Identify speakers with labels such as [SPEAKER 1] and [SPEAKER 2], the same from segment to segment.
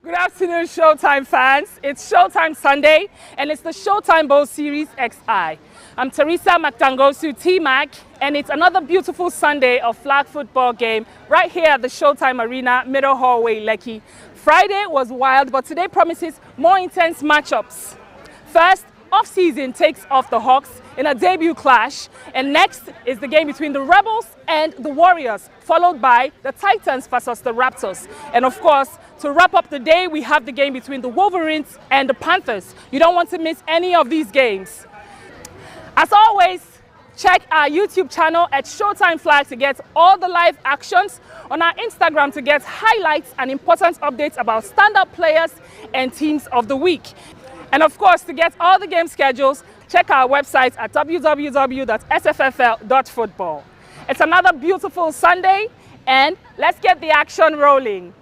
[SPEAKER 1] Good afternoon, Showtime fans. It's Showtime Sunday, and it's the Showtime Bowl Series XI. I'm Teresa Maktangosu T-Mac, and it's another beautiful Sunday of flag football game right here at the Showtime Arena, Middle Hallway, Lekki. Friday was wild, but today promises more intense matchups. First, Offseason takes off the Hawks in a debut clash, and next is the game between the Rebels and the Warriors, followed by the Titans versus the Raptors. And of course, to wrap up the day, we have the game between the Wolverines and the Panthers. You don't want to miss any of these games. As always, check our YouTube channel at Showtime Flag to get all the live actions, on our Instagram to get highlights and important updates about stand-up players and teams of the week. And of course, to get all the game schedules, check our website at www.sffl.football. It's another beautiful Sunday, and let's get the action rolling.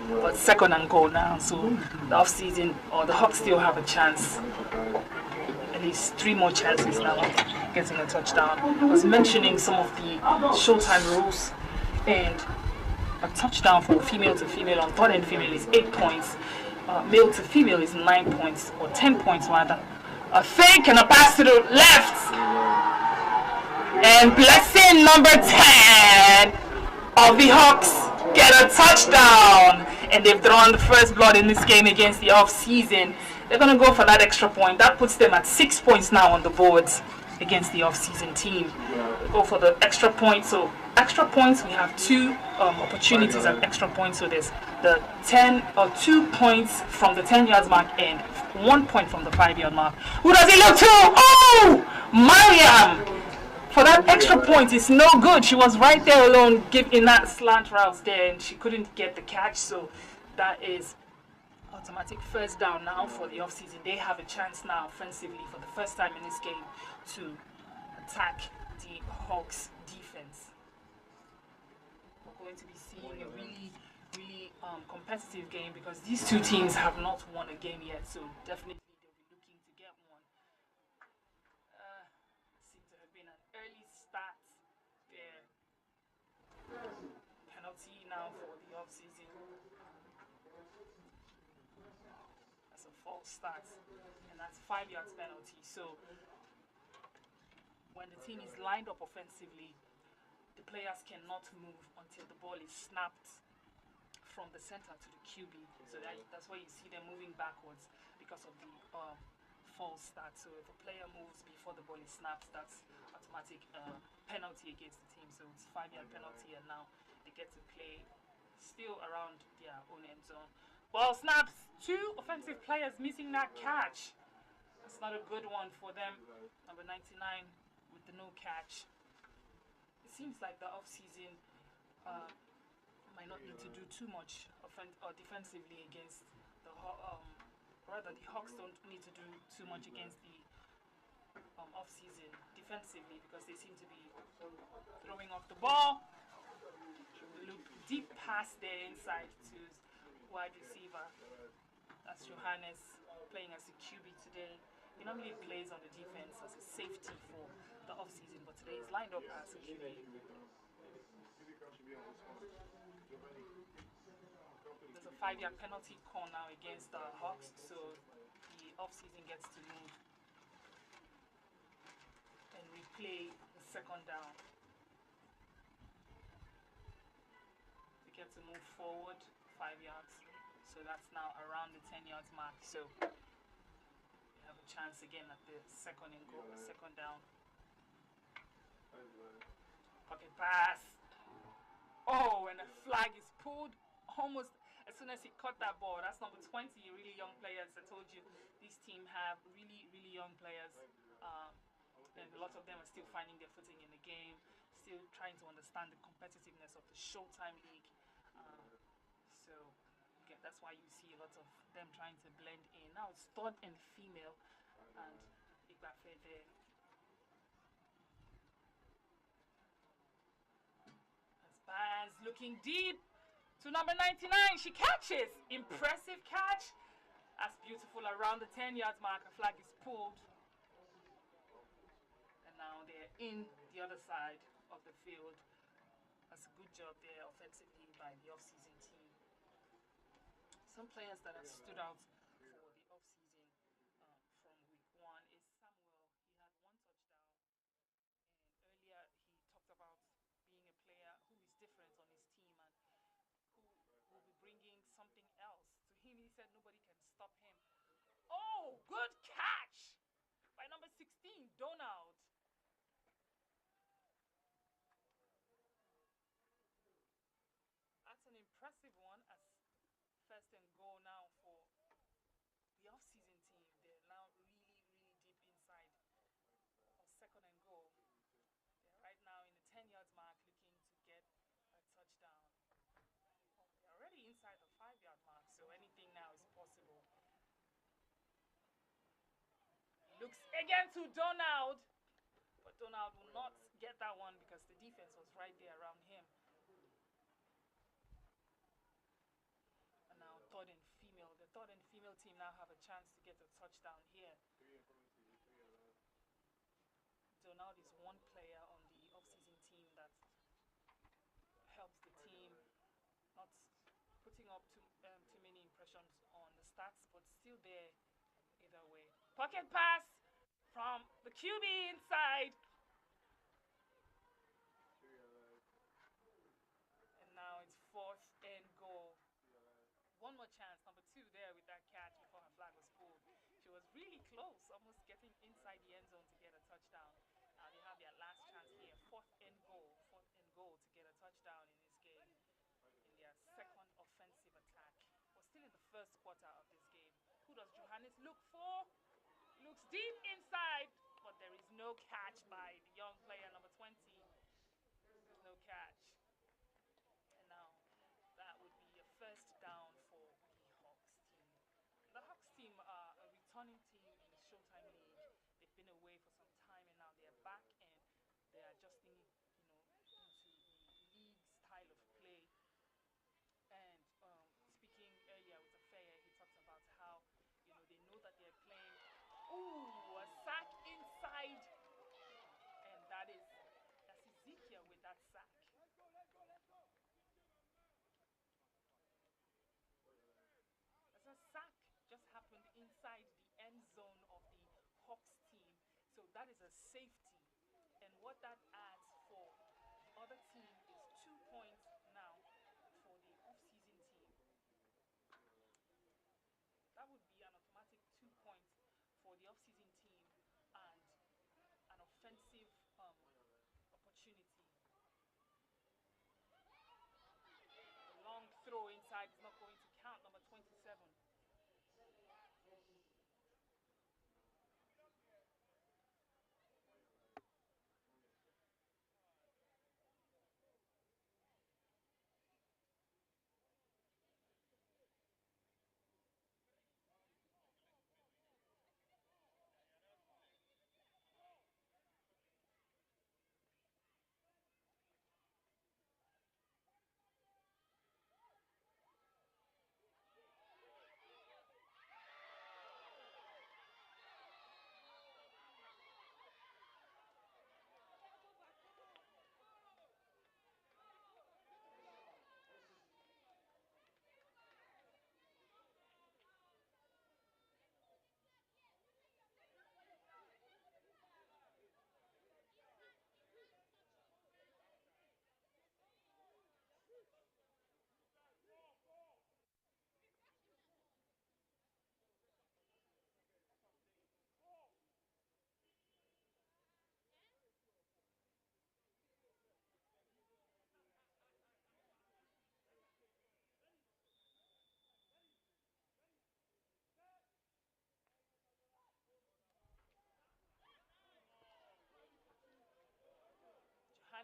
[SPEAKER 1] but second and goal now. So the off-season, or the Hawks still have a chance. At least 3 more chances now of getting a touchdown. I was mentioning some of the Showtime rules, and a touchdown from female to female on third and female is 8 points. Male to female is 9 points, or 10 points rather. A fake and a pass to the left. And blessing number 10 of the Hawks get a touchdown. And they've drawn the first blood in this game against the off-season. They're going to go for that extra point. That puts them at 6 points now on the boards against the off-season team. They go for the extra point. So extra points, we have 2 opportunities at extra points. So there's the 2 points from the 10 yards mark and 1 point from the 5-yard mark. Who does he look to? Oh, Mariam! For that extra point, it's no good. She was right there alone, giving that slant route there, and she couldn't get the catch. So that is automatic first down now for the offseason. They have a chance now offensively for the first time in this game to attack the Hawks defense. We're going to be seeing a really competitive game because these 2 teams have not won a game yet. So definitely they'll be looking to get one. Seems to have been an early start there. Penalty now for the offseason. That's a false start, and that's 5 yards penalty. So when the team is lined up offensively, the players cannot move until the ball is snapped from the center to the QB. So that's why you see them moving backwards because of the false start. So if a player moves before the ball is snapped, that's automatic penalty against the team. So it's 5-yard penalty, and now they get to play still around their own end zone. Ball snaps. 2 offensive players missing that catch. That's not a good one for them. Number 99 with the no catch. It seems like the off-season might not need to do too much defensively against the the Hawks don't need to do too much against the off-season defensively because they seem to be throwing off the ball. Look deep pass there inside to wide receiver. That's Johannes playing as a QB today. He normally plays on the defense as a safety for the off-season, but today he's lined up as a QB. There's a 5-yard penalty call now against the Hawks, so the off-season gets to move and replay the second down. They get to move forward 5 yards, so that's now around the 10 yards mark. So we have a chance again at the second and goal, second down. Pocket pass. Oh, and a flag is pulled almost as soon as he caught that ball. That's number 20, really young players. I told you this team have really young players. And a lot of them are still finding their footing in the game, still trying to understand the competitiveness of the Showtime League. So that's why you see a lot of them trying to blend in. Now it's third and female, and Igbafe there. Barnes looking deep to number 99. She catches. Impressive catch. That's beautiful. Around the 10 yards mark, a flag is pulled. And now they're in the other side of the field. That's a good job there offensively by the off-season team. Some players that have stood out for the off-season from week 1 is Samuel. He had 1 touchdown. And earlier he talked about being a player who is different on his team and who will be bringing something else to him. He said nobody can stop him. Oh, good catch by number 16, Donald. That's an impressive one as first and goal now for the off-season team. They're now really deep inside on second and goal. They're right now in the 10 yards mark looking to get a touchdown. Oh, they're already inside the 5-yard mark, so anything now is possible. Looks again to Donald, but Donald will not get that one because the defense was right there around him. now have a chance to get a touchdown here. Donald is one player on the off-season team that helps the team, not putting up too many impressions on the stats, but still there either way. Pocket pass from the QB inside. And now it's 4th and goal. One more chance, number 2 there with that catch before her flag was pulled. She was really close, almost getting inside the end zone to get a touchdown. Now they have their last chance here, 4th and goal to get a touchdown in this game, in their second offensive attack. We're still in the first quarter of this game. Who does Johannes look for? Looks deep inside, but there is no catch by the young player, number 20. There's no catch. And now that would be a first down for the Hawks team. The Hawks team are a returning team in the Showtime League. They've been away for some time and now they're back and they're adjusting, into the league style of play. And speaking earlier with Afeya, he talked about how, they know that they're playing. Ooh, a sack inside. And that's Ezekiel with that sack. A sack just happened inside the end zone of the Hawks team, so that is a safety, and what that adds for the other team is 2 points now for the off-season team. That would be an automatic 2 points for the off-season team and an offensive opportunity. Long throw inside is not going to count, number 27.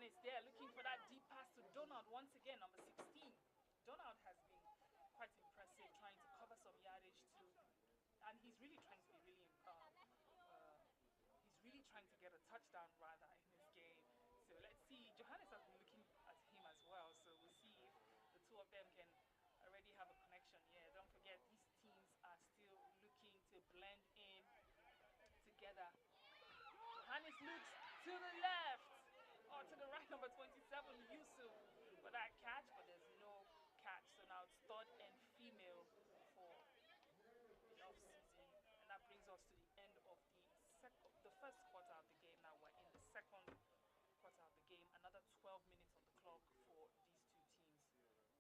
[SPEAKER 1] Johannes there looking for that deep pass to Donald once again, number 16. Donald has been quite impressive, trying to cover some yardage too, and he's really trying to be trying to get a touchdown rather in this game. So let's see. Johannes has been looking at him as well, so we'll see if the two of them can already have a connection. Yeah, don't forget these teams are still looking to blend in together. Johannes looks to the left. Or to the right, number 27, Yusuf, for that catch, but there's no catch. So now it's 3rd and female for the off-season. And that brings us to the end of the first quarter of the game. Now we're in the second quarter of the game. Another 12 minutes on the clock for these two teams. So we'll see.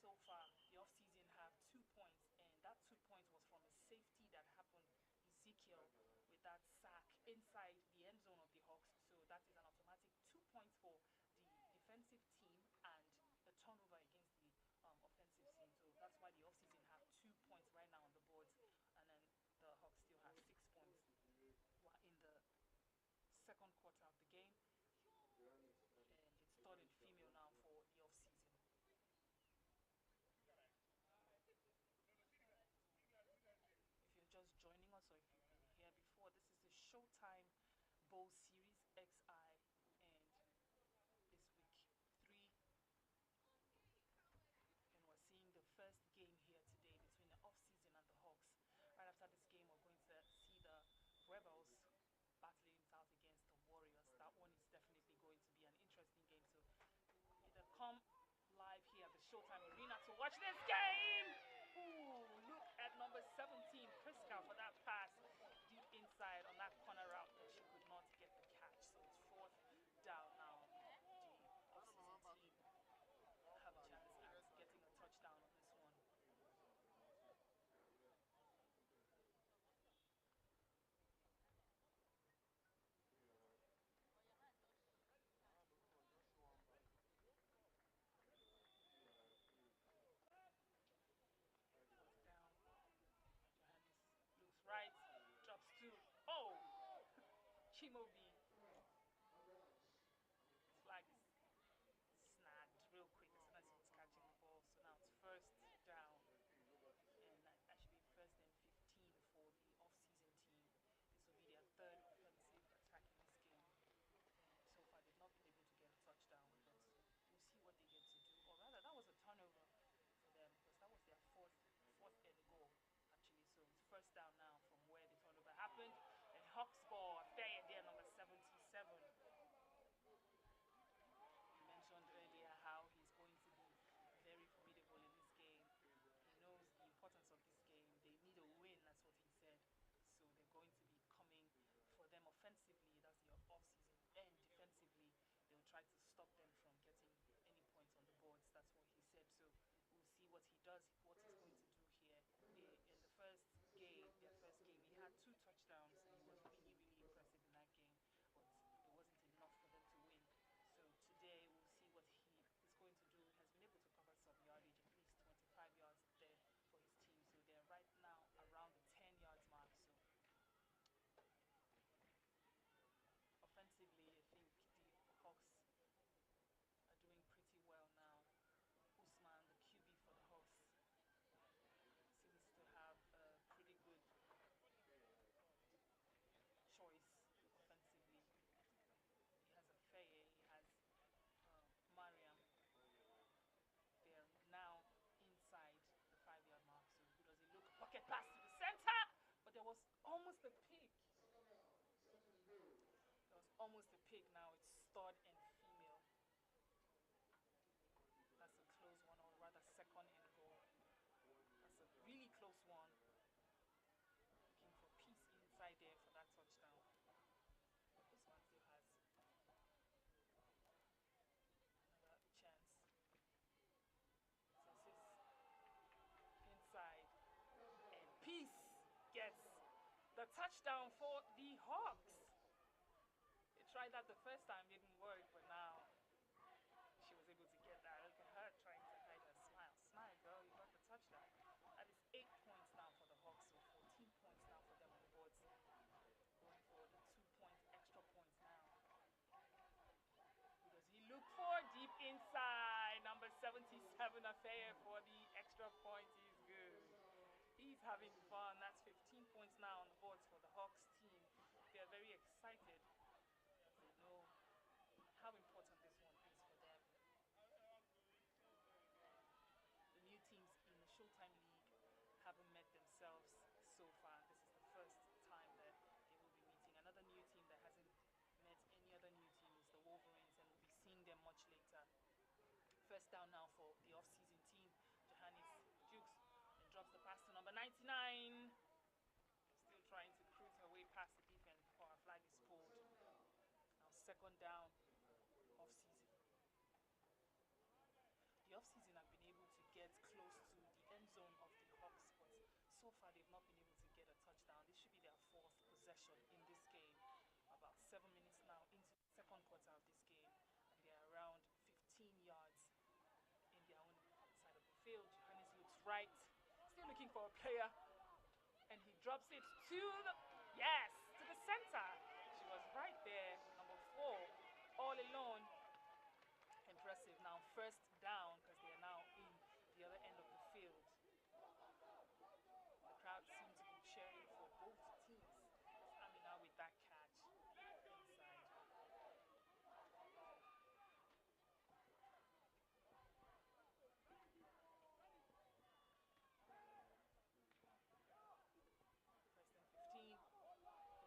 [SPEAKER 1] So far, the off-season have 2 points, and that 2 points was from a safety that happened, Ezekiel, with that sack inside the end zone of the Hawks. So that is an automatic 2 points for the defensive team and a turnover against the offensive team. So that's why the offseason have 2 points right now on the board, and then the Hawks still have 6 points. We're in the second quarter of the game, and it's 3rd and female now for the offseason. If you're just joining us, or if you've been here before, this is the Showtime Bowl Series XI, and it's week 3, and we're seeing the first game here today between the off-season and the Hawks. Showtime Arena to watch this game. Ooh, look at number 17, Priska, for that pass deep inside on that corner route, but she could not get the catch. So it's 4th down now. The off-season team have a chance at getting a touchdown on this one. Down. Johannes looks right, drops 2. Oh! Chimobi. Flag is snagged real quick as soon as he was catching the ball. So now it's 1st down. And that should be 1st and 15 for the off-season team. This will be their 3rd offensive attack in this game. So far, they've not been able to get a touchdown, but we'll see what they get to do. Or rather, that was a turnover for them because that was their fourth and goal, actually. So it's 1st down now from where the turnover happened. And Hawks ball, fair there, number 77. He mentioned earlier how he's going to be very formidable in this game. He knows the importance of this game. They need a win, that's what he said. So they're going to be coming for them offensively, that's the off-season, and defensively, they'll try to stop them from getting any points on the boards. That's what he said. So we'll see what he does, what he's going to do here. In the first game, their first game, he had 2 touchdowns, and he was really, really impressive in that game, but it wasn't enough for them to win. So today, we'll see what he is going to do. He has been able to cover some yardage, at least 25 yards there for his team. So they're right now around the 10 yards mark. So offensively, I think the Hawks are doing pretty well now. Usman, the QB for the Hawks, seems to have a pretty good choice offensively. He has a Faye, he has Mariam. They're now inside the 5-yard mark. So who does he look? Pocket pass to the center, but there was almost a pick. There was almost a pick. Now it's 3rd and female. That's a close one, or rather 2nd and goal. That's a really close one. Looking for peace inside there for that touchdown. But this one still has another chance. So this is inside, and Peace gets the touchdown for the Hawks. They tried that the first time, didn't work, but now she was able to get that. Look at her trying to hide her smile. Smile, girl, you got the touchdown. That is 8 points now for the Hawks, so 14 points now for them on the boards. Going for the 2 points, extra points now. Who does he look for? Deep inside, number 77, Affair for the extra point. He's good. He's having fun. That's 15 points now on the boards for the Hawks team. They're very excited. They know how important this one is for them. The new teams in the Showtime League haven't met themselves so far. This is the first time that they will be meeting. Another new team that hasn't met any other new team is the Wolverines, and we'll be seeing them much later. 1st down now for the off-season team. Johannes jukes and drops the pass to number 99. Still trying to cruise her way past the defense before her flag is pulled. Now 2nd down, off-season. The off-season have been able to get close to the end zone of the Hawks, but so far they've not been able to get a touchdown. This should be their 4th possession in this game. About 7 minutes now into the 2nd quarter of this game, and they're around 15 yards in their own side of the field. Johannes looks right, still looking for a player, and he drops it to the, yes, to the center. She was right there, number 4, all alone. Impressive. Now 1st down, because they are now in the other end of the field. The crowd seems to be cheering for both teams. Stamina with that catch inside. First and 15.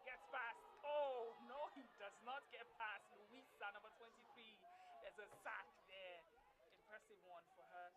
[SPEAKER 1] Gets past. Oh, no, he does not get past. Luisa, number 23. There's a sack there. Impressive one for her.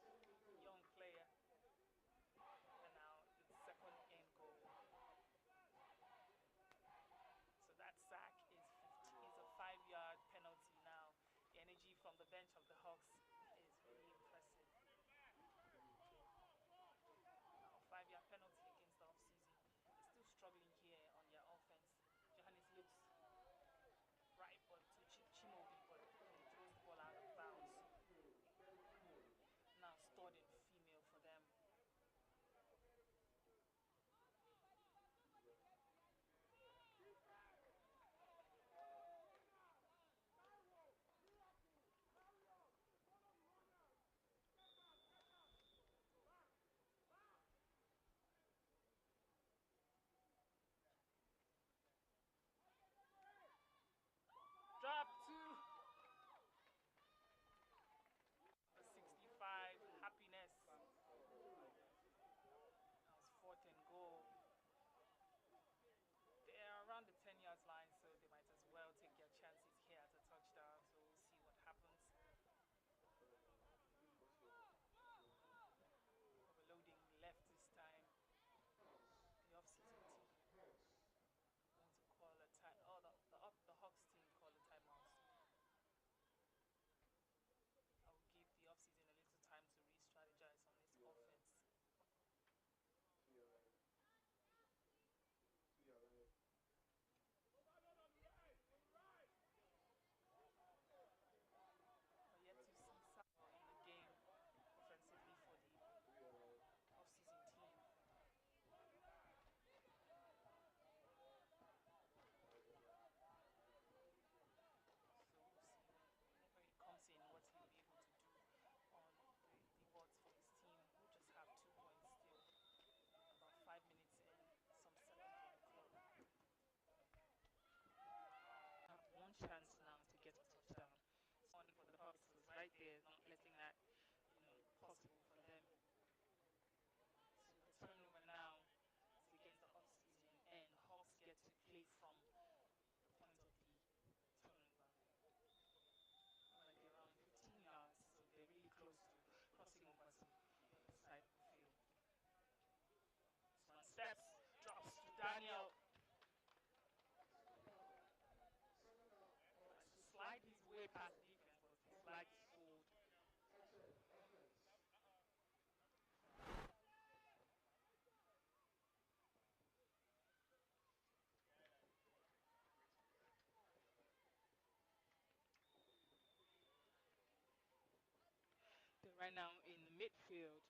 [SPEAKER 1] right now in the midfield.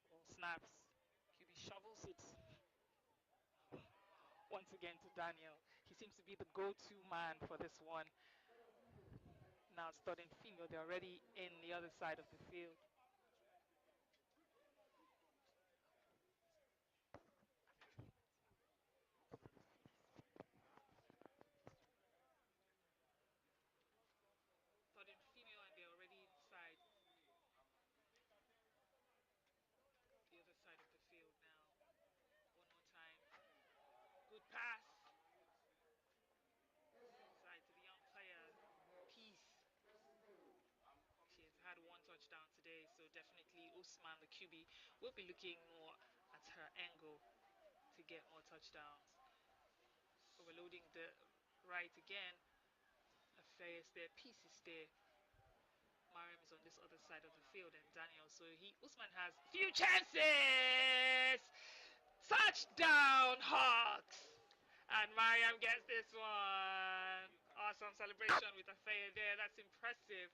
[SPEAKER 1] Ball snaps. QB shovels it once again to Daniel. He seems to be the go-to man for this one. Now starting female, they're already in the other side of the field. Starting female and they're already inside the other side of the field now. One more time. Good pass. Inside to the young player. Peace. She has had one touchdown today, so definitely Usman, the QB, will be looking more at her angle to get more touchdowns. Overloading the right again. Affair is there, Peace is there. Mariam is on this other side of the field, and Daniel. So Usman has few chances. Touchdown, Hawks! And Mariam gets this one. Awesome celebration with Affair there. That's impressive.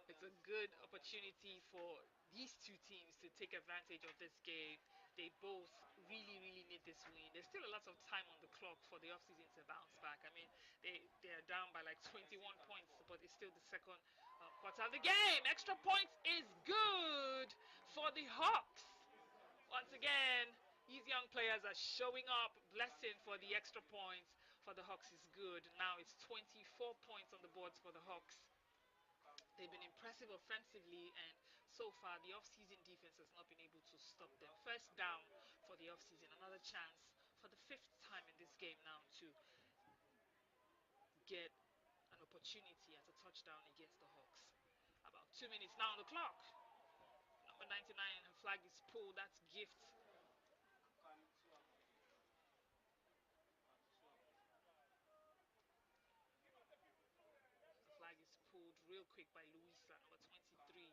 [SPEAKER 1] It's a good opportunity for these two teams to take advantage of this game. They both really, really need this win. There's still a lot of time on the clock for the offseason to bounce back. I mean, they're down by like 21 points, but it's still the second quarter of the game. Extra points is good for the Hawks. Once again, these young players are showing up. Blessing for the extra points for the Hawks is good. Now it's 24 points on the boards for the Hawks. They've been impressive offensively, and so far the off-season defense has not been able to stop them. First down for the off-season, another chance for the 5th time in this game now to get an opportunity at a touchdown against the Hawks. About 2 minutes now on the clock. Number 99, her flag is pulled. That's Gift. The flag is pulled real quick by Luisa, number 23,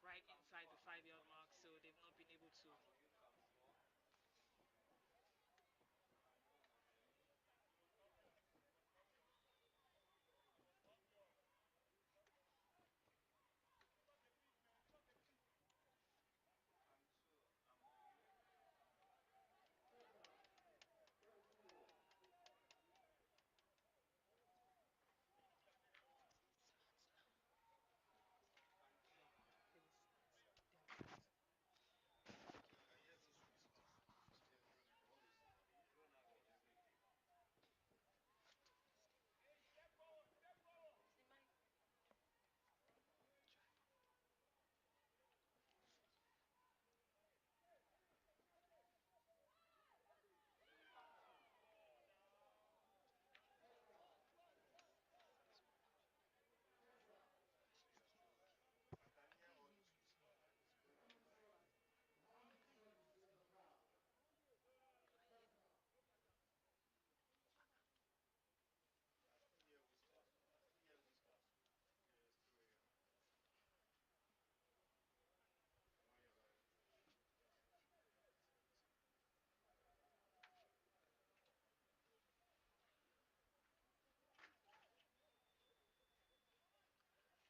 [SPEAKER 1] right inside the 5-yard mark, so they've not been able to.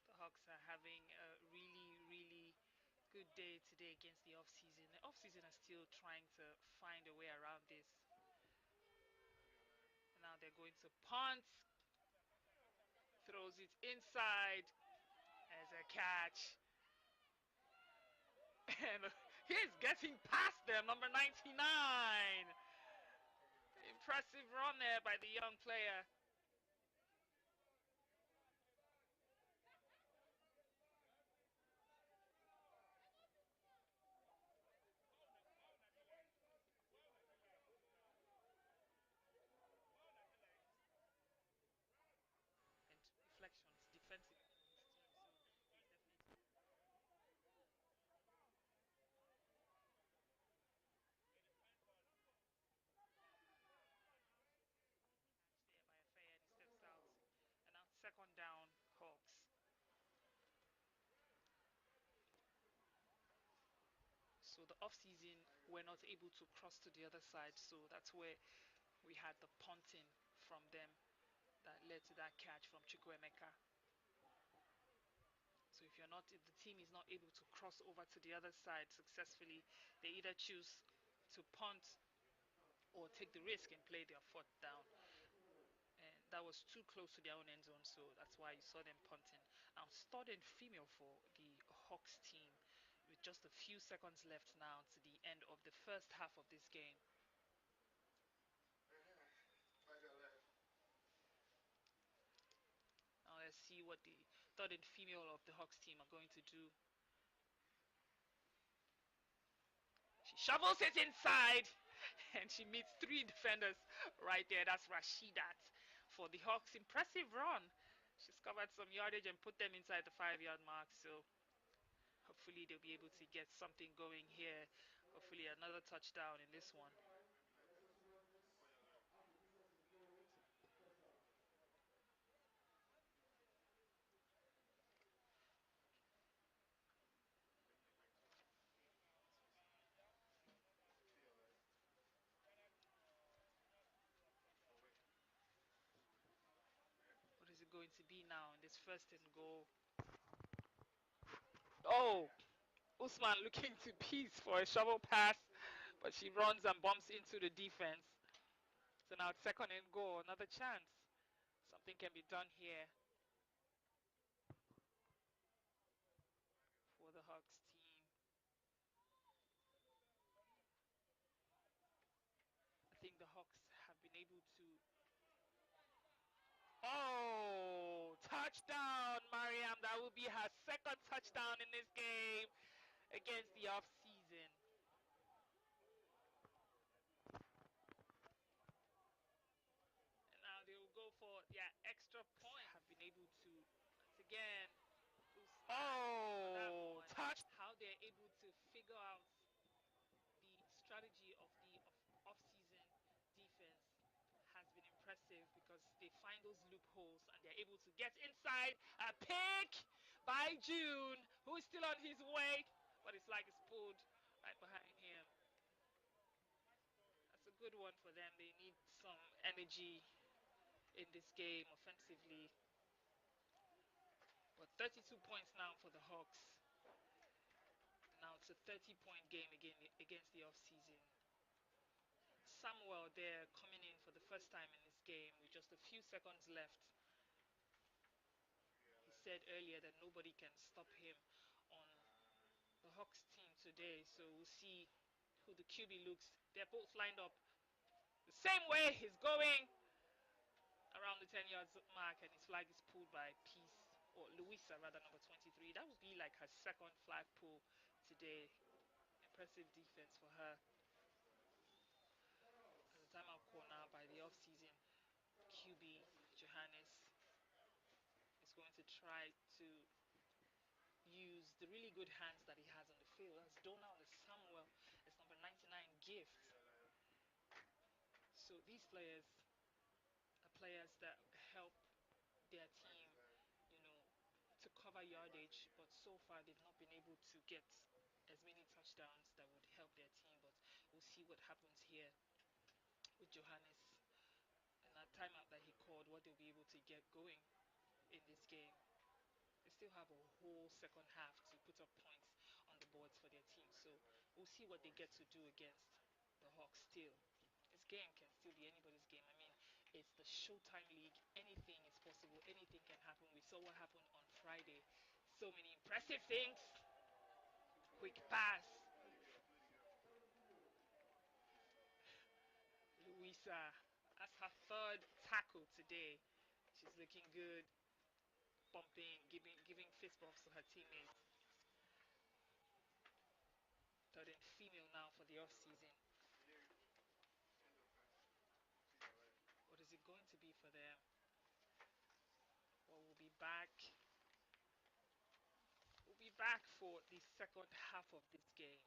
[SPEAKER 1] The Hawks are having a really, really good day today against the off-season. The off-season are still trying to find a way around this. And now they're going to punt. Throws it inside as a catch. And he's getting past them, number 99. Impressive run there by the young player. And reflections, defensive. There by a fair, and he steps out. And now second down, Hawks. So the off-season, we're not able to cross to the other side. So that's where we had the punting from them. that led to that catch from Chukwuemeka. So if the team is not able to cross over to the other side successfully, they either choose to punt or take the risk and play their fourth down. And that was too close to their own end zone, so that's why you saw them punting. Now, starting female for the Hawks team with just a few seconds left now to the end of the first half of this game. Now let's see what the third and female of the Hawks team are going to do. She shovels it inside and she meets three defenders right there. That's Rashidat for the Hawks. Impressive run. She's covered some yardage and put them inside the 5-yard mark. So hopefully they'll be able to get something going here. Hopefully another touchdown in this one. What is it going to be now in this first and goal? Oh, Usman looking to piece for a shovel pass, but she runs and bumps into the defense. So now it's second and goal, another chance. Something can be done here for the Hawks team. I think the Hawks have been able to. Oh, touchdown, Mariam. That will be her second touchdown in this game against the Offseason. And now they will go for their extra points. Have been able to, once again, oh, touch. How they're able to figure out the strategy of the off-season defense has been impressive because they find those loopholes and they're able to get inside. A pick by June, who is still on his way, but it's like it's pulled right behind him. That's a good one for them. They need some energy in this game offensively. But 32 points now for the Hawks. Now it's a 30-point game again against the off-season. Samuel there coming in for the first time in this game with just a few seconds left. He said earlier that nobody can stop him on the Hawks team today, so we'll see who the QB looks. They're both lined up the same way. He's going around the 10-yard mark and his flag is pulled by Peace, or Louisa rather, number 23. That would be like her second flag pull today. Impressive defense for her. At the timeout call now by the off-season QB Johannes is going to try to use the really good hands that he has on the field. As Donald is Samuel, it's number 99 Gift. So these players are players that help their team, to cover yardage, but so far they've not been able to get as many touchdowns that would help their team. But we'll see what happens here with Johannes and that timeout that he called, what they'll be able to get going in this game. They still have a whole second half to put up points on the boards for their team. So we'll see what they get to do against the Hawks still. This game can still be anybody's game. I mean, it's the Showtime League. Anything is possible. Anything can happen. We saw what happened on Friday. So many impressive things. Quick pass. Louisa, that's her third tackle today. She's looking good. Bumping, giving fist bumps to her teammates. Third and female now for the off-season. What is it going to be for them? Well, we'll be back for the second half of this game.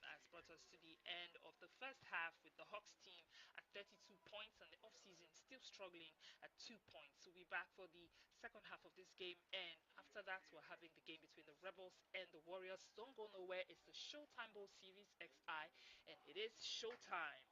[SPEAKER 1] That's brought us to the end of the first half with the Hawks team at 32 points and the off-season still struggling at 2 points. We'll be back for the second half of this game, and after that we're having the game between the Rebels and the Warriors. Don't go nowhere. It's the Showtime Bowl Series XI, and it is showtime.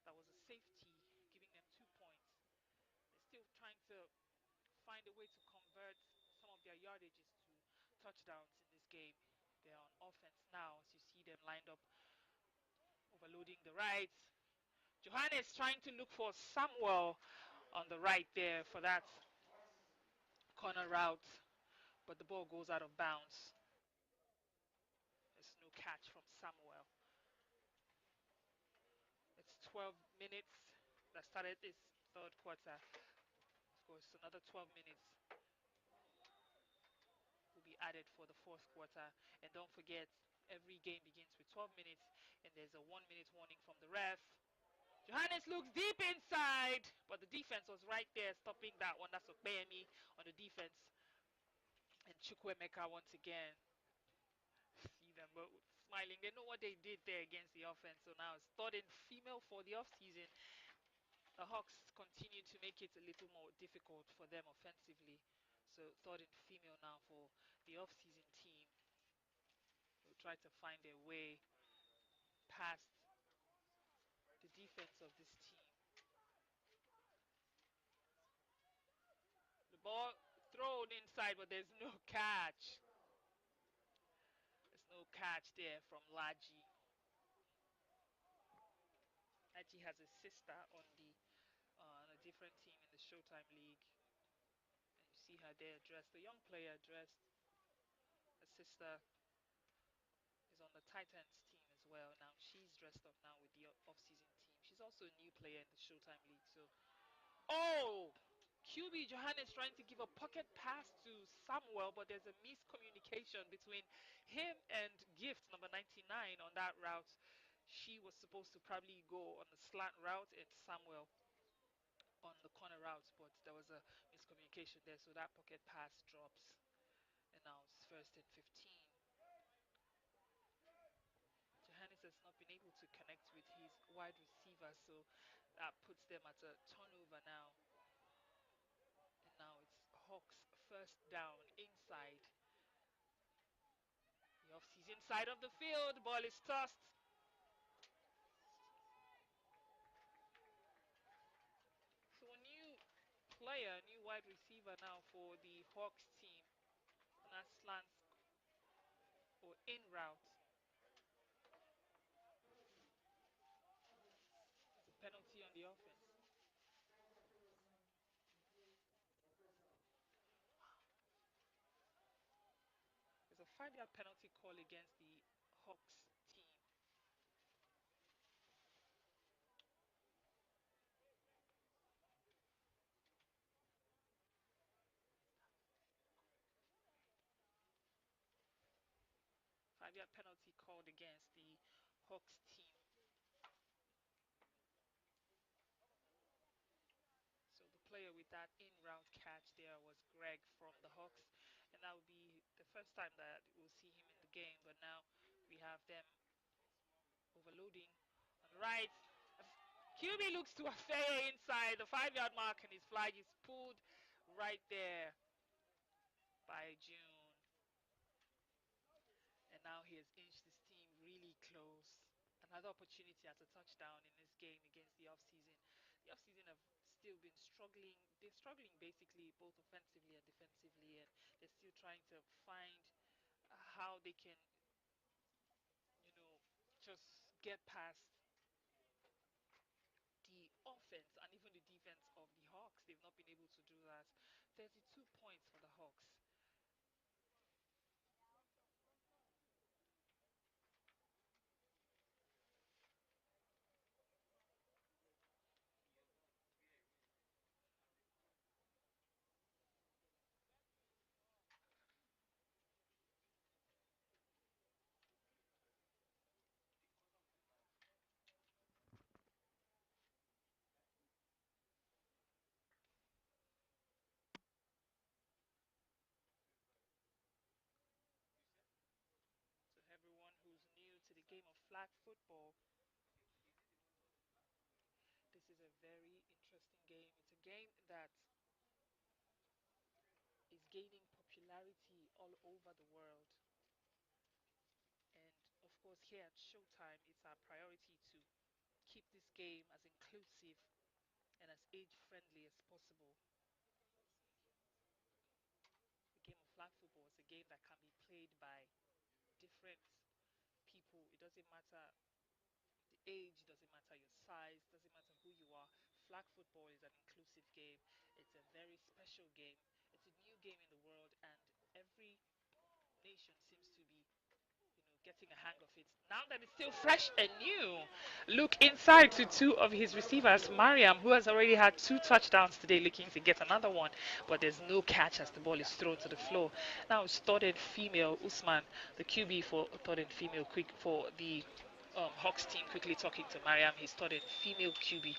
[SPEAKER 2] That was a safety, giving them 2 points. They're still trying to find a way to convert some of their yardages to touchdowns in this game. They're on offense now, as you see them lined up, overloading the right. Johannes trying to look for Samuel on the right there for that corner route, but the ball goes out of bounds. There's no catch from Samuel. It's 12 minutes that started this third quarter. Of course, another 12 minutes will be added for the fourth quarter. And don't forget, every game begins with 12 minutes, and there's a 1 minute warning from the ref. Johannes looks deep inside, but the defense was right there stopping that one. That's Okpeyemi on the defense. And Chukwuemeka once again. See them both smiling. They know what they did there against the offense. So now it's third and female for the offseason. The Hawks continue to make it a little more difficult for them offensively. So third and female now for the offseason team. They'll try to find their way past the defense of this team. The ball thrown inside, but there's no catch. There's no catch there from Laji. Laji has a sister on a different team in the Showtime League. And you see her there dressed, a young player dressed. Her sister is on the Titans team as well. Now she's dressed up now with the off-season team. She's also a new player in the Showtime League. So, oh, QB Johannes trying to give a pocket pass to Samuel, but there's a miscommunication between him and Gift, number 99, on that route. She was supposed to probably go on the slant route, and Samuel on the corner route, but there was a miscommunication there, so that pocket pass drops. And now it's first and 15. Johannes has not been able to connect with his wide receiver, so that puts them at a turnover now. And now it's Hawks first down inside the off-season side of the field. Ball is tossed. So a new player, new wide receiver now for the Hawks team. And that slants or in route. It's a penalty on the offense. There's a 5-yard penalty call against the Hawks team. 5-yard penalty called against the Hawks team. So the player with that in-route catch there was Greg from the Hawks, and that would be the first time that we'll see him in the game. But now we have them overloading on the right. QB looks to a fair inside the 5-yard mark, and his flag is pulled right there by June. And now he has inched his team really close. Another opportunity at a touchdown in this game against the offseason. The offseason have still been struggling. They're struggling basically both offensively and defensively, and they're still trying to find how they can, you know, just get past the offense and even the defense of the Hawks. They've not been able to do that. 32 points for the Hawks. So everyone who's new to the game of flag football, this is a very interesting game. It's a game that is gaining popularity all over the world. And of course, here at Showtime, it's our priority to keep this game game as inclusive and as age-friendly as possible. The game of flag football is a game that can be played by different people. It doesn't matter the age, doesn't matter your size, doesn't matter who you are. Flag football is an inclusive game. It's a very special game. It's a new game in the world, and every nation seems to be getting a hang of it. Now that it's still fresh and new, look inside to two of his receivers. Mariam, who has already had 2 touchdowns today, looking to get another one, but there's no catch as the ball is thrown to the floor. Now it's third female Usman, the QB for third female, quick for the Hawks team, quickly talking to Mariam, his third female QB,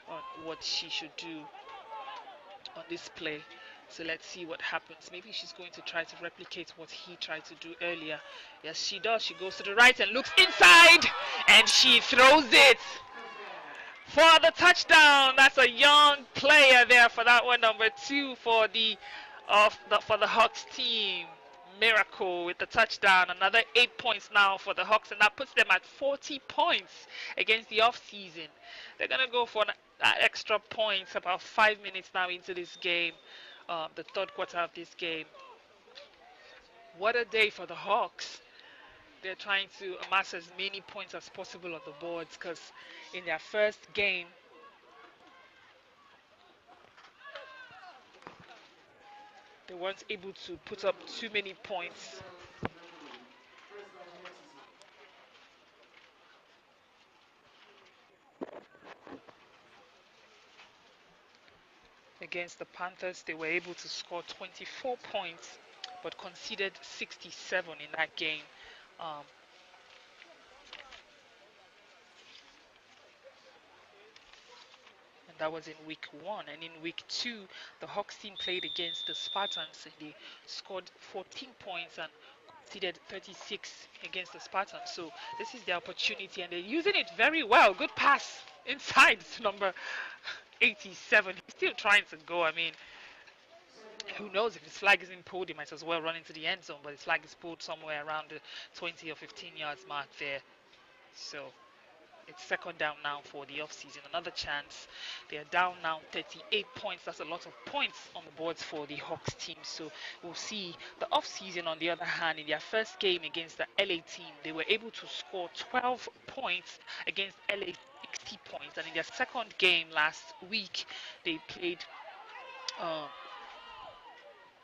[SPEAKER 2] on what she should do on this play. So let's see what happens. Maybe she's going to try to replicate what he tried to do earlier. Yes, she does. She goes to the right and looks inside, and she throws it for the touchdown. That's a young player there for that one, number 2 for the Hawks team. Miracle with the touchdown. Another 8 points now for the Hawks, and that puts them at 40 points against the off-season. They're going to go for an extra points about 5 minutes now into this game, the third quarter of this game. What a day for the Hawks. They're trying to amass as many points as possible on the boards, because in their first game, they weren't able to put up too many points. Against the Panthers, they were able to score 24 points, but conceded 67 in that game. And that was in week 1. And in week 2, the Hawks team played against the Spartans, and they scored 14 points and conceded 36 against the Spartans. So this is their opportunity, and they're using it very well. Good pass inside to number 87. He's still trying to go. I mean, who knows, if his flag isn't pulled, he might as well run into the end zone, but his flag is pulled somewhere around the 20 or 15 yards mark there. So it's second down now for the off-season. Another chance. They are down now 38 points. That's a lot of points on the boards for the Hawks team. So we'll see. The off-season, on the other hand, in their first game against the LA team, they were able to score 12 points against LA 60 points. And in their second game last week, they played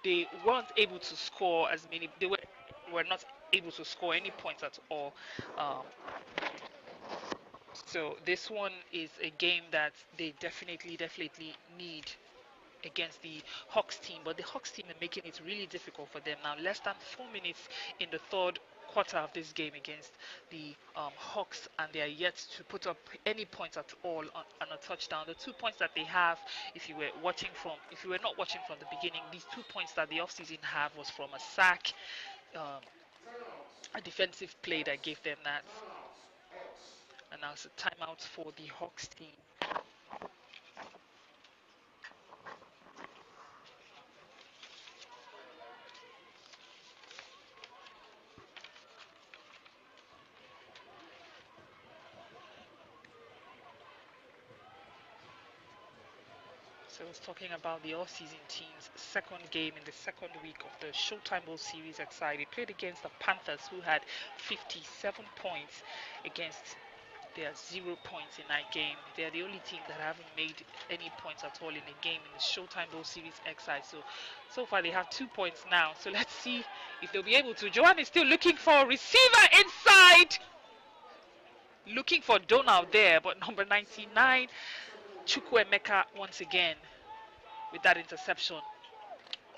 [SPEAKER 2] they weren't able to score as many. They were not able to score any points at all. Um, so this one is a game that they definitely need against the Hawks team. But the Hawks team are making it really difficult for them now. Less than 4 minutes in the third quarter of this game against the Hawks, and they are yet to put up any points at all on a touchdown. The 2 points that they have, if you were not watching from the beginning, these 2 points that the offseason have was from a sack, a defensive play that gave them that. And now it's a timeout for the Hawks team. So I was talking about the all-season team's second game in the second week of the Showtime Bowl Series XI. They played against the Panthers, who had 57 points against their 0 points in that game. They're the only team that haven't made any points at all in a game in the Showtime Bowl Series XI. So far they have 2 points now. So let's see if they'll be able to. Joanne is still looking for a receiver inside. Looking for Donald there, but number 99, Chukwuemeka, once again with that interception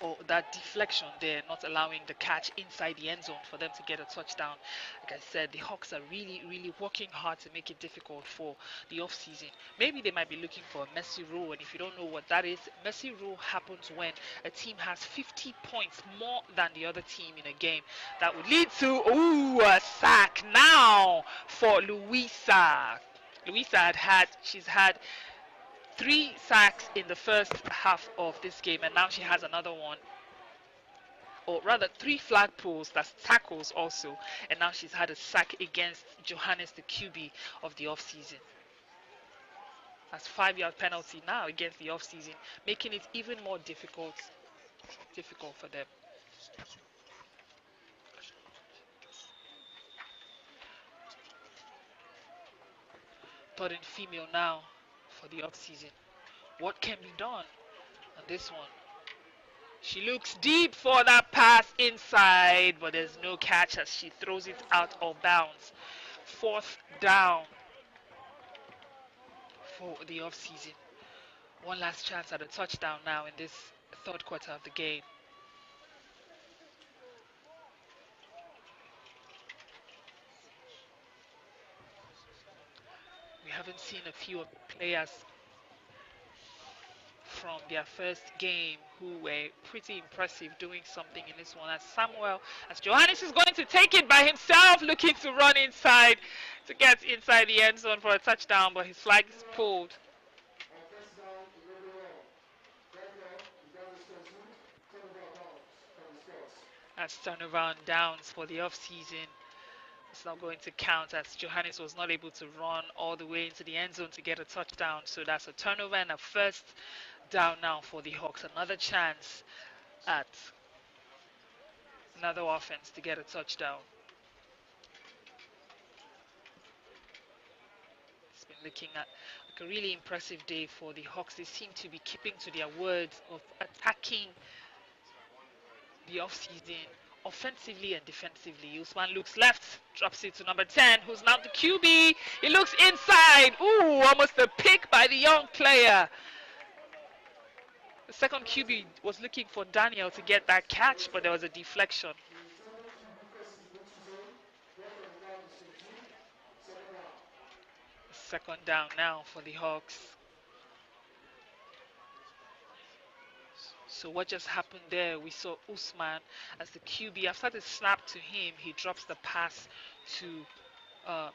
[SPEAKER 2] or that deflection there, not allowing the catch inside the end zone for them to get a touchdown. Like I said, the Hawks are really working hard to make it difficult for the offseason. Maybe they might be looking for a messy rule, and if you don't know what that is, messy rule happens when a team has 50 points more than the other team in a game. That would lead to a sack now for Louisa. Louisa she's had 3 sacks in the first half of this game, and now she has another one, or rather 3 flag pulls, that's tackles also, and now she's had a sack against Johannes, the QB of the offseason. as 5-yard penalty now against the off-season, making it even more difficult for them. Third and female now for the off-season. What can be done on this one? She looks deep for that pass inside, but there's no catch as she throws it out of bounds. 4th down for the off-season. One last chance at a touchdown now in this 3rd quarter of the game. We haven't seen a few players from their first game who were pretty impressive doing something in this one. As Johannes is going to take it by himself, looking to run inside to get inside the end zone for a touchdown, but his flag is pulled. That's turnover on downs for the off-season. It's not going to count as Johannes was not able to run all the way into the end zone to get a touchdown. So that's a turnover and a 1st down now for the Hawks. Another chance at another offense to get a touchdown. It's been looking at like a really impressive day for the Hawks. They seem to be keeping to their words of attacking the off-season offensively and defensively. Usman looks left, drops it to number 10, who's now the QB. He looks inside. Ooh, almost a pick by the young player. The second QB was looking for Daniel to get that catch, but there was a deflection. 2nd down now for the Hawks. So what just happened there, we saw Usman as the QB. After the snap to him, he drops the pass to a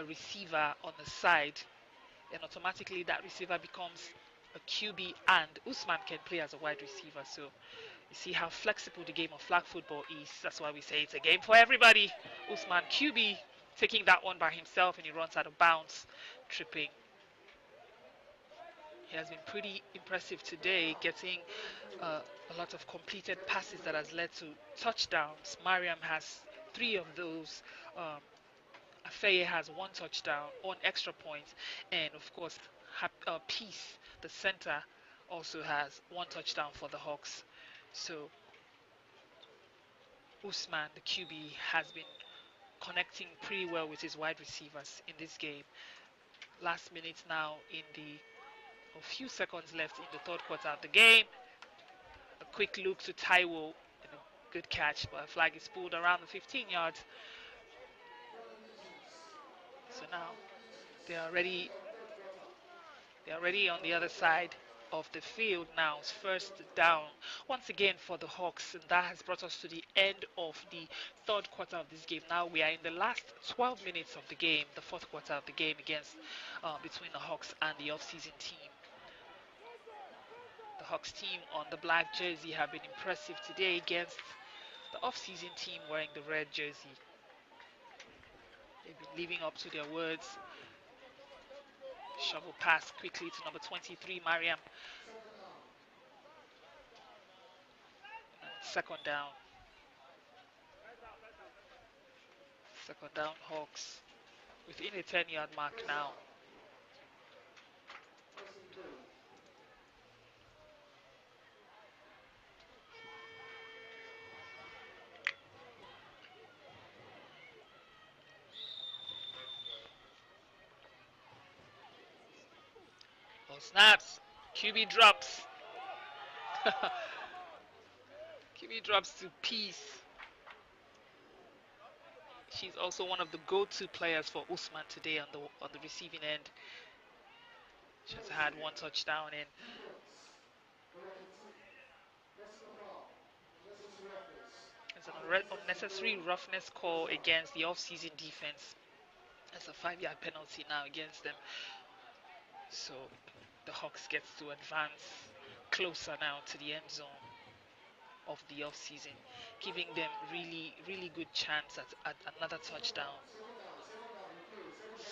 [SPEAKER 2] receiver on the side. And automatically that receiver becomes a QB, and Usman can play as a wide receiver. So you see how flexible the game of flag football is. That's why we say it's a game for everybody. Usman QB taking that one by himself, and he runs out of bounds, tripping. He has been pretty impressive today, getting a lot of completed passes that has led to touchdowns. Mariam has 3 of those. Afeye has 1 touchdown, 1 extra point, and of course, Peace, the center, also has 1 touchdown for the Hawks. So Usman, the QB, has been connecting pretty well with his wide receivers in this game. Last minute now in the a few seconds left in the 3rd quarter of the game. A quick look to Taiwo and a good catch, but a flag is pulled around the 15 yards. So now they are ready on the other side of the field now. It's 1st down once again for the Hawks, and that has brought us to the end of the 3rd quarter of this game. Now we are in the last 12 minutes of the game, the 4th quarter of the game against between the Hawks and the off-season team. The Hawks team on the black jersey have been impressive today against the off-season team wearing the red jersey. They've been living up to their words. Shovel pass quickly to number 23, Mariam. 2nd down. 2nd down, Hawks within a 10-yard mark now. Oh, snaps. QB drops. QB drops to Peace. She's also one of the go-to players for Usman today on the receiving end. She has had 1 touchdown in. It's an unnecessary roughness call against the off-season defense. It's a 5-yard penalty now against them. So the Hawks gets to advance closer now to the end zone of the off-season, giving them really good chance at another touchdown.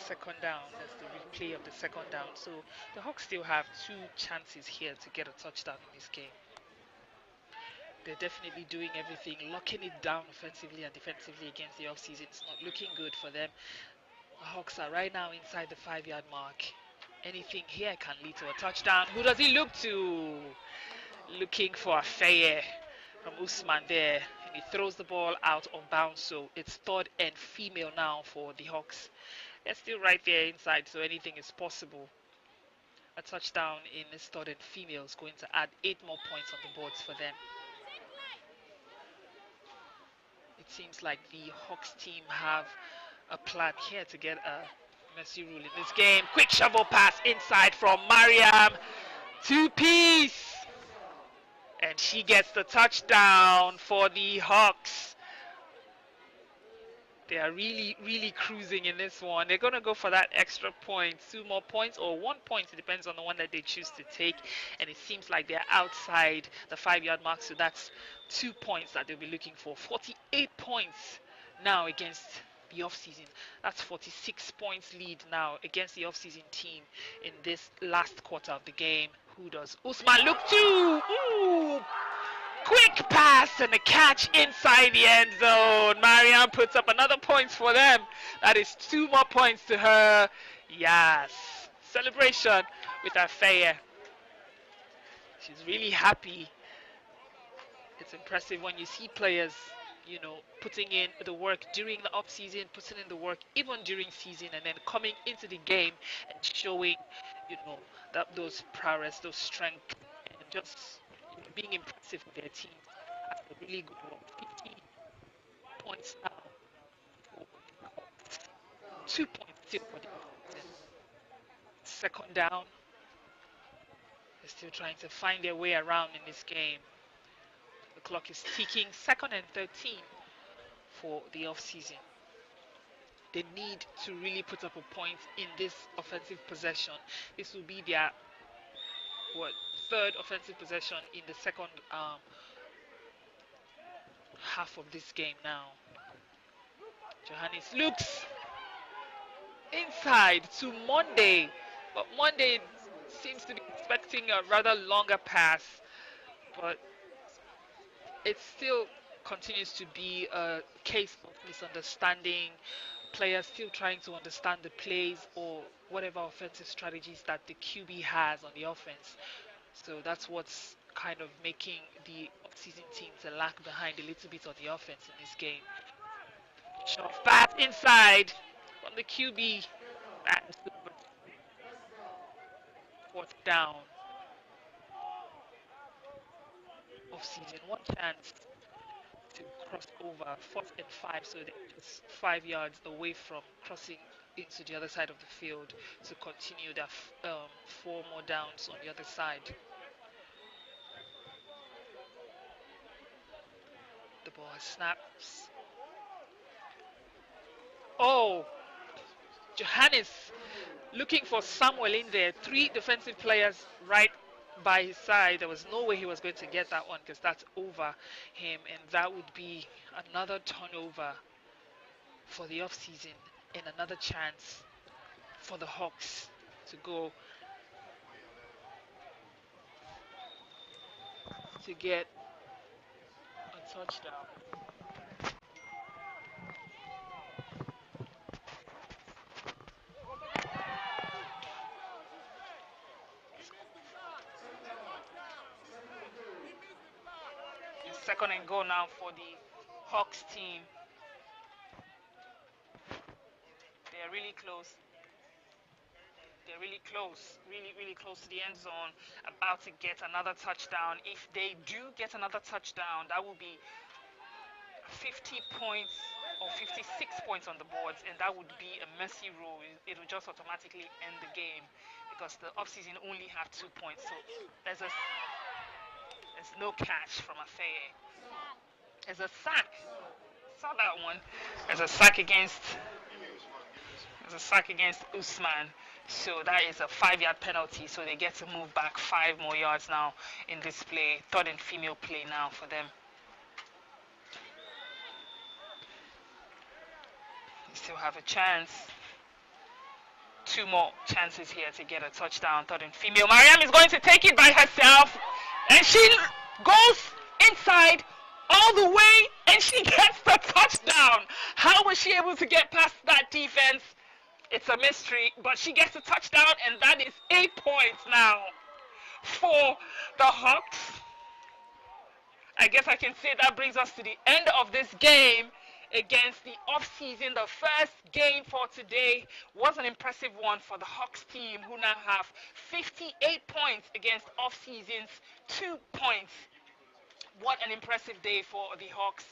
[SPEAKER 2] second down. That's the replay of the second down. So the Hawks still have 2 chances here to get a touchdown in this game. They're definitely doing everything, locking it down offensively and defensively against the offseason. It's not looking good for them. The Hawks are right now inside the 5-yard mark. Anything here can lead to a touchdown. Who does he look to? Looking for a fair from Usman there. And he throws the ball out of bounds. So it's third and female now for the Hawks. They're still right there inside, so anything is possible. A touchdown in this third and female is going to add 8 more points on the boards for them. It seems like the Hawks team have a plan here to get a mercy rule in this game. Quick shovel pass inside from Mariam. 2-piece. And she gets the touchdown for the Hawks. They are really cruising in this one. They're going to go for that extra point. 2 more points or 1 point. It depends on the one that they choose to take. And it seems like they're outside the 5-yard mark. So that's 2 points that they'll be looking for. 48 points now against the offseason. That's 46 points lead now against the offseason team in this last quarter of the game. Who does Usman look to? Ooh! Quick pass and a catch inside the end zone. Mariam puts up another point for them. That is 2 more points to her. Yes. Celebration with Afeya. She's really happy. It's impressive when you see players, you know, putting in the work during the off season, putting in the work even during season, and then coming into the game and showing, you know, that those prowess, those strength, and just being impressive for their team. That's a really good one. 50 points now. 2 points still for the second down. They're still trying to find their way around in this game. The clock is ticking. 2nd and 13 for the off-season. They need to really put up a point in this offensive possession. This will be their third offensive possession in the second half of this game now. Johannes looks inside to Monday, but Monday seems to be expecting a rather longer pass, but it still continues to be a case of misunderstanding, players still trying to understand the plays or whatever offensive strategies that the QB has on the offense. So that's what's kind of making the off-season team to lag behind a little bit on the offense in this game. Shot pass inside from the QB. And 4th down. Off-season, 1 chance to cross over. 4th and 5, so they're just 5 yards away from crossing into the other side of the field to continue their 4 more downs on the other side. The ball snaps. Oh, Johannes looking for Samuel in there. 3 defensive players right by his side. There was no way he was going to get that one because that's over him, and that would be another turnover for the offseason and another chance for the Hawks to go to get a touchdown. Second and goal now for the Hawks team. They're really close. They're really close, really close to the end zone, about to get another touchdown. If they do get another touchdown, that will be 50 points or 56 points on the boards, and that would be a mercy rule. It will just automatically end the game because the offseason only have 2 points. So there's no catch from Afeye. There's a sack. Saw that one. There's a sack against Usman. So that is a 5-yard penalty. So they get to move back 5 more yards now in this play. 3rd and female play now for them. They still have a chance. two more chances here to get a touchdown. Third and female. Mariam is going to take it by herself, and she goes inside all the way, and she gets the touchdown. How was she able to get past that defense? It's a mystery, but she gets a touchdown, and that is 8 points now for the Hawks. I guess I can say that brings us to the end of this game against the Offseason. The first game for today was an impressive one for the Hawks team, who now have 58 points against Offseason's 2 points. What an impressive day for the Hawks.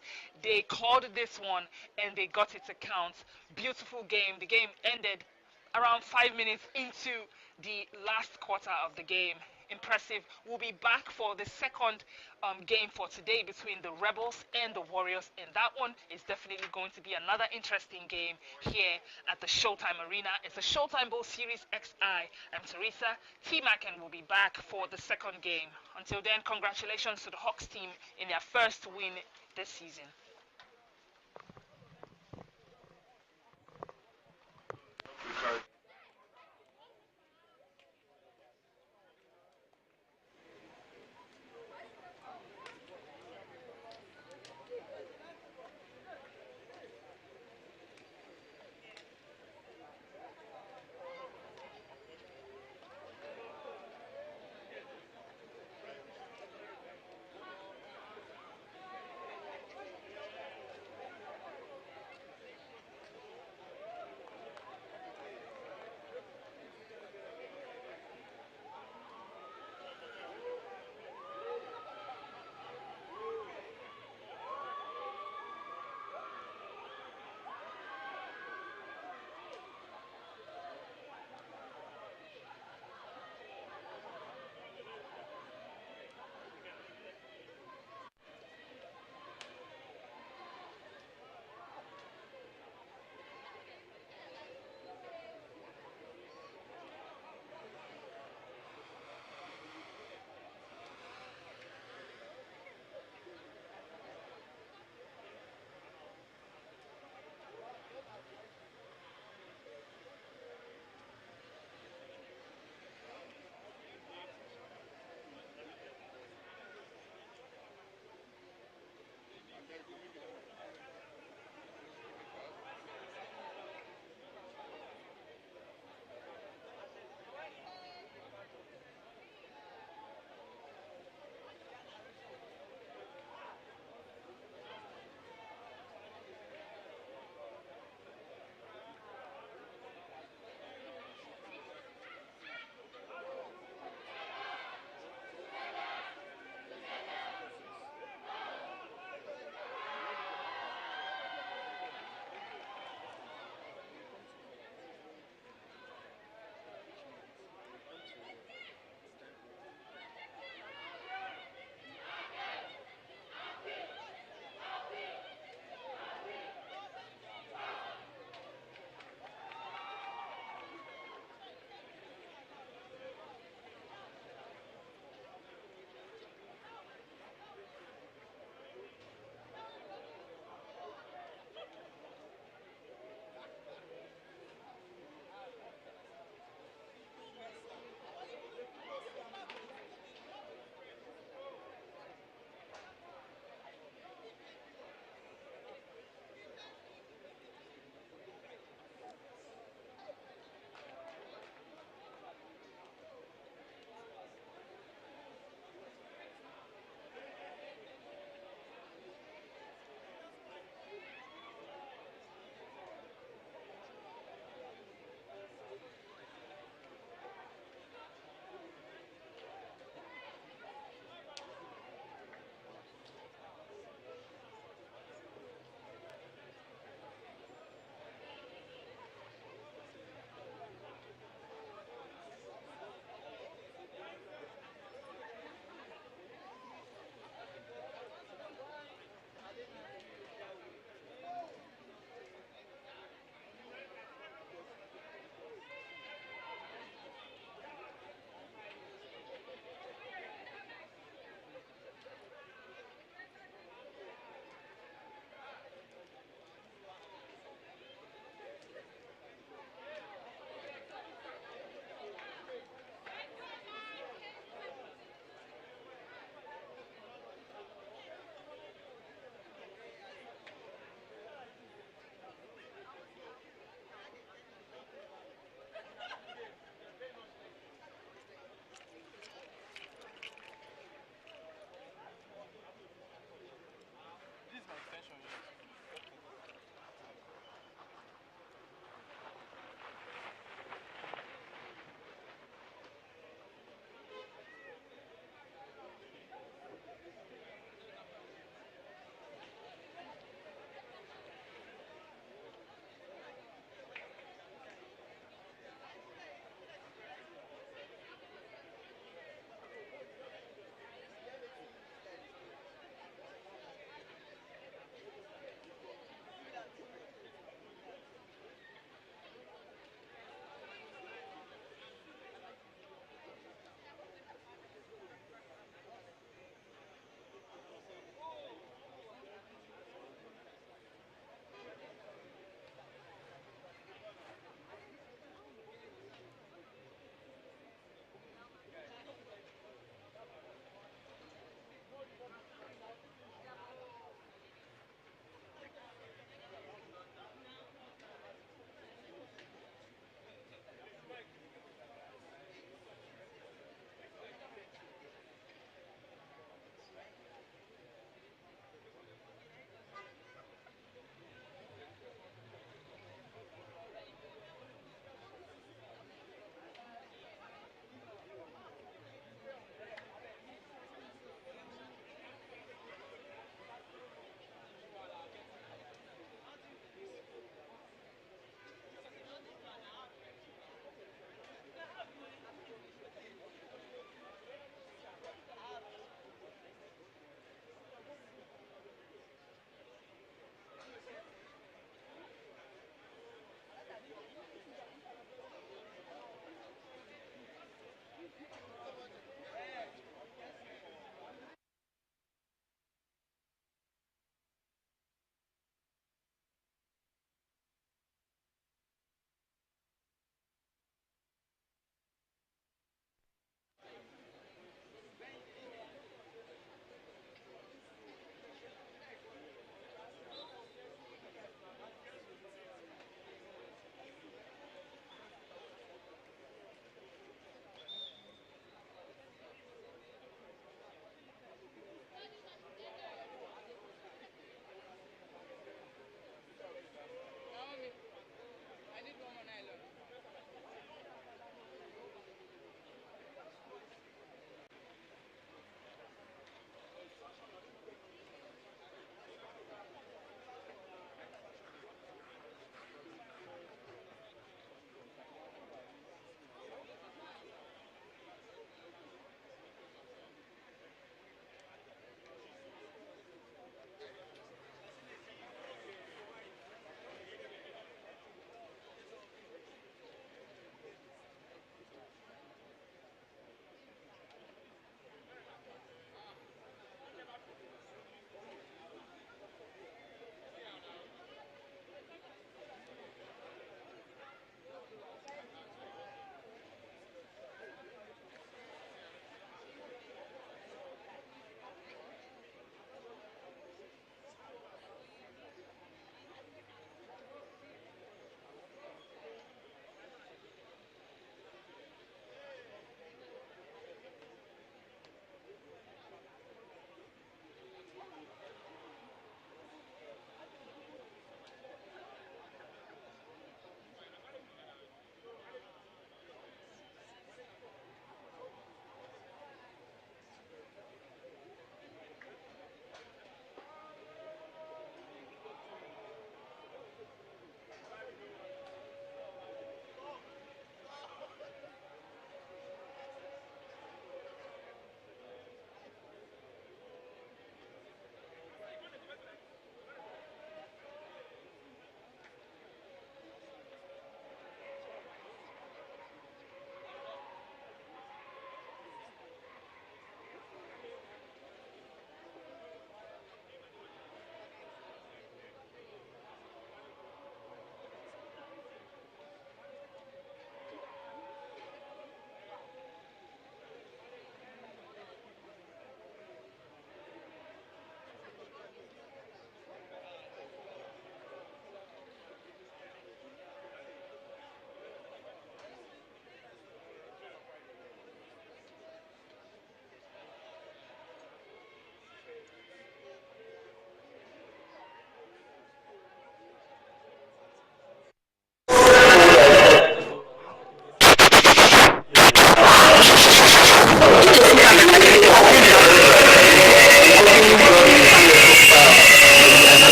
[SPEAKER 2] They called this one and they got it to count. Beautiful game. The game ended around 5 minutes into the last quarter of the game. Impressive. We'll be back for the second game for today between the Rebels and the Warriors, and that one is definitely going to be another interesting game here at the Showtime Arena. It's the Showtime Bowl Series XI. I'm Teresa. T-Mac and we'll be back for the second game. Until then, congratulations to the Hawks team in their first win this season.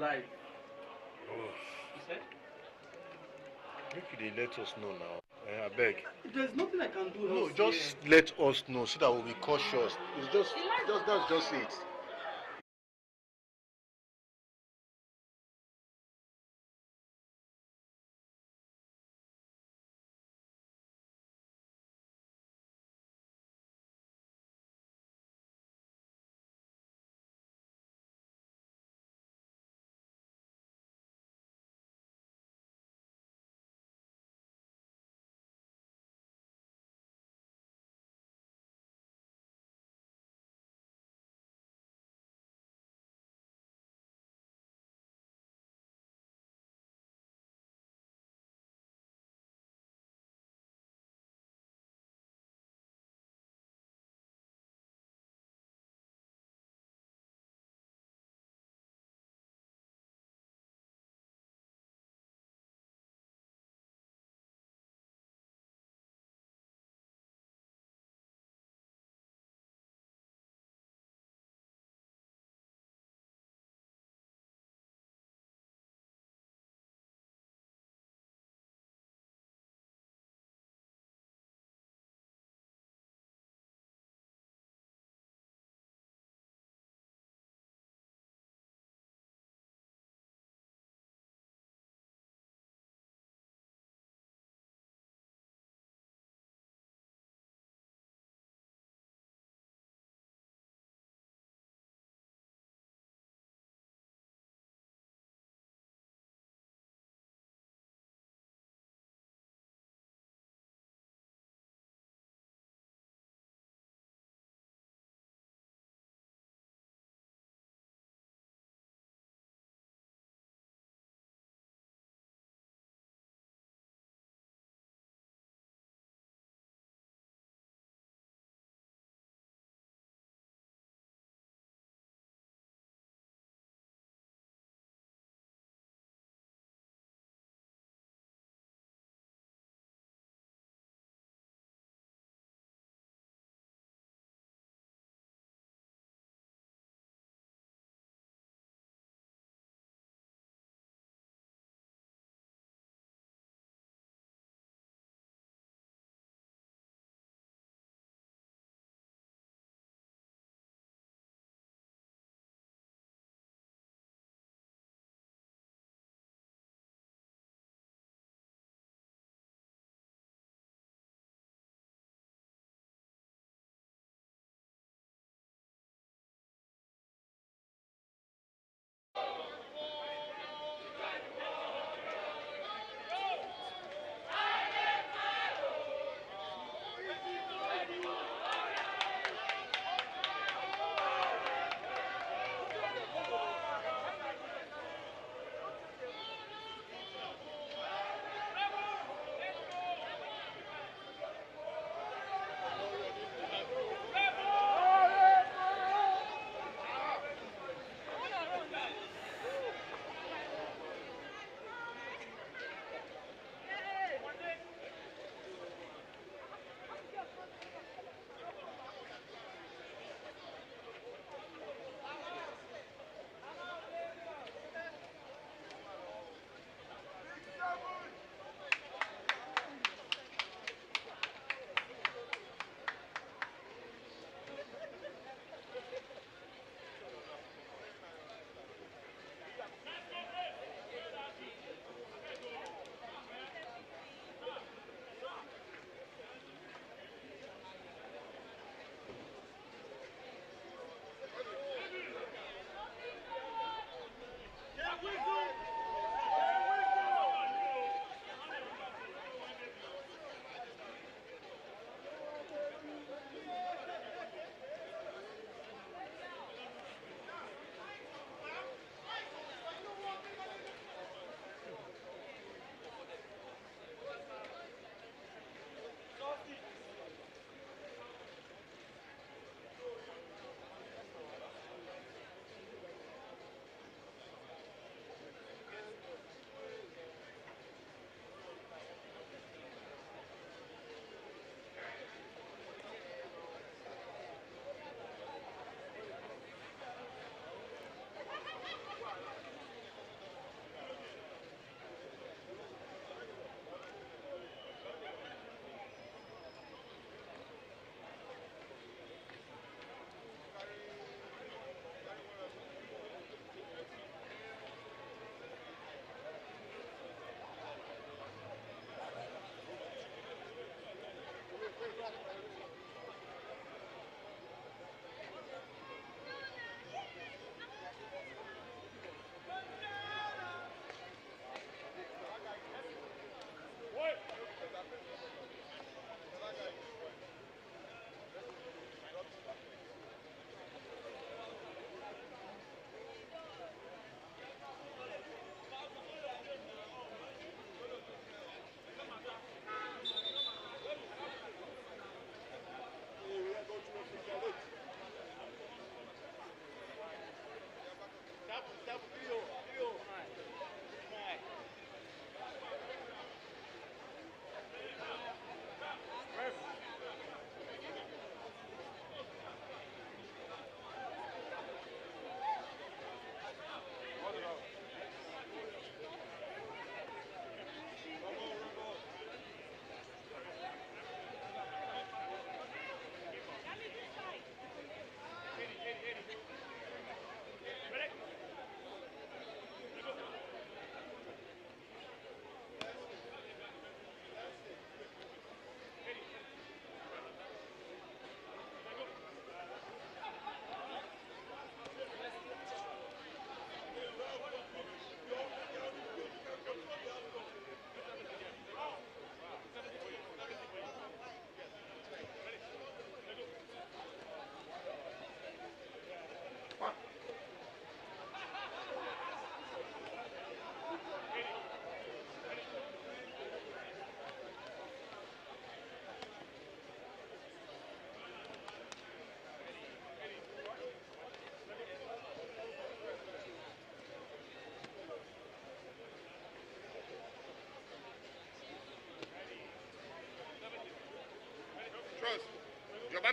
[SPEAKER 3] drive.
[SPEAKER 4] Oh,
[SPEAKER 3] You said?
[SPEAKER 4] make they let us know now. I beg.
[SPEAKER 3] There's nothing I can do.
[SPEAKER 4] No,
[SPEAKER 3] else
[SPEAKER 4] just
[SPEAKER 3] here.
[SPEAKER 4] let us know so that we'll be cautious. It's just that's just it.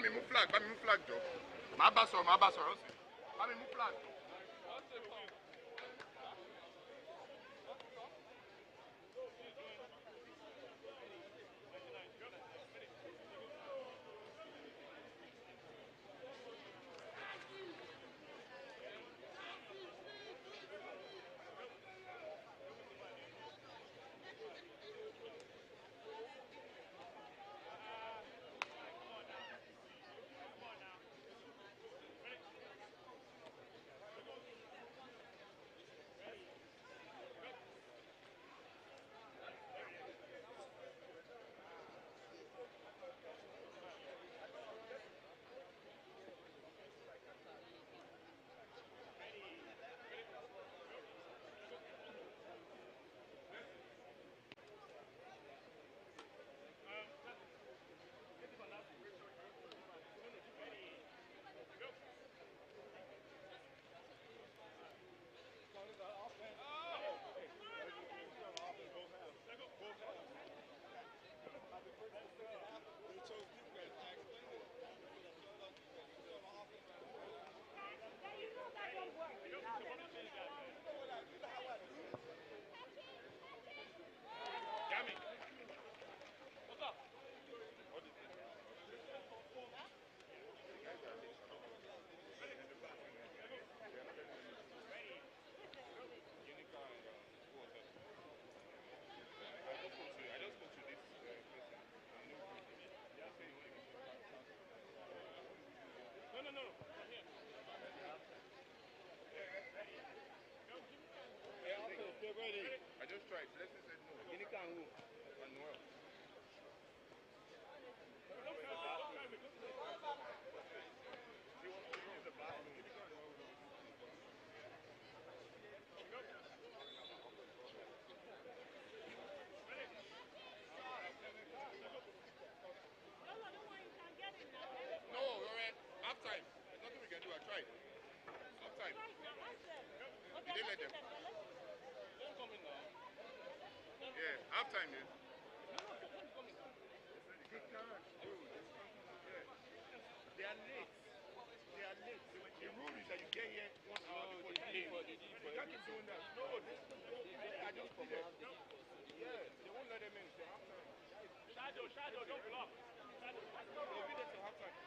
[SPEAKER 3] me move flag, Joe. My bass or Let me move flag. I just tried. Leslie said no. Guinea can who? And Noel. No, we're at halftime. There's nothing we can do. I tried. Halftime. Did they let them? They're coming now. Yeah, halftime, man. They are late. They are late. The rule is that you get here 1 hour before the game. You can't keep doing that. No, I just come there. Yeah, they won't let them in. It's halftime. Shadow, don't block. They'll be there till halftime.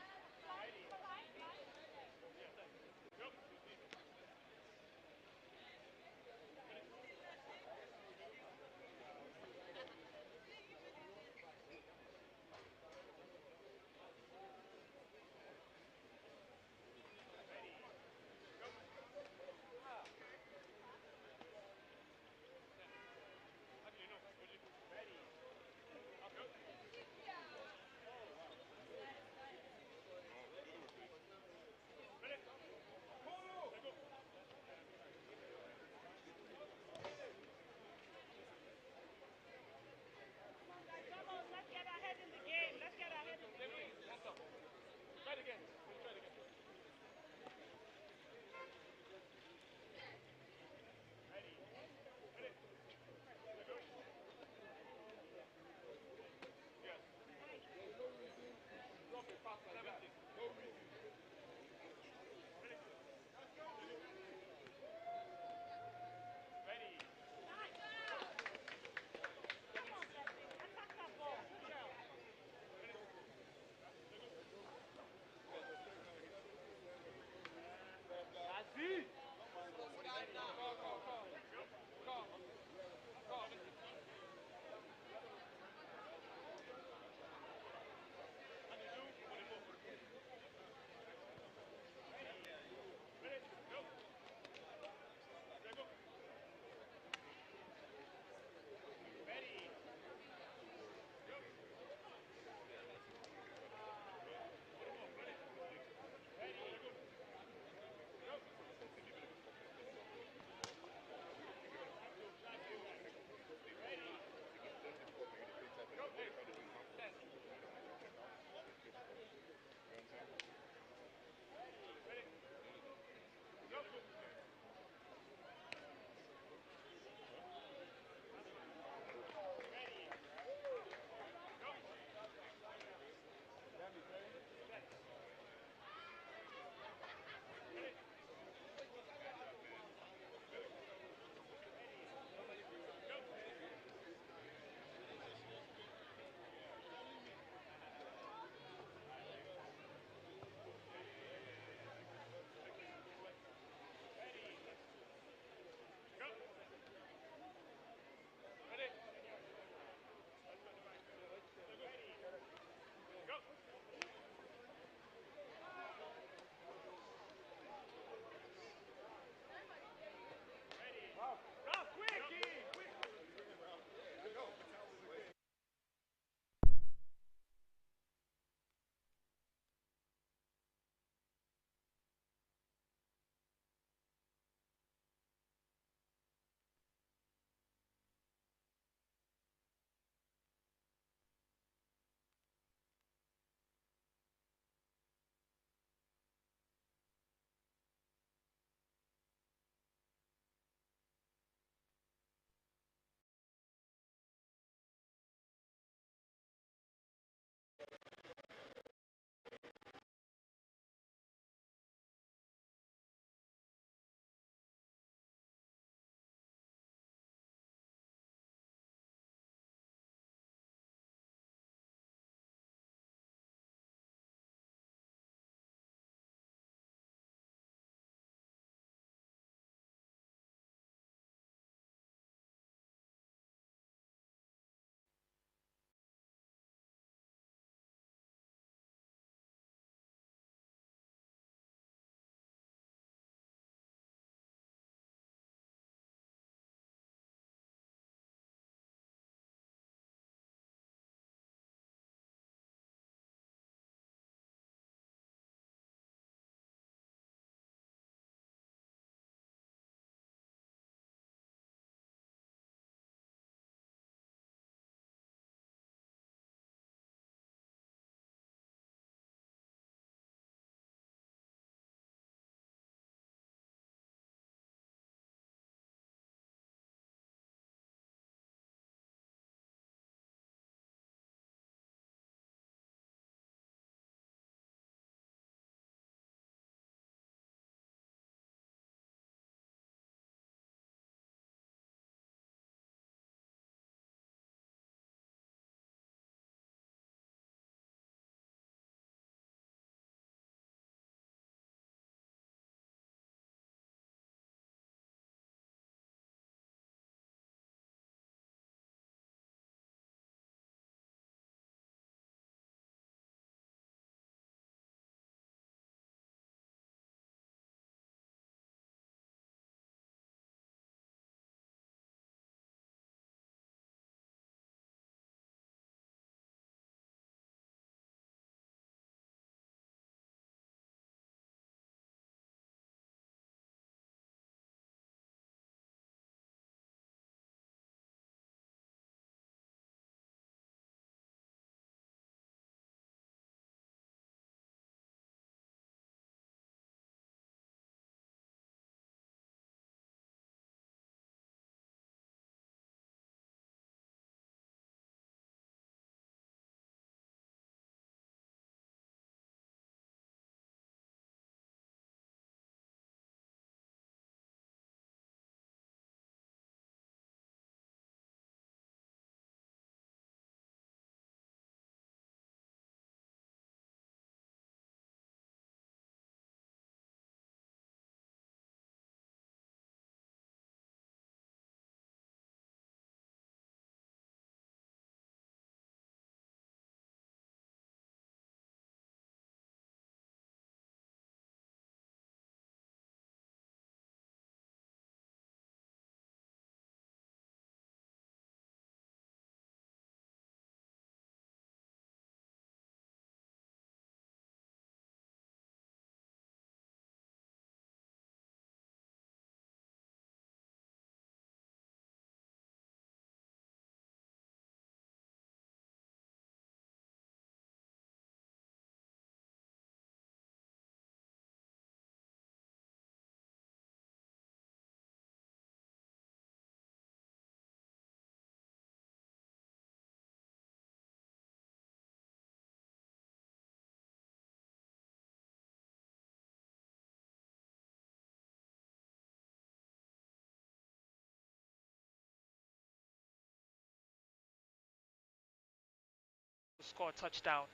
[SPEAKER 2] score a touchdown.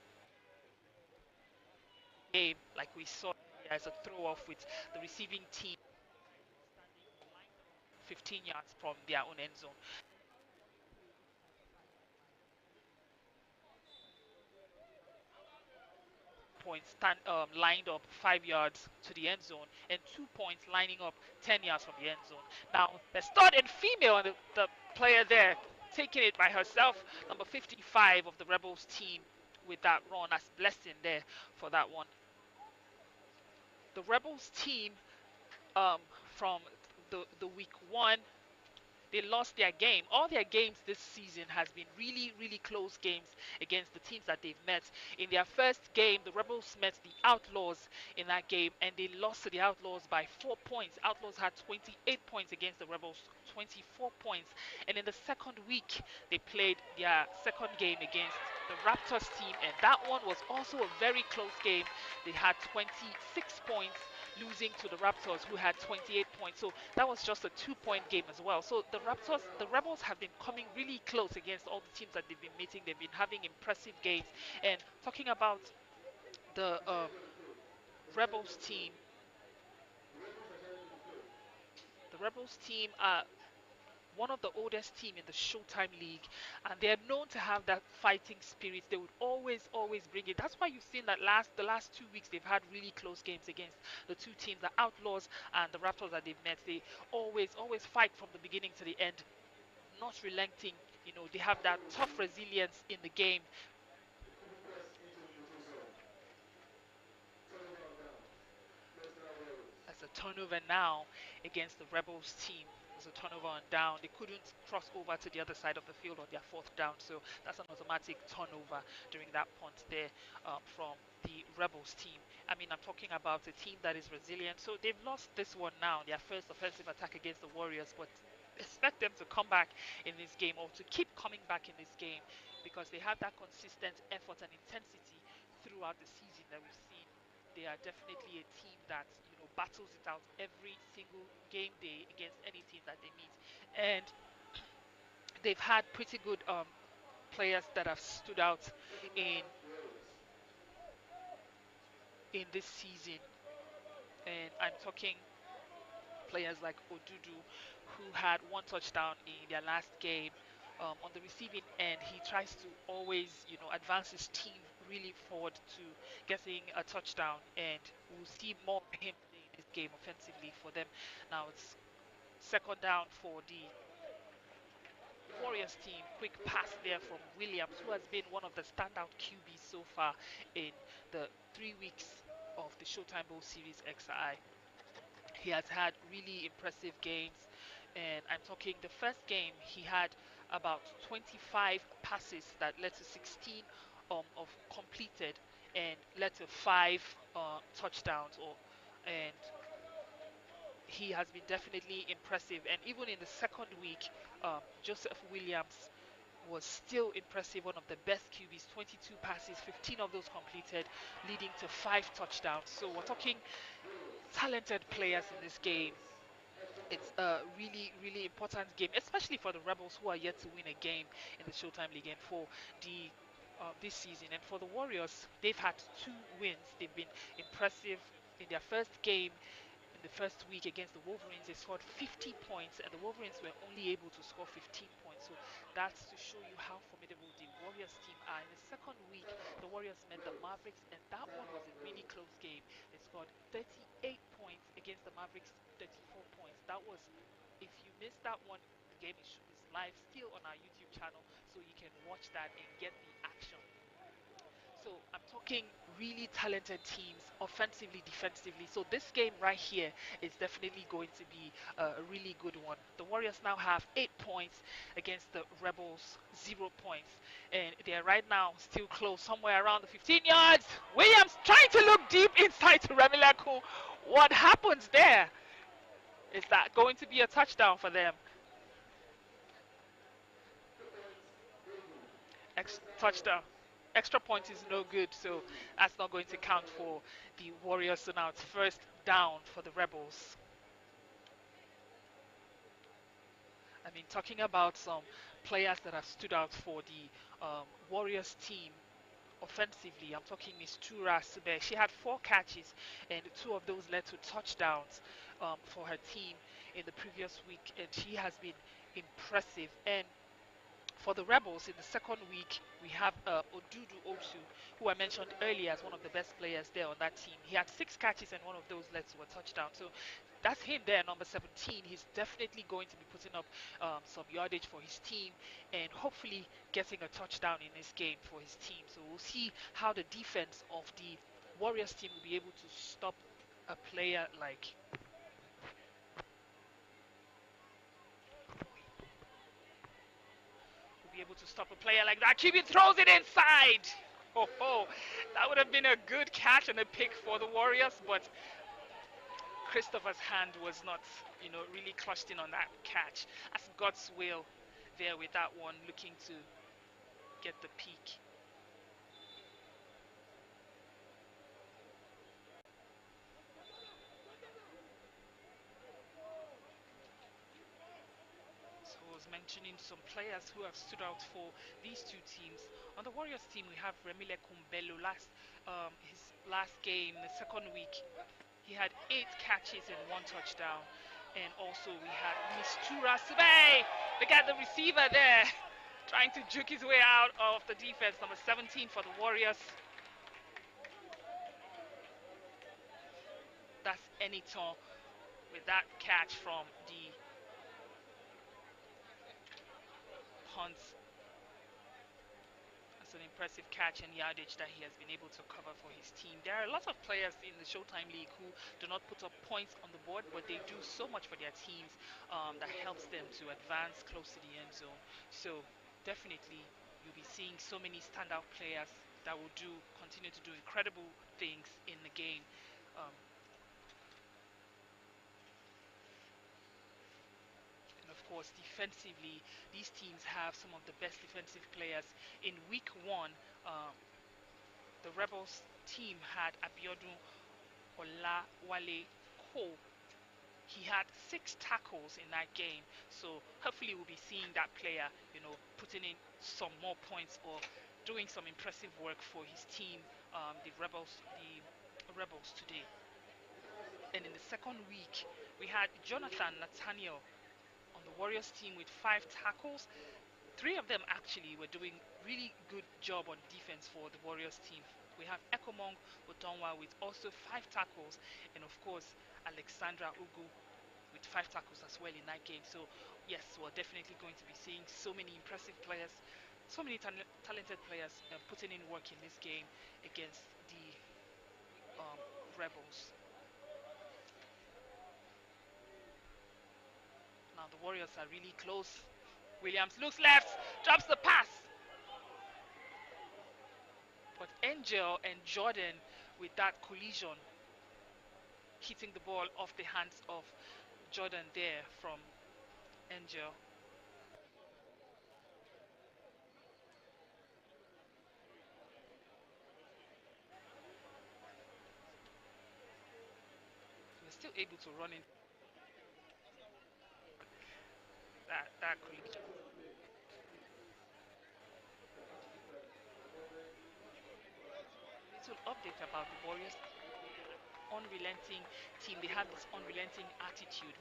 [SPEAKER 2] Game, like we saw as a throw off with the receiving team standing lined up 15 yards from their own end zone. Points lined up 5 yards to the end zone, and 2 points lining up 10 yards from the end zone. Now, the stud and female, and the player there taking it by herself, number 55 of the Rebels team with that run. That's blessing there for that one. The Rebels team from the week one, they lost their game. All their games this season has been really, really close games against the teams that they've met. In their first game, the Rebels met the Outlaws in that game, and they lost to the Outlaws by 4 points. Outlaws had 28 points against the Rebels, 24 points. And in the second week, they played their second game against the Raptors team, and that one was also a very close game. They had 26 points, losing to the Raptors, who had 28 points. So that was just a 2-point game as well. So the Rebels have been coming really close against all the teams that they've been meeting. They've been having impressive games. And talking about the Rebels team, the Rebels team are one of the oldest team in the Showtime League, and they're known to have that fighting spirit. They would always bring it. That's why you've seen that the last 2 weeks they've had really close games against the two teams, the Outlaws and the Raptors that they've met. They always fight from the beginning to the end, not relenting. You know, they have that tough resilience in the game. As a turnover now against the Rebels team. As a turnover on down. They couldn't cross over to the other side of the field on their fourth down, so that's an automatic turnover during that punt there from the Rebels team. I mean, I'm talking about a team that is resilient. So they've lost this one now, their first offensive attack against the Warriors, but expect them to come back in this game, or to keep coming back in this game, because they have that consistent effort and intensity throughout the season that we've seen. They are definitely a team that, you know, battles it out every single game day against any team that they meet, and they've had pretty good players that have stood out in this season, and I'm talking players like Odudu, who had one touchdown in their last game. On the receiving end, he tries to always, you know, advance his team really forward to getting a touchdown, and we'll see more of him in this game offensively for them. Now it's second down for the Warriors team. Quick pass there from Williams, who has been one of the standout QBs so far in the 3 weeks of the Showtime Bowl Series XI. He has had really impressive games, and I'm talking the first game he had about 25 passes that led to 16 of completed and led to 5 touchdowns, and he has been definitely impressive. And even in the second week, Joseph Williams was still impressive, one of the best QBs, 22 passes, 15 of those completed, leading to 5 touchdowns. So we're talking talented players in this game. It's a really important game, especially for the Rebels, who are yet to win a game in the Showtime League, and for the this season. And for the Warriors, they've had 2 wins. They've been impressive in their first game. In the first week against the Wolverines, they scored 50 points, and the Wolverines were only able to score 15 points. So that's to show you how formidable the Warriors team are. In the second week, the Warriors met the Mavericks, and that one was a really close game. They scored 38 points against the Mavericks, 34 points. That was, if you missed that one, the game is live still on our YouTube channel, so you can watch that and get the action. So I'm talking really talented teams, offensively, defensively. So this game right here is definitely going to be a really good one. The Warriors now have 8 points against the Rebels, 0 points. And they're right now still close, somewhere around the 15 yards. Williams trying to look deep inside to Remilaku. What happens there? Is that going to be a touchdown for them? Touchdown. Extra point is no good, so that's not going to count for the Warriors. So now it's first down for the Rebels. I mean, talking about some players that have stood out for the Warriors team, offensively. I'm talking Miss Tura Sube. She had 4 catches, and 2 of those led to touchdowns for her team in the previous week, and she has been impressive. And for the Rebels in the second week, we have Odudu Otu, who I mentioned earlier as one of the best players there on that team. He had 6 catches and 1 of those led to a touchdown. So that's him there, number 17. He's definitely going to be putting up some yardage for his team and hopefully getting a touchdown in this game for his team. So we'll see how the defense of the Warriors team will be able to stop a player like that. QB throws it inside. Oh, that would have been a good catch and a pick for the Warriors, but Christopher's hand was not, really clutched in on that catch. That's God's will there with that one, looking to get the peak. So I was mentioning some players who have stood out for these two teams. On the Warriors team, we have Remile Kumbelo. His last game, the second week, he had 8 catches and 1 touchdown. And also we had Mistura Sube. Look at the receiver there, trying to juke his way out of the defense. Number 17 for the Warriors. That's Eniton with that catch from the punt. That's an impressive catch and yardage that he has been able to cover for his team. There are a lot of players in the Showtime League who do not put up points on the board, but they do so much for their teams that helps them to advance close to the end zone. So definitely you'll be seeing so many standout players that will continue to do incredible things in the game. Um, and of course, defensively, these teams have some of the best defensive players. In week 1, the Rebels team had Abiodun Olawale Ko. He had 6 tackles in that game. So hopefully we'll be seeing that player, putting in some more points or doing some impressive work for his team, the Rebels today. And in the second week, we had Jonathan Nathaniel on the Warriors team with 5 tackles. 3 of them actually were doing really good job on defense for the Warriors team. We have Ekomong Otonwa with also 5 tackles, and of course Alexandra Ugu with 5 tackles as well in that game. So yes, we're definitely going to be seeing so many impressive players, so many talented players putting in work in this game against the Rebels. Now the Warriors are really close. Williams looks left, drops the pass. But Angel and Jordan with that collision, hitting the ball off the hands of Jordan there from Angel. We're still able to run in that collision. Little update about the Warriors. Unrelenting team. They have this unrelenting attitude.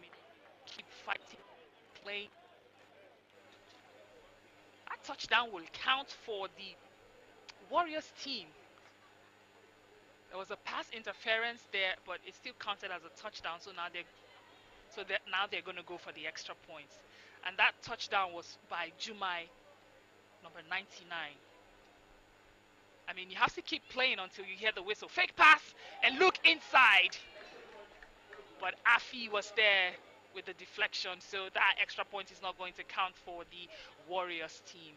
[SPEAKER 2] Keep fighting, playing. That touchdown will count for the Warriors team. There was a pass interference there, but it still counted as a touchdown. So now they're going to go for the extra points. And that touchdown was by Jumai, number 99. I mean, you have to keep playing until you hear the whistle. Fake pass and look inside. But Afi was there with the deflection, so that extra point is not going to count for the Warriors team.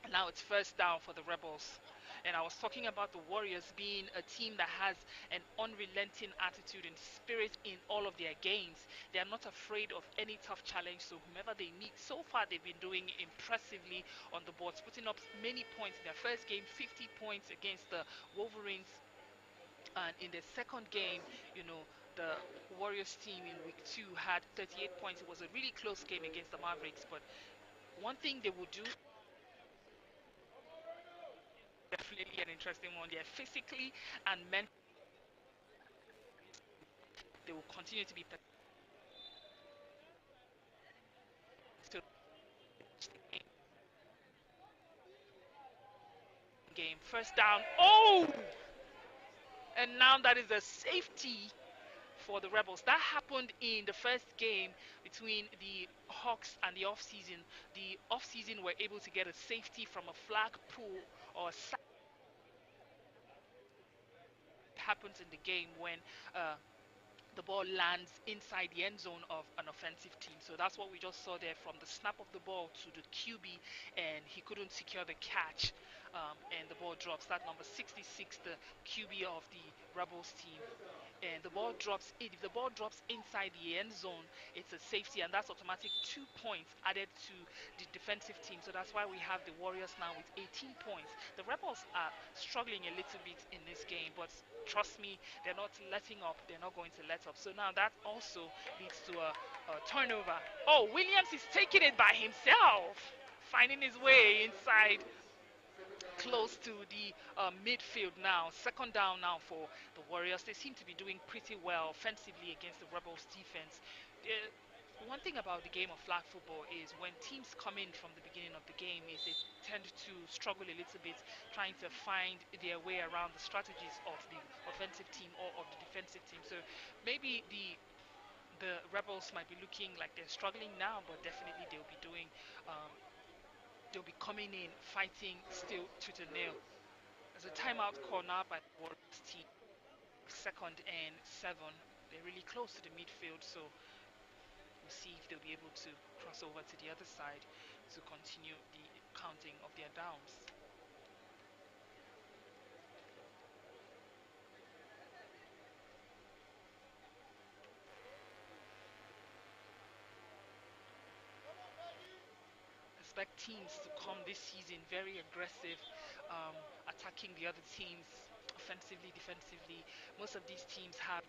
[SPEAKER 2] And now it's first down for the Rebels. And I was talking about the Warriors being a team that has an unrelenting attitude and spirit in all of their games. They are not afraid of any tough challenge, so whomever they meet, so far they've been doing impressively on the boards, putting up many points in their first game, 50 points against the Wolverines. And in the second game, the Warriors team in week 2 had 38 points. It was a really close game against the Mavericks, but one thing they will do, definitely definitely an interesting one there. Physically and mentally, they will continue to be to game. First down. Oh! And now that is a safety for the Rebels. That happened in the first game between the Hawks and the offseason. The offseason were able to get a safety from a flag pull or a sack. Happens in the game when the ball lands inside the end zone of an offensive team. So that's what we just saw there, from the snap of the ball to the QB, and he couldn't secure the catch, and the ball drops. That number 66, the QB of the Rebels team. And the ball drops in. If the ball drops inside the end zone, it's a safety, and that's automatic 2 points added to the defensive team. So that's why we have the Warriors now with 18 points. The Rebels are struggling a little bit in this game, but trust me, they're not letting up. They're not going to let up. So now that also leads to a turnover. Oh, Williams is taking it by himself, finding his way inside close to the midfield now. Second down now for the Warriors. They seem to be doing pretty well offensively against the Rebels defense. One thing about the game of flag football is when teams come in from the beginning of the game is they tend to struggle a little bit trying to find their way around the strategies of the offensive team or of the defensive team. So maybe the Rebels might be looking like they're struggling now, but definitely um, they'll be coming in fighting still tooth and nail. There's a timeout call now by the Warriors team. Second and 7. They're really close to the midfield, so we'll see if they'll be able to cross over to the other side to continue the counting of their downs. Expect teams to come this season very aggressive, attacking the other teams offensively, defensively. Most of these teams have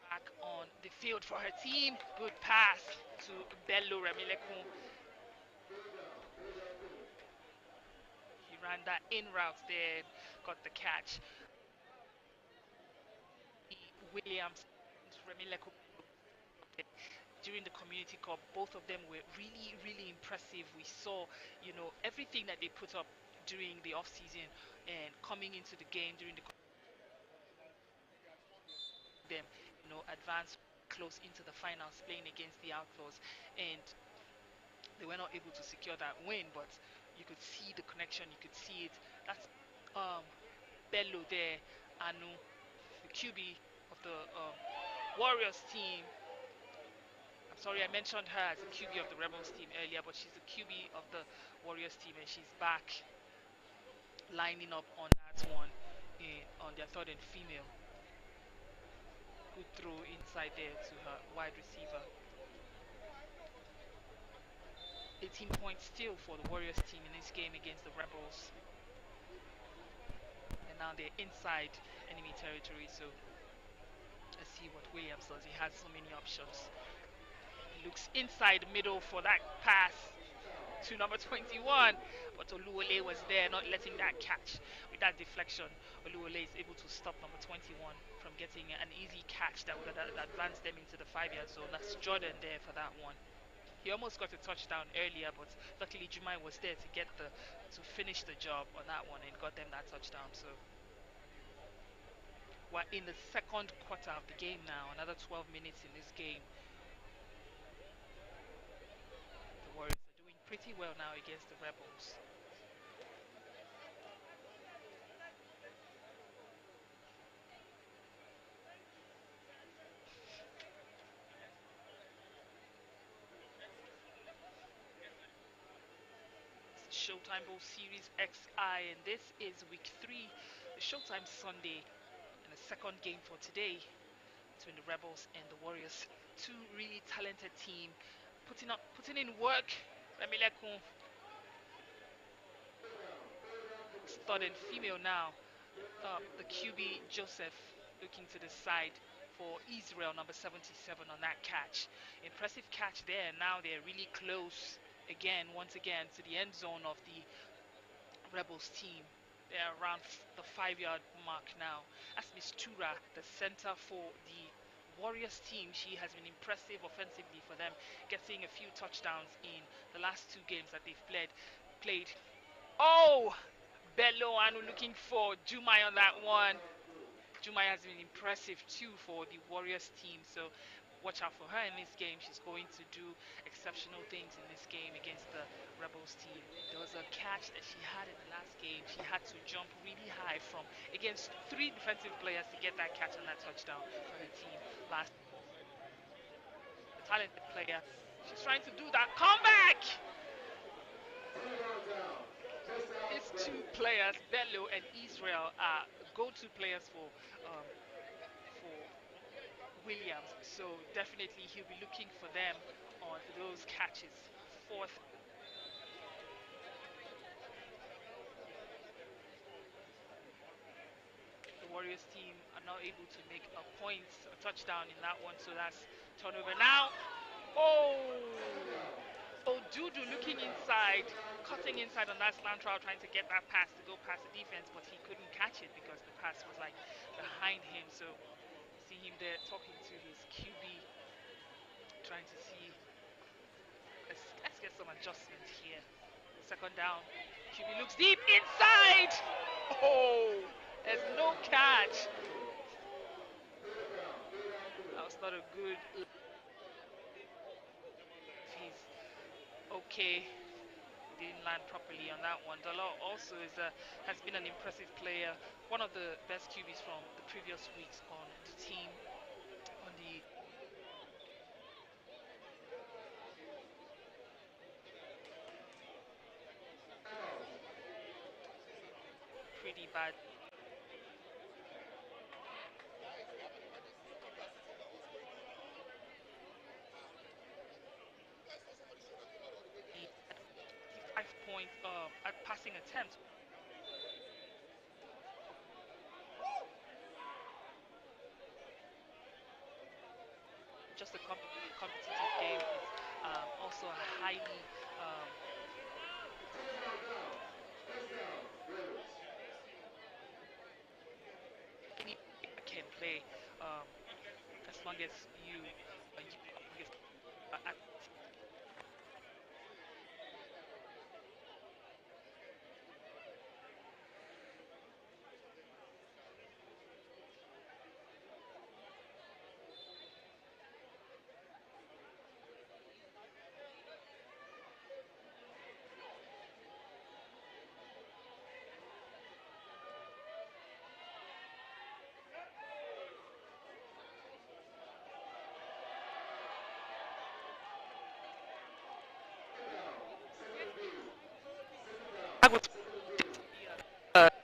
[SPEAKER 2] back on the field for her team. Good pass to Bello Remilekun. He ran that in route there, got the catch. Williams and Remilekun during the Community Cup, both of them were really, really impressive. We saw, everything that they put up during the off season and coming into the game during the them, advance close into the finals, playing against the Outlaws, and they were not able to secure that win. But you could see the connection, you could see it. That's um, Bello there, Anu, the QB of the Warriors team. I'm sorry, I mentioned her as the QB of the Rebels team earlier, but she's the QB of the Warriors team, and she's back lining up on that one on their third and female. Good throw inside there to her wide receiver. 18 points still for the Warriors team in this game against the Rebels. And now they're inside enemy territory, so let's see what Williams does. He has so many options. He looks inside middle for that pass to number 21, but Oluwole was there, not letting that catch. With that deflection, Oluwole is able to stop number 21 from getting an easy catch that would advance them into the 5-yard zone. That's Jordan there for that one. He almost got a touchdown earlier, but luckily Jumai was there to finish the job on that one and got them that touchdown. So we're in the second quarter of the game now. Another 12 minutes in this game. The Warriors are doing pretty well now against the Rebels. Showtime Bowl Series XI, and this is week 3, the Showtime Sunday, and the second game for today between the Rebels and the Warriors. Two really talented team putting in work. Remilekun, third and female now. The QB Joseph looking to the side for Israel, number 77 on that catch. Impressive catch there. Now they're really close again, once again, to the end zone of the Rebels team. They're around the 5-yard mark now. That's Miss Tura, the center for the Warriors team. She has been impressive offensively for them, getting a few touchdowns in the last 2 games that they've played. Oh, Bello Anu looking for Jumai on that one. Jumai has been impressive too for the Warriors team, so watch out for her in this game. She's going to do exceptional things in this game against the Rebels team. There was a catch that she had in the last game. She had to jump really high from against 3 defensive players to get that catch and that touchdown for her team last. The talented player. She's trying to do that comeback. These 2 players, Bello and Israel, are go-to players for Williams, so definitely he'll be looking for them on those catches. 4th. The Warriors team are not able to make a touchdown in that one, so that's turnover now. Oh, Dudu looking inside, cutting inside on that slant route, trying to get that pass to go past the defense, but he couldn't catch it because the pass was like behind him. So see him there talking to his QB, trying to see. Let's get some adjustments here. 2nd down. QB looks deep inside. Oh, there's no catch. That was not a good. He's okay. Didn't land properly on that one. Dalo also has been an impressive player. One of the best QBs from the previous weeks on the team. On the pretty bad. He had 5 point at passing attempt. Just a competitive game. It's also a highly any player can play as long as you at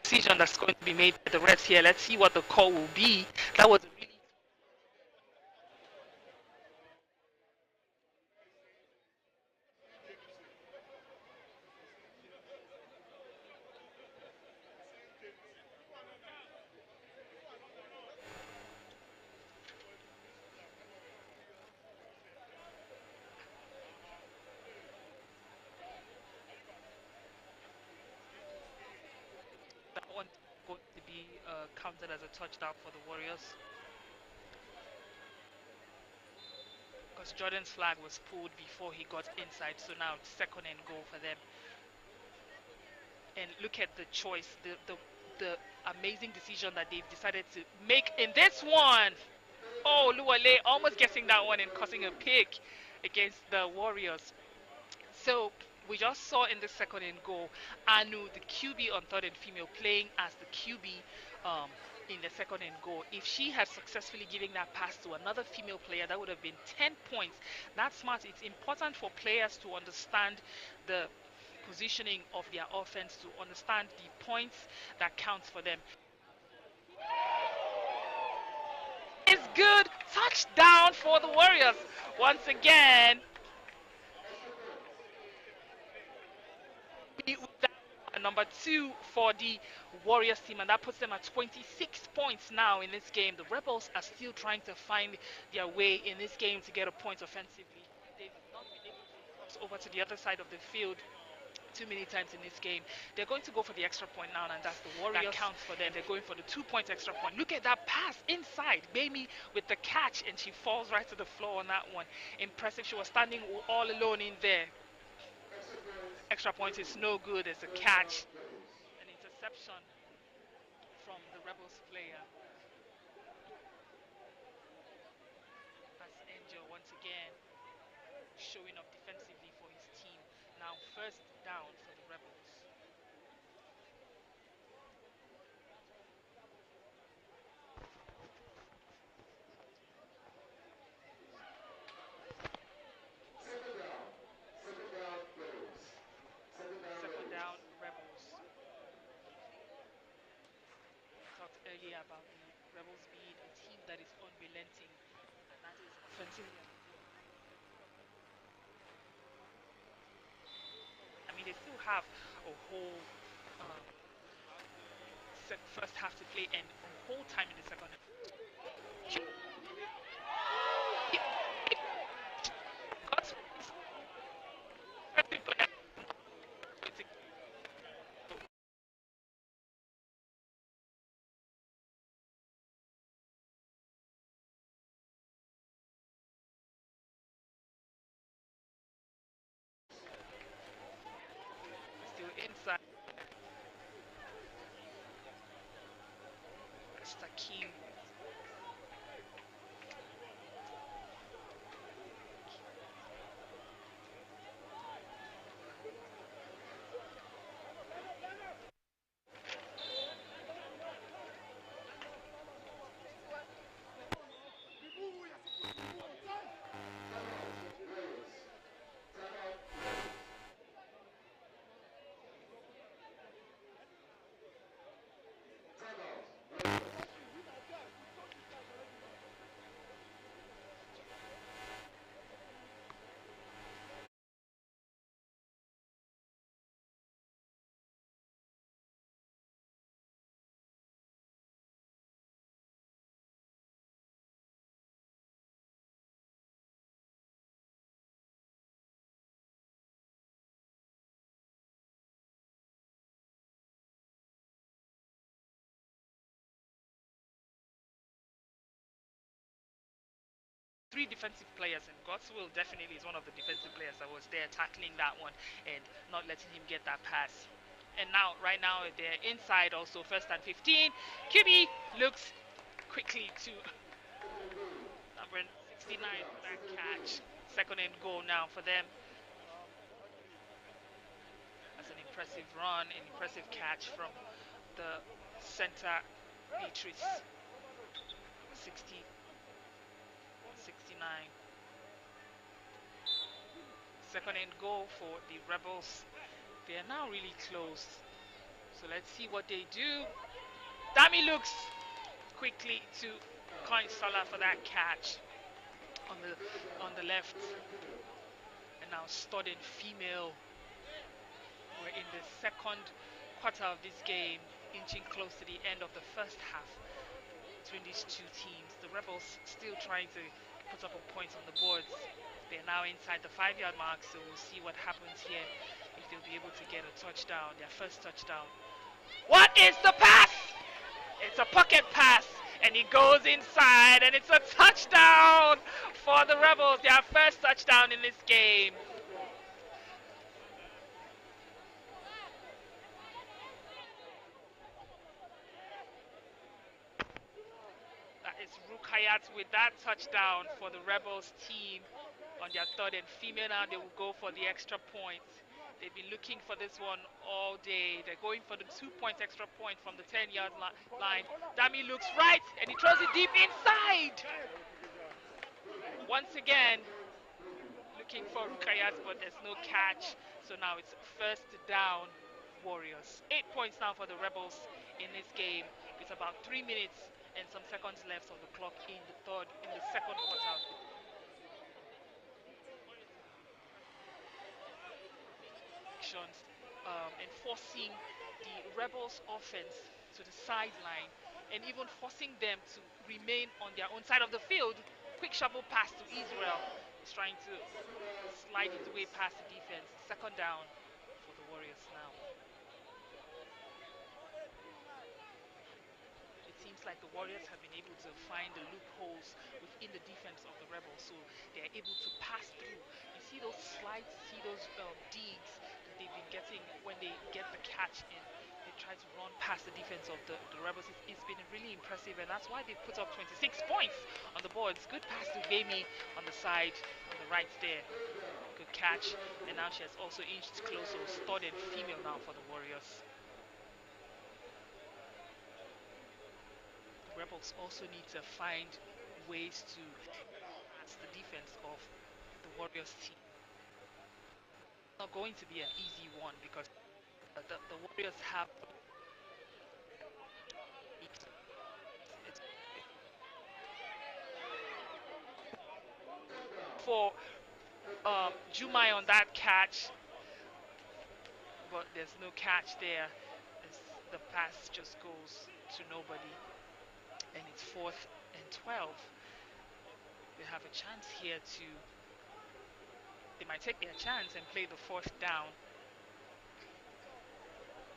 [SPEAKER 2] decision that's going to be made by the Reds here. Let's see what the call will be. That was a really that one going to be counted as a touchdown for the Warriors because Jordan's flag was pulled before he got inside. So now it's 2nd and goal for them. And look at the choice, the amazing decision that they've decided to make in this one. Oh, Luale almost getting that one and causing a pick against the Warriors. So we just saw in the 2nd and goal, Anu, the QB on 3rd and female, playing as the QB in the 2nd and goal. If she had successfully given that pass to another female player, that would have been 10 points. That's smart. It's important for players to understand the positioning of their offense, to understand the points that counts for them. It's good. Touchdown for the Warriors. Once again, number 2 for the Warriors team, and that puts them at 26 points now in this game. The Rebels are still trying to find their way in this game to get a point offensively. They've not been able to cross over to the other side of the field too many times in this game. They're going to go for the extra point now, and that's the Warriors. That counts for them. They're going for the 2-point extra point. Look at that pass inside. Baby with the catch, and she falls right to the floor on that one. Impressive. She was standing all alone in there. Extra point is no good as a catch. An interception from the Rebels player. As Angel once again showing up defensively for his team. Now first down for the Rebels. Second down, Rebels. I talked earlier about the Rebels being a team that is unrelenting, and that is offensively. I mean, they still have a whole first half to play and a whole time in the second half. Still inside. Stakim. Three defensive players, and Godswill definitely is one of the defensive players that was there tackling that one and not letting him get that pass. And now, right now, they're inside also, first and 15. QB looks quickly to number 69 for that catch. Second and goal now for them. That's an impressive run, an impressive catch from the center, Beatrice. 69. Second and goal for the Rebels. They are now really close. So let's see what they do. Dami looks quickly to Coinsala for that catch on the left. And now Student female. We're in the second quarter of this game, inching close to the end of the first half between these two teams. The Rebels still trying to put up a point on the boards. They're now inside the 5-yard mark, so we'll see what happens here, if they'll be able to get a touchdown, their first touchdown. What is the pass? It's a pocket pass, and he goes inside, and it's a touchdown for the Rebels, their first touchdown in this game. That is Rukayat with that touchdown for the Rebels team on their third and female. Now they will go for the extra point. They've been looking for this one all day. They're going for the 2-point extra point from the 10-yard line. Dami looks right, and he throws it deep inside. Once again, looking for Rukayat, but there's no catch. So now it's first down, Warriors. 8 points now for the Rebels in this game. It's about 3 minutes and some seconds left on the clock in the second quarter. and forcing the Rebels offense to the sideline and even forcing them to remain on their own side of the field. Quick shovel pass to Israel. He's trying to slide his way past the defense. Second down for the Warriors now. It seems like the Warriors have been able to find the loopholes within the defense of the Rebels, so they're able to pass through. You see those slides, see those digs that they've been getting when they get the catch in. They try to run past the defense of the Rebels. It's been really impressive, and that's why they've put up 26 points on the boards. Good pass to Bami on the side, on the right there. Good catch, and now she has also inched closer, stud and female now for the Warriors. Rebels also need to find ways to pass the defense of the Warriors team. It's not going to be an easy one because the Warriors have it's for Jumai on that catch, but there's no catch there. The pass just goes to nobody, and it's 4th and 12. They have a chance here to. They might take their chance and play the 4th down,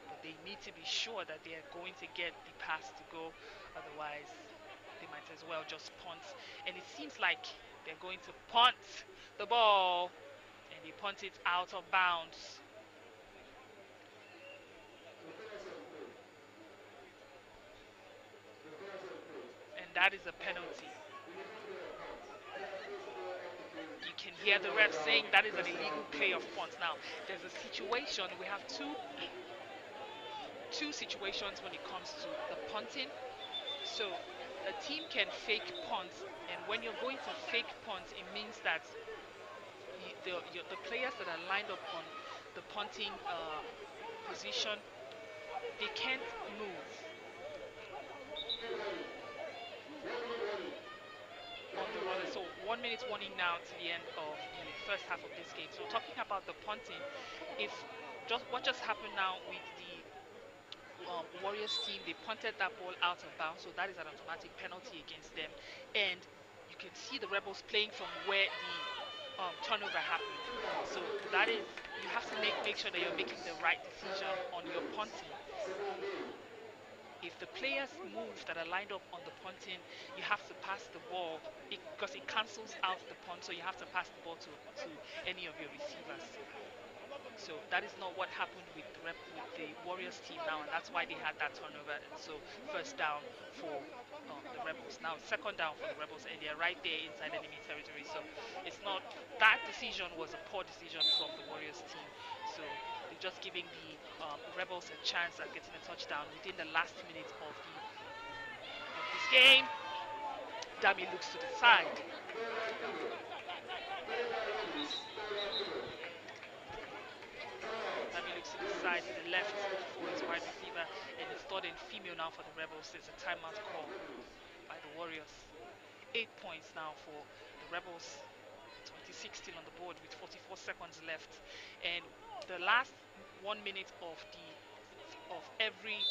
[SPEAKER 2] but they need to be sure that they are going to get the pass to go. Otherwise, they might as well just punt. And it seems like they're going to punt the ball, and they punt it out of bounds. And that is a penalty. You can hear the ref saying that is an illegal play of punt. Now, there's a situation, we have two situations when it comes to the punting. So a team can fake punt, and when you're going to fake punt, it means that the players that are lined up on the punting position, they can't move on the runner. So 1 minute warning now to the end of the first half of this game. So talking about the punting, if what just happened now with the Warriors team, they punted that ball out of bounds, so that is an automatic penalty against them. And you can see the Rebels playing from where the turnover happened. So that is, you have to make sure that you're making the right decision on your punting. If the players move that are lined up on the punting, you have to pass the ball because it cancels out the punt, so you have to pass the ball to any of your receivers. So that is not what happened with the Warriors team now, and that's why they had that turnover. And so first down for the Rebels. Now second down for the Rebels, and they're right there inside enemy territory. So it's not, that decision was a poor decision from the Warriors team. So they're just giving the Rebels a chance at getting a touchdown within the last minute of this game. Dami looks to the side. To the side, to the left for his wide receiver, and it's third and female now for the Rebels. There's a timeout call by the Warriors. 8 points now for the Rebels. 26 still on the board with 44 seconds left, and the last 1 minute of every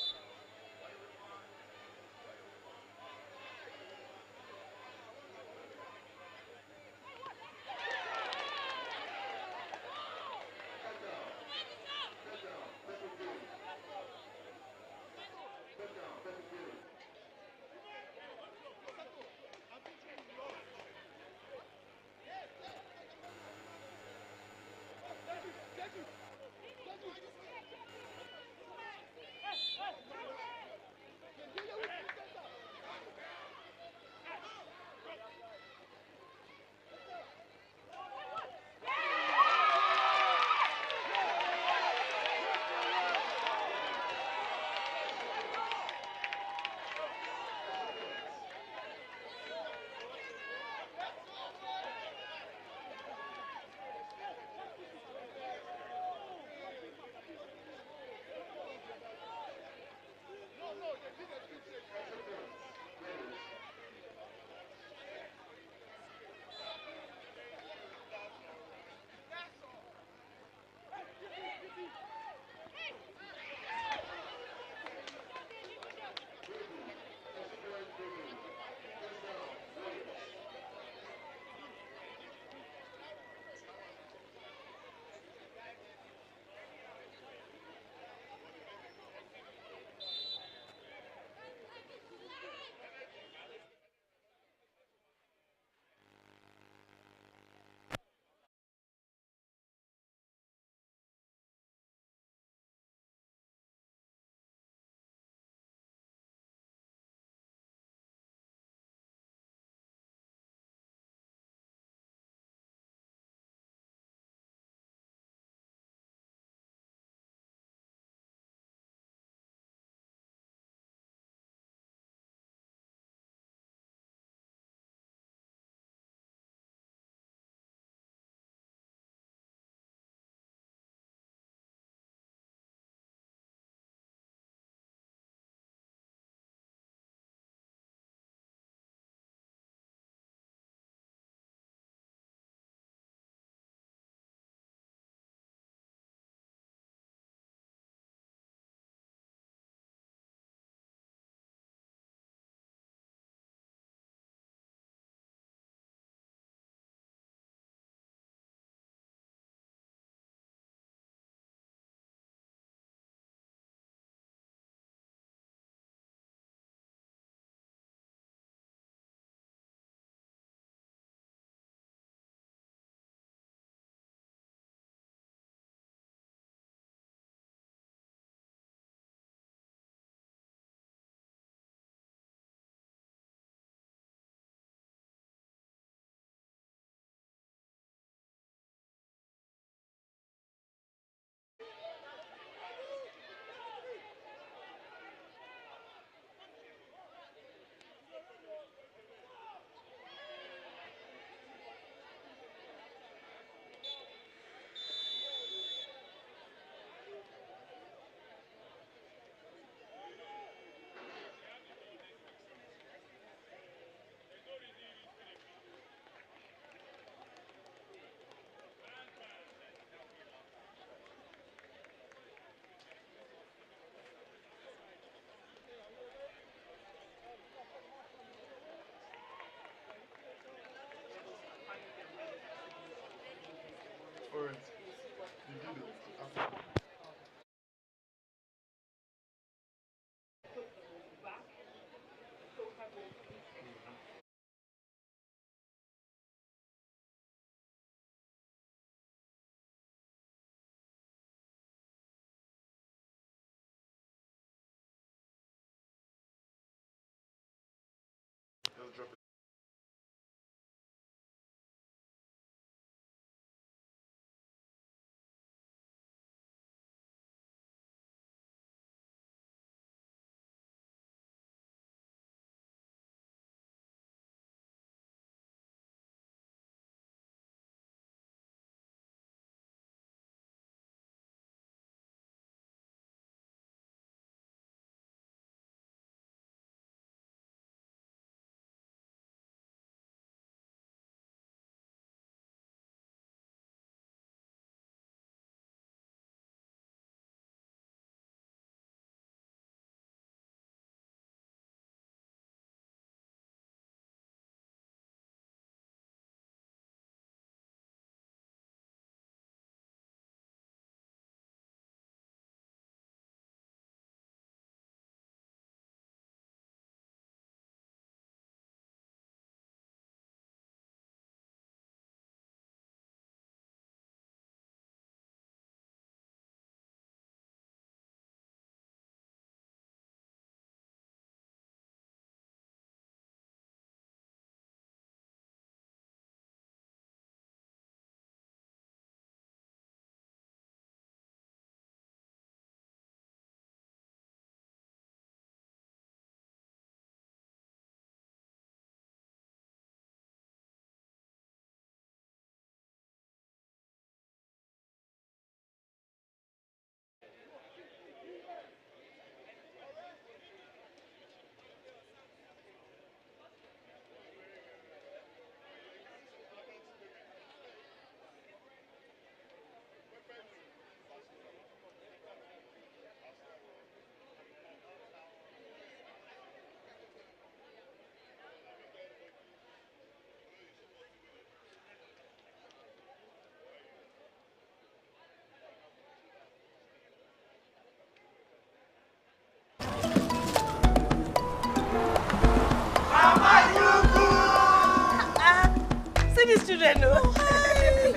[SPEAKER 5] children. Oh, hi.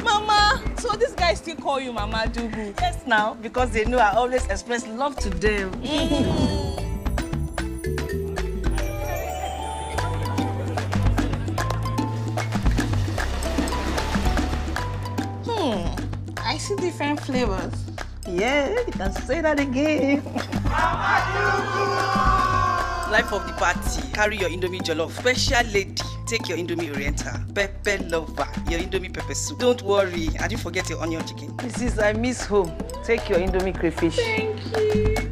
[SPEAKER 5] Mama, so these guys still call you Mama Dugu?
[SPEAKER 6] Yes, now, because they know I always express love to them.
[SPEAKER 5] I see different flavors.
[SPEAKER 6] Yeah, you can say that again.
[SPEAKER 7] Life of the party. Carry your Indomie jollof. Special lady. Take your Indomie Oriental. Pepper lover. Your Indomie pepper soup. Don't worry. I didn't forget your onion chicken.
[SPEAKER 6] Mrs. I miss home. Take your Indomie crayfish.
[SPEAKER 5] Thank you.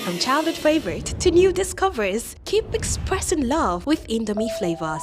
[SPEAKER 8] From childhood favorite to new discoveries, keep expressing love with Indomie flavors.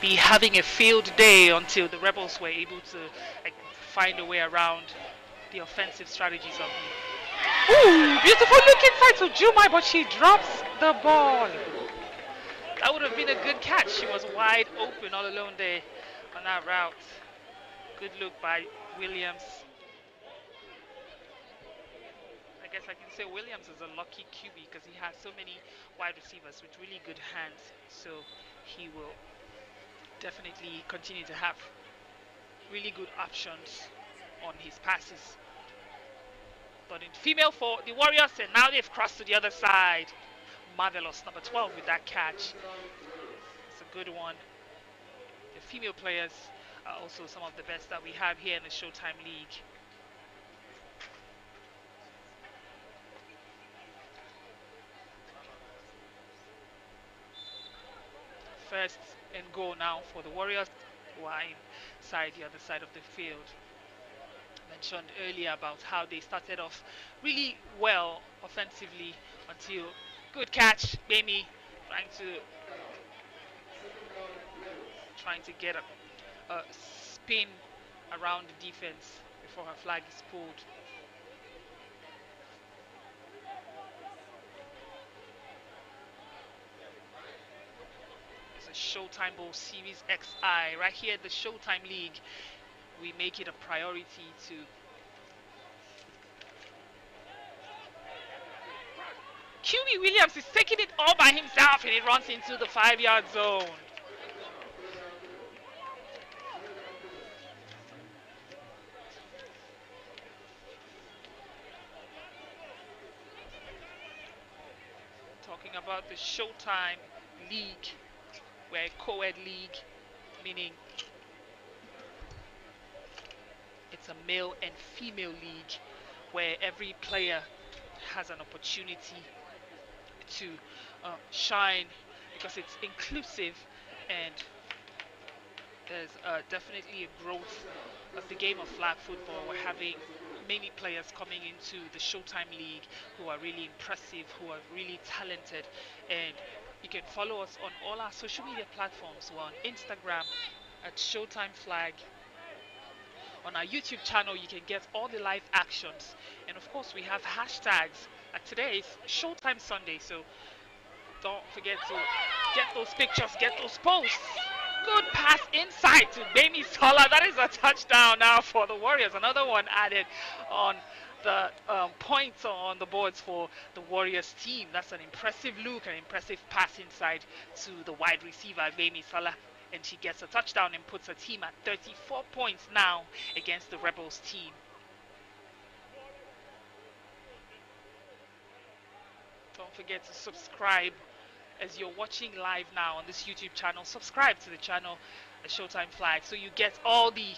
[SPEAKER 2] be having a field day until the Rebels were able to like find a way around the offensive strategies of the. Ooh, beautiful look inside to Jumai, but she drops the ball. That would have been a good catch. She was wide open all alone there on that route. Good look by Williams. I guess I can say Williams is a lucky QB because he has so many wide receivers with really good hands. So he will definitely continue to have really good options on his passes. But in female for the Warriors, and now they've crossed to the other side. Marvelous, number 12 with that catch. It's a good one. The female players are also some of the best that we have here in the Showtime League. First and goal now for the Warriors, who are inside the other side of the field. Mentioned earlier about how they started off really well offensively until good catch, Bemi trying to get a spin around the defense before her flag is pulled. It's a Showtime Bowl Series XI right here at the Showtime League. We make it a priority to QB Williams is taking it all by himself and it runs into the 5-yard zone. Talking about the Showtime League, we're a Coed league, meaning it's a male and female league where every player has an opportunity to shine because it's inclusive, and there's definitely a growth of the game of flag football. We're having many players coming into the Showtime League who are really impressive, who are really talented, and you can follow us on all our social media platforms. We're on Instagram at Showtime Flag. On our YouTube channel, you can get all the live actions, and of course we have hashtags. Today is Showtime Sunday, so don't forget to get those pictures, get those posts. Good pass inside to Bemi Sola. That is a touchdown now for the Warriors. Another one added on the points on the boards for the Warriors team. That's an impressive look, an impressive pass inside to the wide receiver, Bemi Sola. And she gets a touchdown and puts her team at 34 points now against the Rebels team. Don't forget to subscribe as you're watching live now on this YouTube channel. Subscribe to the channel, the Showtime Flag, so you get all the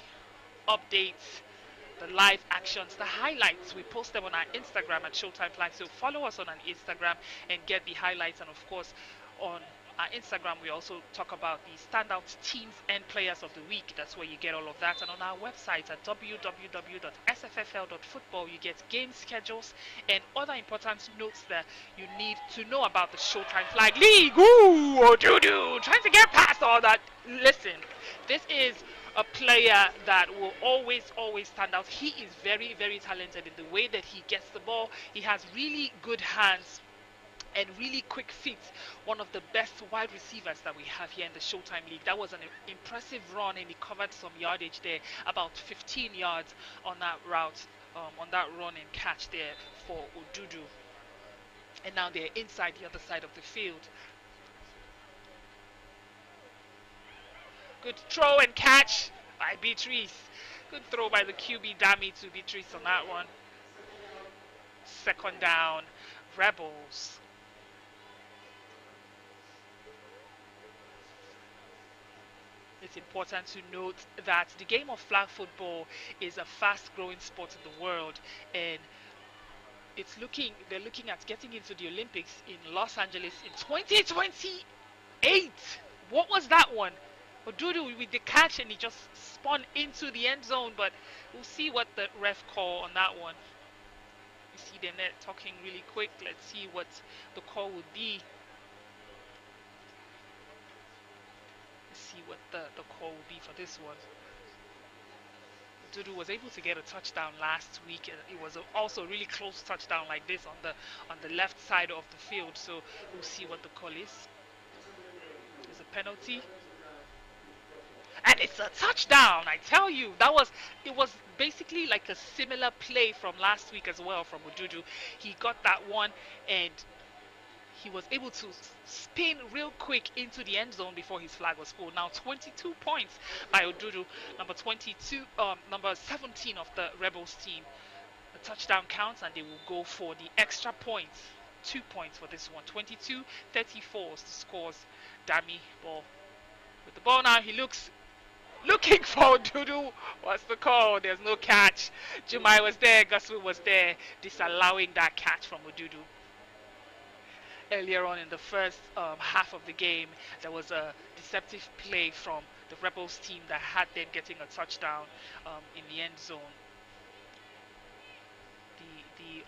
[SPEAKER 2] updates, the live actions, the highlights. We post them on our Instagram at Showtime Flag, so follow us on our Instagram and get the highlights. And of course, on our Instagram, we also talk about the standout teams and players of the week. That's where you get all of that. And on our website at www.sffl.football, you get game schedules and other important notes that you need to know about the Showtime Flag League. Ooh, oh, doo-doo, trying to get past all that. Listen, this is a player that will always stand out. He is very, very talented in the way that he gets the ball. He has really good hands and really quick feet. One of the best wide receivers that we have here in the Showtime League. That was an impressive run, and he covered some yardage there, about 15 yards on that route, on that run and catch there for Odudu. And now they're inside the other side of the field. Good throw and catch by Beatrice. Good throw by the QB Dami to Beatrice on that one. Second down, Rebels. It's important to note that the game of flag football is a fast-growing sport in the world, and they're looking at getting into the Olympics in Los Angeles in 2028. What was that one? Odudu with the catch, and he just spun into the end zone, but we'll see what the ref call on that one. You see the net talking really quick. Let's see what the call would be. see what the call will be for this one. Dudu was able to get a touchdown last week. It was also a really close touchdown like this on the left side of the field. So we'll see what the call is. It's a penalty. And it's a touchdown, I tell you. It was basically like a similar play from last week as well from Odudu. He got that one and he was able to spin real quick into the end zone before his flag was pulled. Now 22 points by Odudu, number 17 of the Rebels team. The touchdown counts and they will go for the extra points. 2 points for this one. 22-34 is the scores. Dami ball. With the ball now, he looking for Odudu. What's the call? There's no catch. Jumai was there, Gasu was there, disallowing that catch from Odudu. Earlier on in the first half of the game, there was a deceptive play from the Rebels team that had them getting a touchdown in the end zone. The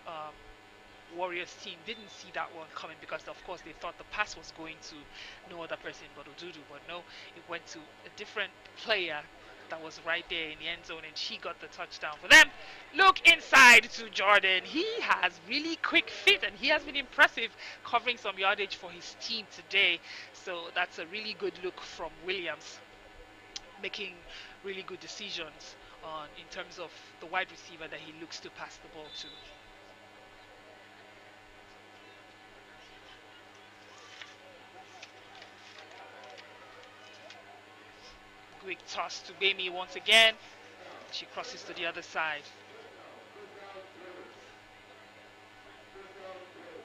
[SPEAKER 2] Warriors team didn't see that one coming because, of course, they thought the pass was going to no other person but Odudu. But no, it went to a different player that was right there in the end zone, and she got the touchdown for them. Look inside to Jordan. He has really quick feet, and he has been impressive covering some yardage for his team today. So that's a really good look from Williams, making really good decisions in terms of the wide receiver that he looks to pass the ball to. Quick toss to Bami once again. She crosses to the other side.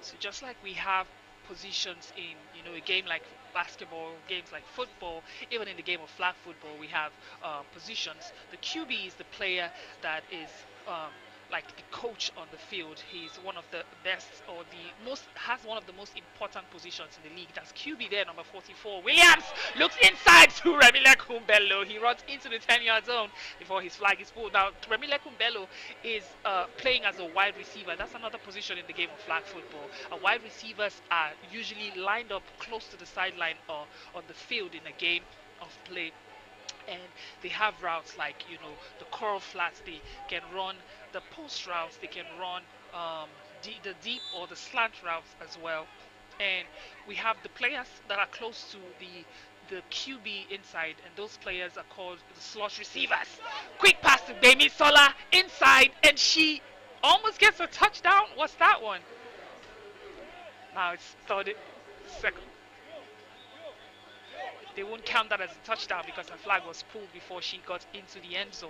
[SPEAKER 2] So just like we have positions in a game like basketball, games like football, even in the game of flag football, we have positions. The QB is the player that is like the coach on the field. He's one of the best or has one of the most important positions in the league. That's QB there, number 44. Williams looks inside to Remile Kumbelo. He runs into the 10-yard zone before his flag is pulled out. Remile Kumbelo is playing as a wide receiver. That's another position in the game of flag football. Wide receivers are usually lined up close to the sideline or on the field in a game of play. And they have routes like, the curl flats. They can run the post routes. They can run the deep or the slant routes as well. And we have the players that are close to the QB inside, and those players are called the slot receivers. Quick pass to Bami Sola inside, and she almost gets a touchdown. What's that one? Now it's third second. They won't count that as a touchdown because her flag was pulled before she got into the end zone.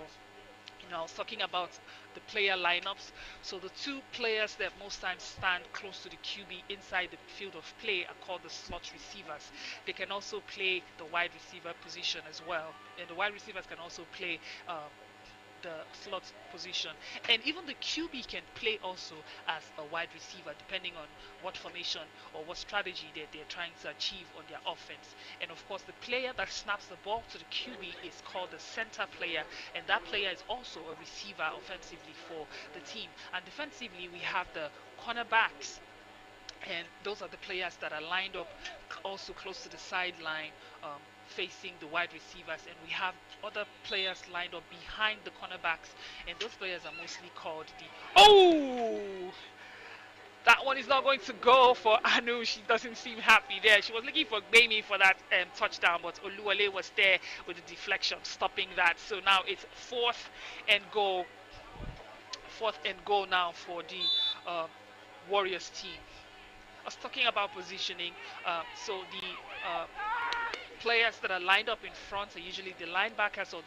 [SPEAKER 2] I was talking about the player lineups. So the two players that most times stand close to the QB inside the field of play are called the slot receivers. They can also play the wide receiver position as well. And the wide receivers can also play the slot position, and even the QB can play also as a wide receiver depending on what formation or what strategy they're trying to achieve on their offense. And of course, the player that snaps the ball to the QB is called the center player, and that player is also a receiver offensively for the team. And defensively, we have the cornerbacks, and those are the players that are lined up also close to the sideline facing the wide receivers, and we have other players lined up behind the cornerbacks, and those players are mostly called that one is not going to go for Anu. She doesn't seem happy there. She was looking for Bami for that touchdown, but Oluwale was there with the deflection stopping that. So now it's fourth and goal now for the Warriors team. I was talking about positioning. So the players that are lined up in front are usually the linebackers or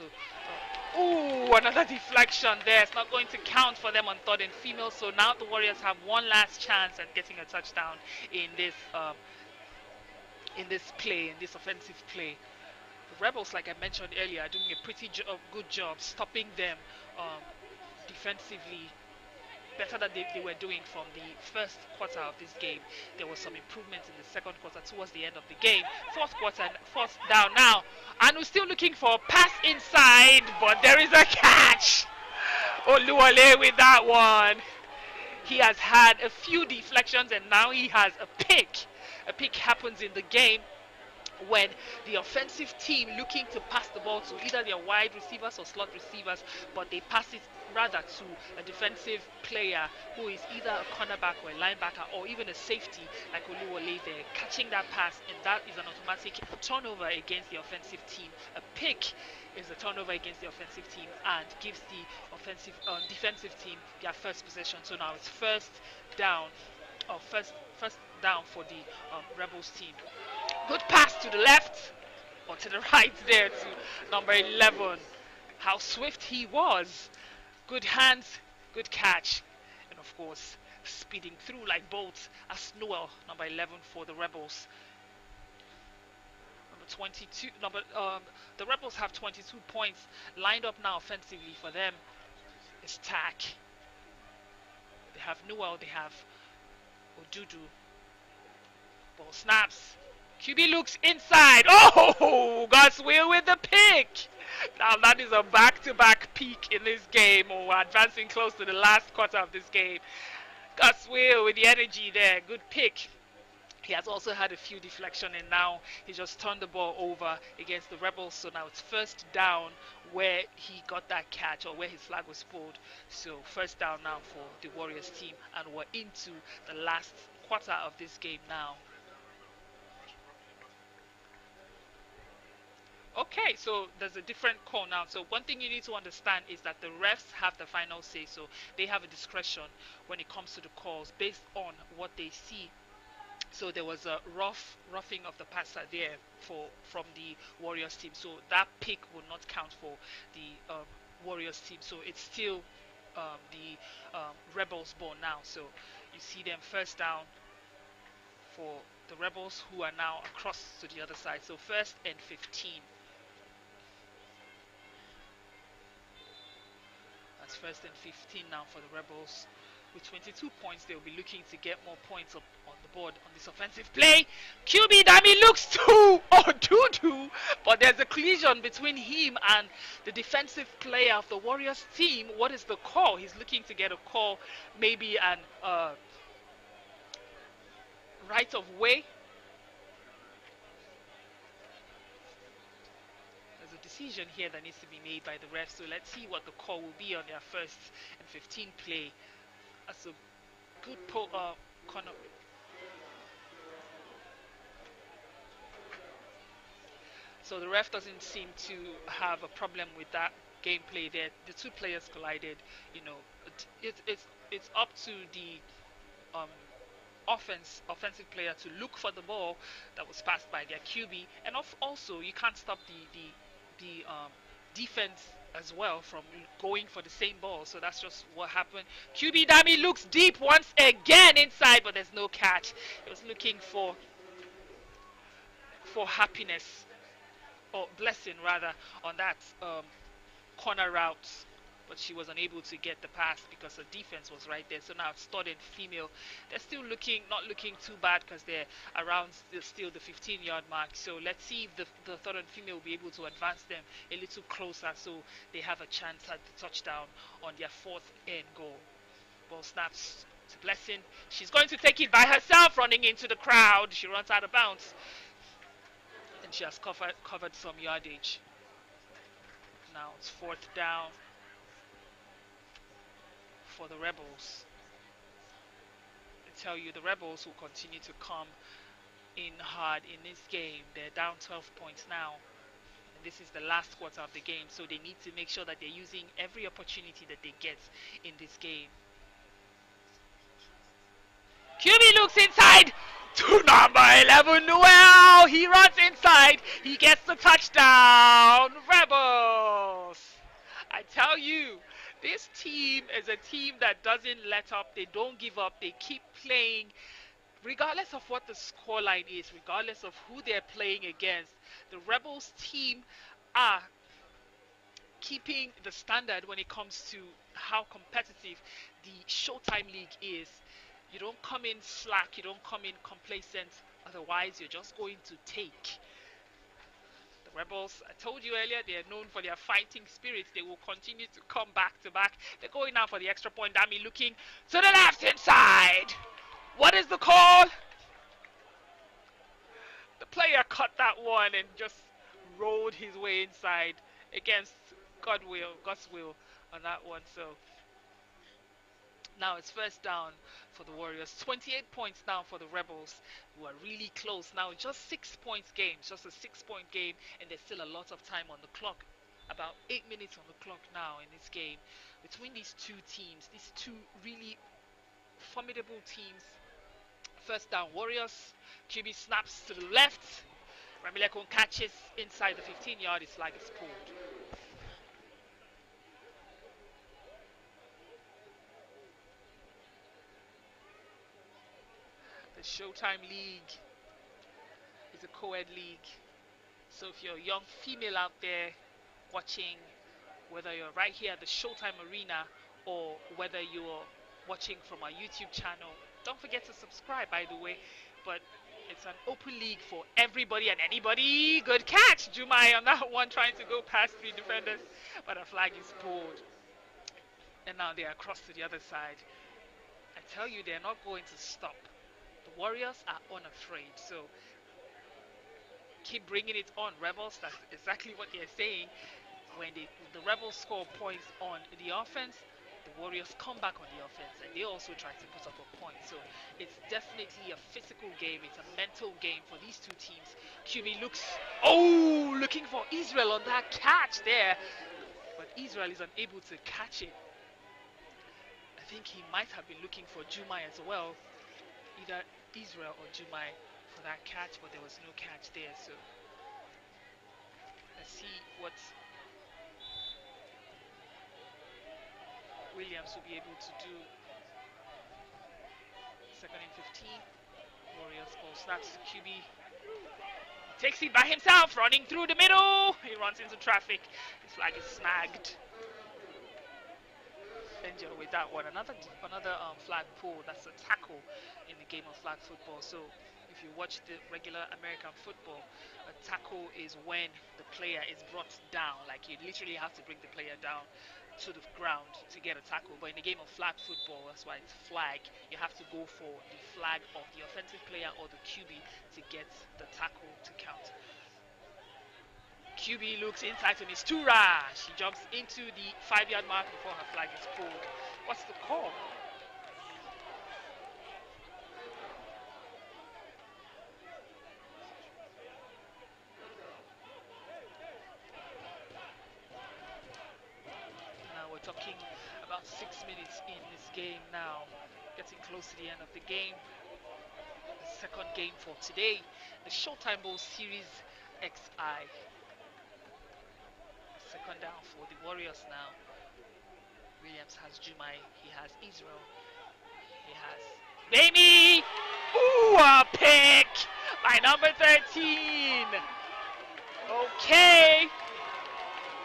[SPEAKER 2] another deflection there. It's not going to count for them on third and female. So now the Warriors have one last chance at getting a touchdown in this offensive play. The Rebels, like I mentioned earlier, are doing a pretty good job stopping them defensively, better than they were doing from the first quarter of this game. There was some improvements in the second quarter towards the end of the game. Fourth quarter, fourth down now. And we're still looking for a pass inside, but there is a catch. Oluwale with that one. He has had a few deflections and now he has a pick. A pick happens in the game. when the offensive team looking to pass the ball to either their wide receivers or slot receivers, but they pass it rather to a defensive player who is either a cornerback or a linebacker or even a safety like Oluwole there, catching that pass, and that is an automatic turnover against the offensive team. A pick is a turnover against the offensive team and gives the defensive team their first possession. So now it's first down, or first down for the Rebels team. Good pass to the left or to the right there to number 11. How swift he was. Good hands, good catch, and of course speeding through like bolts as Noel, number 11 for the Rebels. Number 22. The Rebels have 22 points lined up now offensively for them. Is Tack. They have Noel. They have Odudu. Ball snaps. QB looks inside. Oh, God's will with the pick. Now that is a back-to-back peak in this game, or we're advancing close to the last quarter of this game. God's will with the energy there. Good pick. He has also had a few deflection, and now he just turned the ball over against the Rebels. So now it's first down where he got that catch, or where his flag was pulled. So first down now for the Warriors team, and we're into the last quarter of this game now. Okay, so there's a different call now. So one thing you need to understand is that the refs have the final say. So they have a discretion when it comes to the calls based on what they see. So there was a roughing of the passer there from the Warriors team. So that pick will not count for the Warriors team. So it's still the Rebels ball now. So you see them first down for the Rebels, who are now across to the other side. So first and 15. That's first and 15 now for the Rebels. With 22 points, they'll be looking to get more points up on the board on this offensive play. QB Dami looks to Odudu, but there's a collision between him and the defensive player of the Warriors team. What is the call? He's looking to get a call, maybe an right of way. There's a decision here that needs to be made by the refs. So let's see what the call will be on their first and 15 play. That's a good corner. So the ref doesn't seem to have a problem with that gameplay there. The two players collided. You know, it's up to the offensive player to look for the ball that was passed by their QB, and also you can't stop the defense as well from going for the same ball. So that's just what happened. QB Dami looks deep once again inside, but there's no catch. He was looking for happiness, or blessing rather, on that corner route, but she was unable to get the pass because the defense was right there. So now it's third and female. They're still not looking too bad because they're around still the 15-yard mark. So let's see if the third and female will be able to advance them a little closer, so they have a chance at the touchdown on their fourth and goal. Ball snaps to Blessing. She's going to take it by herself, running into the crowd. She runs out of bounds, and she has covered some yardage. Now it's fourth down for the Rebels. I tell you, the Rebels will continue to come in hard in this game. They're down 12 points now, and this is the last quarter of the game, so they need to make sure that they're using every opportunity that they get in this game. QB looks inside to number 11, Noel. He runs inside. He gets the touchdown. Rebels. I tell you, this team is a team that doesn't let up. They don't give up. They keep playing regardless of what the scoreline is, regardless of who they're playing against. The Rebels team are keeping the standard when it comes to how competitive the Showtime League is. You don't come in slack. You don't come in complacent. Otherwise, you're just going to take. Rebels, I told you earlier, they are known for their fighting spirit. They will continue to come back to back. They're going now for the extra point. Dami looking to the left hand side. What is the call? The player caught that one and just rolled his way inside against God's will on that one. So now it's first down for the Warriors. 28 points now for the Rebels, who are really close now. Just 6 points game, just a 6-point game, and there's still a lot of time on the clock. About 8 minutes on the clock now in this game between these two teams, these two really formidable teams. First down, Warriors. QB snaps to the left. Ramilekon catches inside the 15-yard. His flag is pulled. The Showtime League is a co-ed league. So if you're a young female out there watching, whether you're right here at the Showtime Arena or whether you're watching from our YouTube channel, don't forget to subscribe, by the way. But it's an open league for everybody and anybody. Good catch, Jumai, on that one, trying to go past 3 defenders, but a flag is pulled. And now they're across to the other side. I tell you, they're not going to stop. The Warriors are unafraid, so keep bringing it on, Rebels. That's exactly what they're saying. When the Rebels score points on the offense, the Warriors come back on the offense, and they also try to put up a point. So it's definitely a physical game. It's a mental game for these two teams. QB looking for Israel on that catch there, but Israel is unable to catch it. I think he might have been looking for Jumai as well, either Israel or Jumai for that catch, but there was no catch there. So let's see what Williams will be able to do. Second and 15. Warriors ball snaps to QB. He takes it by himself, running through the middle. He runs into traffic. His flag is snagged. Enjoy with that one. Another flag pull. That's a tackle in the game of flag football. So if you watch the regular American football, a tackle is when the player is brought down. Like, you literally have to bring the player down to the ground to get a tackle. But in the game of flag football, that's why it's flag. You have to go for the flag of the offensive player or the QB to get the tackle to count. QB looks inside to Mistura. She jumps into the 5-yard mark before her flag is pulled. What's the call? Now we're talking about 6 minutes in this game now. Getting close to the end of the game. The second game for today. The Showtime Bowl Series XI. Second down for the Warriors now. Williams has Jumai. He has Israel. He has Baby! Ooh, a pick by number 13. Okay.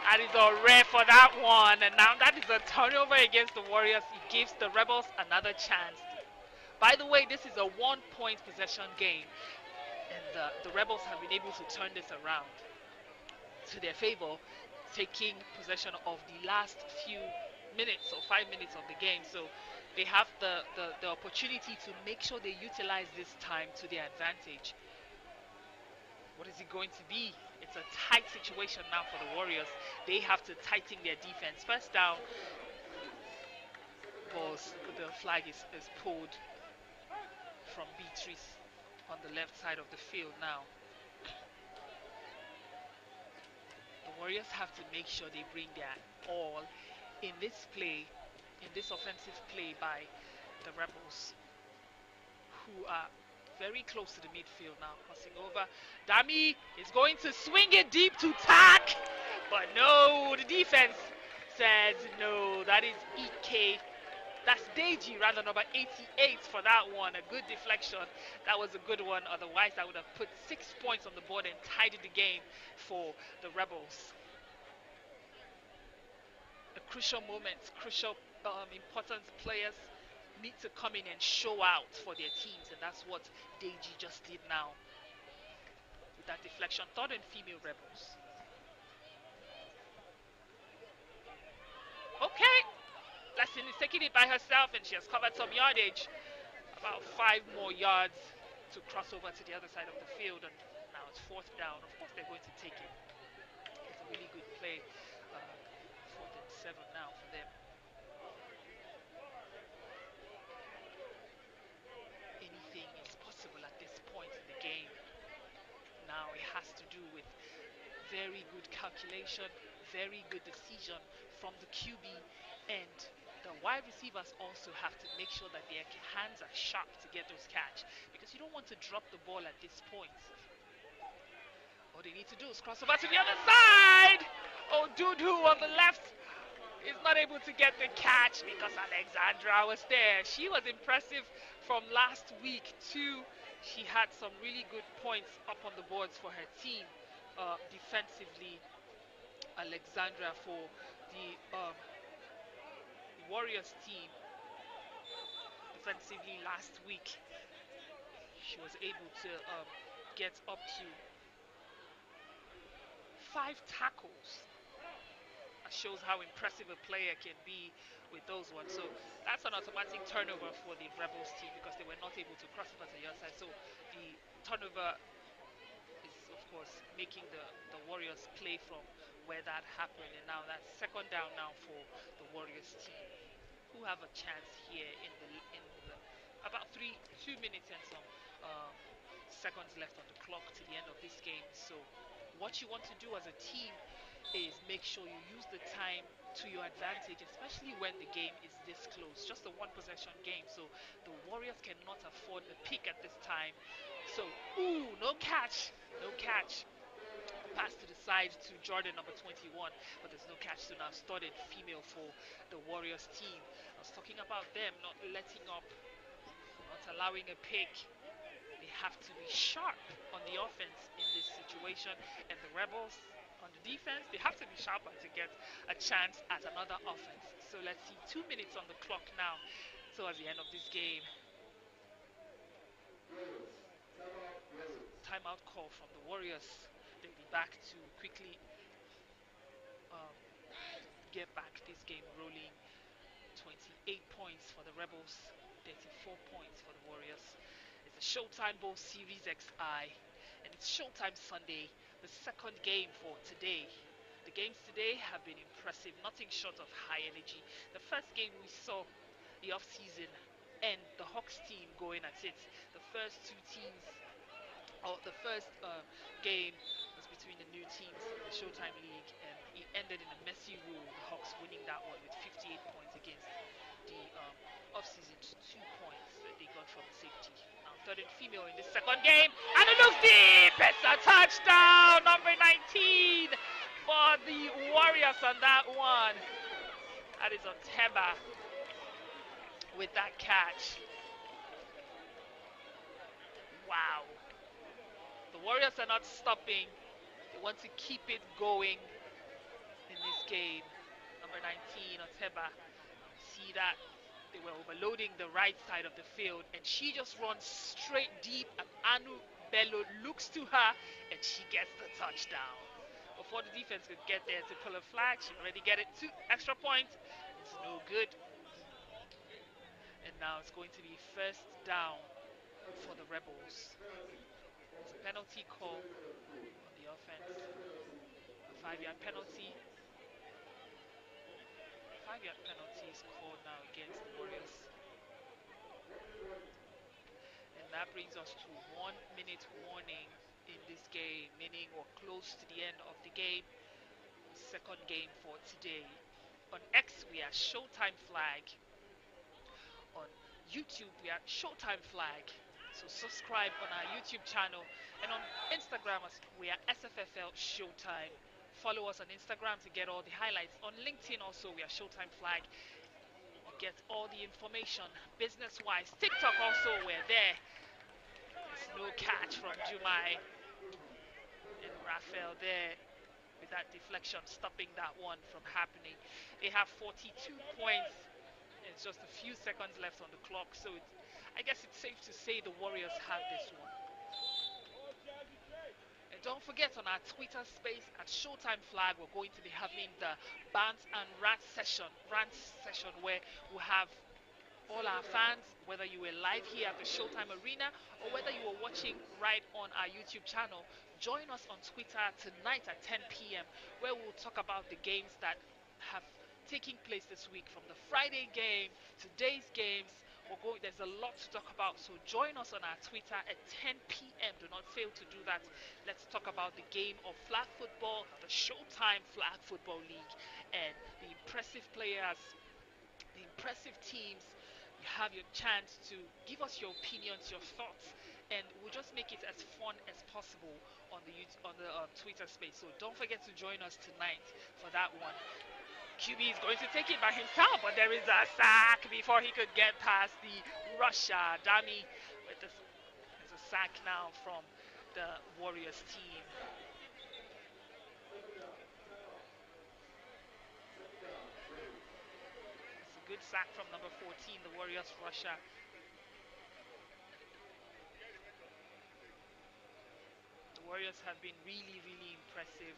[SPEAKER 2] That is a rare for that one. And now that is a turnover against the Warriors. It gives the Rebels another chance. By the way, this is a 1-point possession game. And the Rebels have been able to turn this around to their favor, taking possession of the last few minutes or 5 minutes of the game. So they have the opportunity to make sure they utilize this time to their advantage. What is it going to be? It's a tight situation now for the Warriors. They have to tighten their defense. First down, the flag is pulled from Beatrice on the left side of the field now. Warriors have to make sure they bring their all in this play, in this offensive play by the Rebels, who are very close to the midfield now. Crossing over. Dami is going to swing it deep to tack, but no, the defense says no. That is EK. That's Deji, rather, number 88 for that one. A good deflection. That was a good one. Otherwise, I would have put 6 points on the board and tidied the game for the Rebels. A crucial moment, important players need to come in and show out for their teams, and that's what Deji just did now with that deflection. Third and female Rebels. Okay. Blessing is taking it by herself, and she has covered some yardage. About 5 more yards to cross over to the other side of the field, and now it's fourth down. Of course, they're going to take it. It's a really good play. Fourth and 7 now for them. Anything is possible at this point in the game. Now it has to do with very good calculation, very good decision from the QB, and the wide receivers also have to make sure that their hands are sharp to get those catch, because you don't want to drop the ball at this point. All they need to do is cross over to the other side. Oh, Dudu on the left is not able to get the catch because Alexandra was there. She was impressive from last week too. She had some really good points up on the boards for her team defensively. Alexandra for the Warriors team defensively last week. She was able to get up to 5 tackles. That shows how impressive a player can be with those ones. So that's an automatic turnover for the Rebels team because they were not able to cross over to the other side. So the turnover is, of course, making the Warriors play from where that happened. And now that's second down now for the Warriors team, who have a chance here in the about 2 minutes and some seconds left on the clock to the end of this game. So what you want to do as a team is make sure you use the time to your advantage, especially when the game is this close. Just a 1-possession game, so the Warriors cannot afford a pick at this time. So, ooh, no catch. Pass to the side to Jordan, number 21, but there's no catch. So now started female for the Warriors team. I was talking about them not letting up, not allowing a pick. They have to be sharp on the offense in this situation, and the Rebels on the defense, they have to be sharper to get a chance at another offense. So let's see, 2 minutes on the clock now towards the end of this game. Timeout call from the Warriors. They'll be back to quickly get back this game rolling. 28 points for the Rebels, 34 points for the Warriors. It's the Showtime Bowl Series XI, and it's Showtime Sunday, the second game for today. The games today have been impressive, nothing short of high energy. The first game we saw the off-season and the Hawks team going at it. The first two teams, or the first game was between the new teams in the Showtime League, and it ended in a messy rule, the Hawks winning that one with 58 points against the off-season 2 points that they got from safety. Now third and female in this second game, and it looks deep. It's a touchdown, number 19 for the Warriors on that one. That is on Teba with that catch. Wow. The Warriors are not stopping. They want to keep it going in this game. Number 19, Oteba. See that they were overloading the right side of the field, and she just runs straight deep, and Anu Bello looks to her, and she gets the touchdown. Before the defense could get there to pull a flag, she already get it 2 extra points. It's no good. And now it's going to be first down for the Rebels. It's a penalty call on the offense. A 5-yard penalty. 5-yard penalty is called now against the Warriors. And that brings us to 1 minute warning in this game, meaning we're close to the end of the game. Second game for today. On X, we are Showtime Flag. On YouTube, we are Showtime Flag. So subscribe on our YouTube channel. And on Instagram, we are SFFL Showtime. Follow us on Instagram to get all the highlights. On LinkedIn also, we are Showtime Flag. You get all the information business-wise. TikTok also, we're there. There's no catch from Jumai and Raphael there with that deflection, stopping that one from happening. They have 42 points. It's just a few seconds left on the clock, so I guess it's safe to say the Warriors have this one. And don't forget, on our Twitter space at Showtime Flag, we're going to be having the Bants and Rant session where we'll have all our fans, whether you were live here at the Showtime Arena or whether you were watching right on our YouTube channel. Join us on Twitter tonight at 10 p.m. where we'll talk about the games that have taken place this week, from the Friday game, today's games. There's a lot to talk about, so join us on our Twitter at 10 p.m. Do not fail to do that. Let's talk about the game of flag football, the Showtime Flag Football League, and the impressive players, the impressive teams. You have your chance to give us your opinions, your thoughts, and we'll just make it as fun as possible on the Twitter space. So don't forget to join us tonight for that one. QB is going to take it by himself, but there is a sack before he could get past the rusher. Dami with this. There's a sack now from the Warriors team. It's a good sack from number 14, the Warriors rusher. The Warriors have been really, really impressive,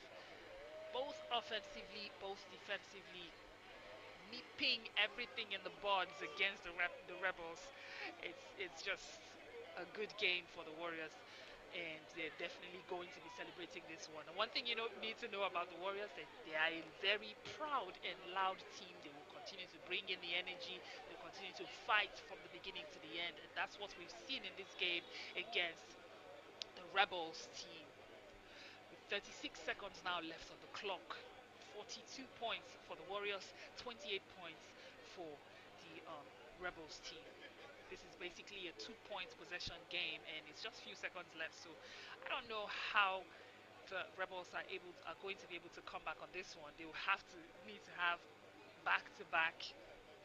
[SPEAKER 2] both offensively, both defensively, nipping everything in the buds against the Rebels. It's just a good game for the Warriors, and they're definitely going to be celebrating this one. And one thing you need to know about the Warriors, that they are a very proud and loud team. They will continue to bring in the energy. They'll continue to fight from the beginning to the end, and that's what we've seen in this game against the Rebels team. With 36 seconds now left on the clock, 42 points for the Warriors, 28 points for the Rebels team. This is basically a 2-point possession game, and it's just a few seconds left. So I don't know how the Rebels are going to be able to come back on this one. They will need to have back-to-back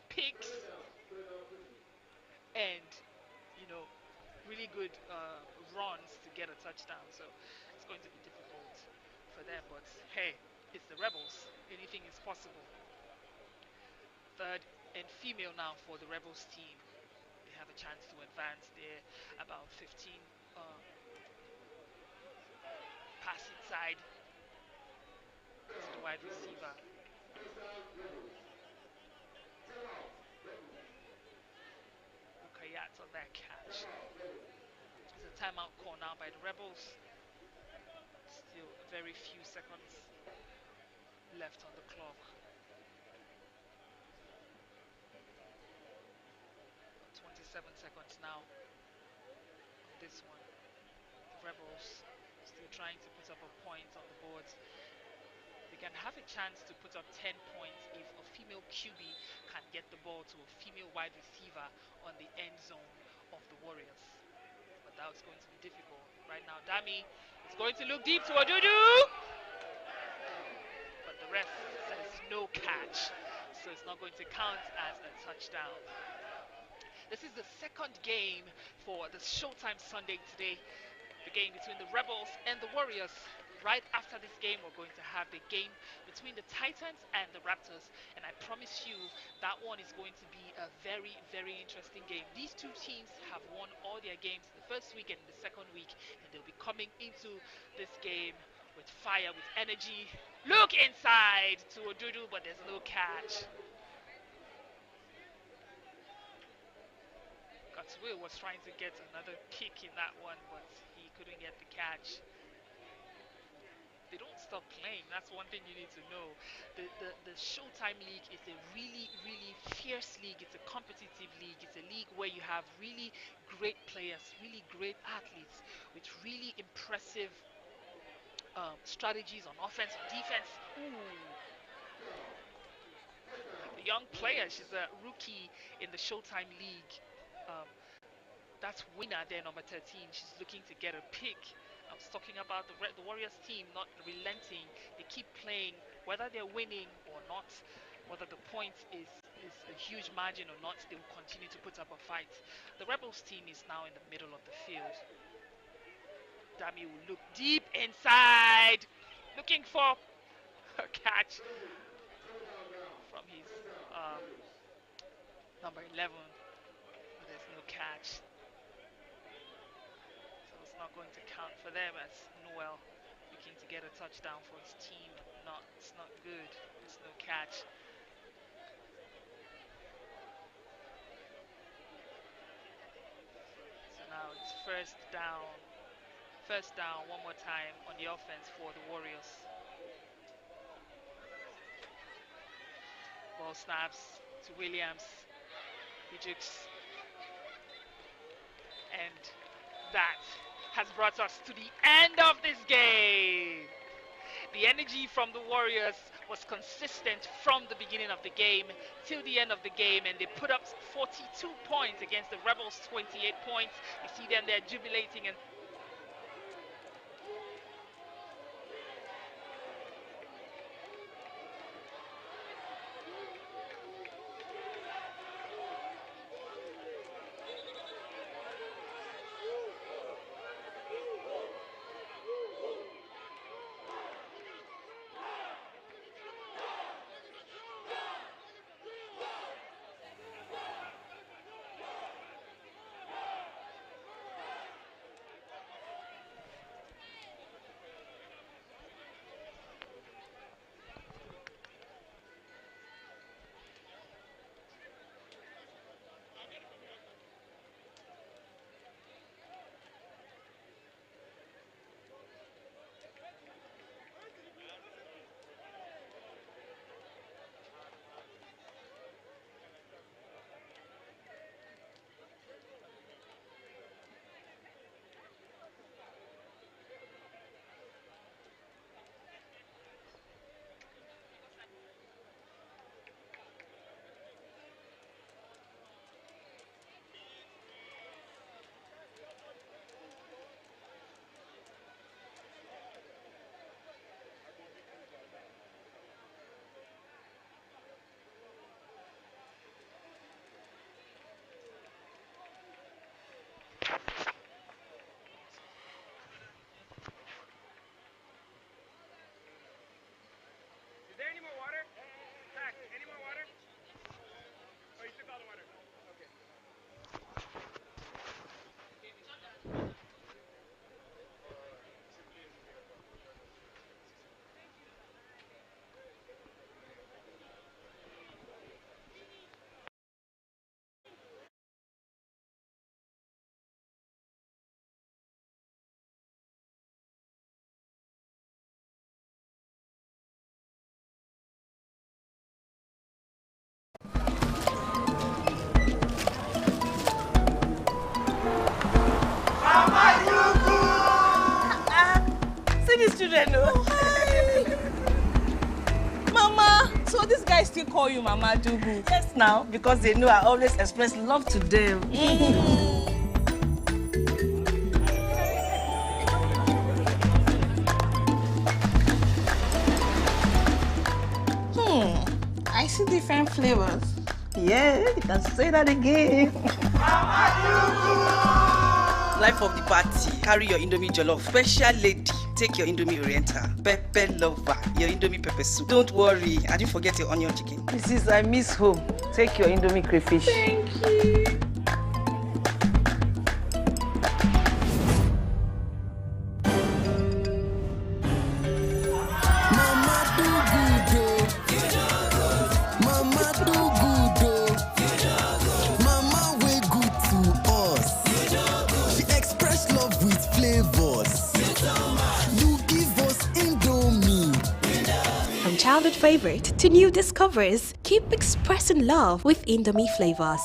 [SPEAKER 2] picks and really good runs to get a touchdown. So it's going to be difficult for them. But hey, it's the Rebels. Anything is possible. Third and female now for the Rebels team. They have a chance to advance. They're about 15 pass inside to the wide receiver. Ukayat on that catch. It's a timeout call now by the Rebels. Still very few seconds left on the clock. 27 seconds now on this one. The Rebels still trying to put up a point on the board. They can have a chance to put up 10 points if a female QB can get the ball to a female wide receiver on the end zone of the Warriors. But that's going to be difficult. Right now, Dami is going to look deep to Odudu! But the ref says no catch, so it's not going to count as a touchdown. This is the second game for the Showtime Sunday today. The game between the Rebels and the Warriors. Right after this game, we're going to have the game between the Titans and the Raptors. And I promise you, that one is going to be a very, very interesting game. These two teams have won all their games the first week and the second week. And they'll be coming into this game with fire, with energy. Look inside to Odudu, but there's no catch. Will was trying to get another kick in that one, but he couldn't get the catch. They don't stop playing. That's one thing you need to know. The Showtime League is a really, really fierce league. It's a competitive league. It's a league where you have really great players, really great athletes with really impressive strategies on offense and defense. Ooh. The young player, she's a rookie in the Showtime League. That's winner there, number 13. She's looking to get a pick. I was talking about the Warriors team not relenting. They keep playing, whether they're winning or not, whether the point is a huge margin or not, they will continue to put up a fight. The Rebels team is now in the middle of the field. Dami will look deep inside, looking for a catch from his number 11. But there's no catch. Not going to count for them, as Noel looking to get a touchdown for his team. It's not good. It's no catch. Now it's first down. First down one more time on the offense for the Warriors. Ball snaps to Williams. He jukes. And that has brought us to the end of this game. The energy from the Warriors was consistent from the beginning of the game till the end of the game, and they put up 42 points against the Rebels' 28 points. You see them there jubilating and
[SPEAKER 3] Is there any more water? Zach, any more water? Oh, you took all the water. Okay.
[SPEAKER 6] See these children, no?
[SPEAKER 5] Mama, so this guy still call you Mama Dugu?
[SPEAKER 6] Yes, now, because they know I always express love to them.
[SPEAKER 5] I see different flavors.
[SPEAKER 6] Yeah, you can say that again.
[SPEAKER 7] Life of the party. Carry your Indomie jollof. Special lady. Take your Indomie Oriental. Pepper lover. Your Indomie pepper soup. Don't worry. I didn't forget your onion chicken.
[SPEAKER 6] Mrs. I miss home. Take your Indomie crayfish.
[SPEAKER 5] Thank you.
[SPEAKER 8] From childhood favorite to new discoveries, keep expressing love with Indomie flavors.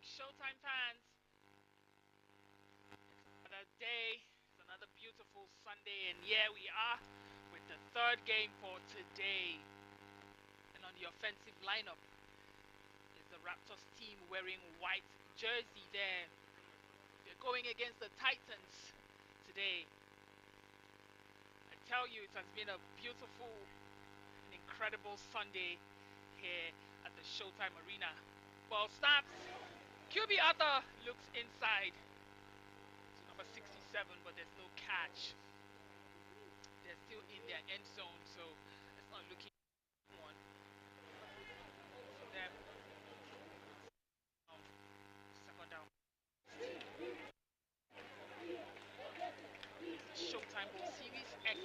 [SPEAKER 2] Showtime fans. It's another day, it's another beautiful Sunday, and here we are with the third game for today. And on the offensive lineup is the Raptors team wearing white jersey there. They're going against the Titans today. I tell you, it has been a beautiful and incredible Sunday here at the Showtime Arena. Ball snaps. QB Arthur looks inside to number 67, but there's no catch. They're still in their end zone, so it's not looking one for them. Second down. Showtime Bowl Series XI.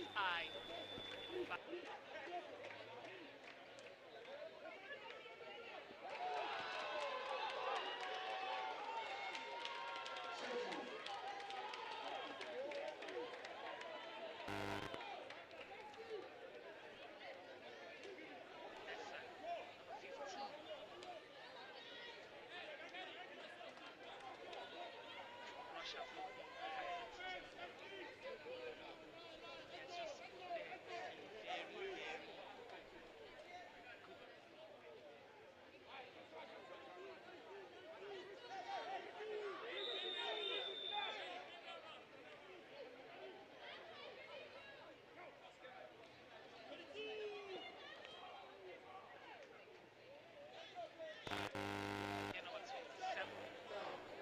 [SPEAKER 2] Number 27,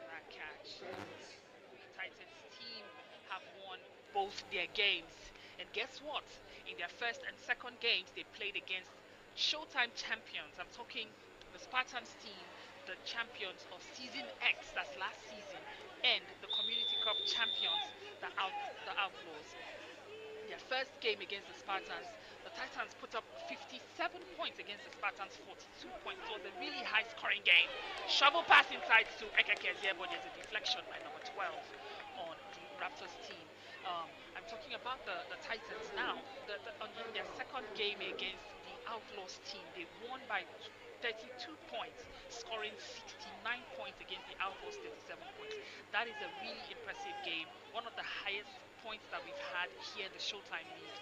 [SPEAKER 2] that catch. The Titans team have won both their games. And guess what? In their first and second games, they played against Showtime champions. I'm talking the Spartans team, the champions of Season X, that's last season, and the Community Cup champions, the Outlaws. Their first game against the Spartans, the Titans put up 57 points against the Spartans 42 points. It was a really high-scoring game. Shovel pass inside to Ekekezie, but there's a deflection by number 12 on the Raptors team. I'm talking about the Titans now. In their second game against the Outlaws team, they won by 32 points, scoring 69 points against the Outlaws 37 points. That is a really impressive game. One of the highest points that we've had here in the Showtime League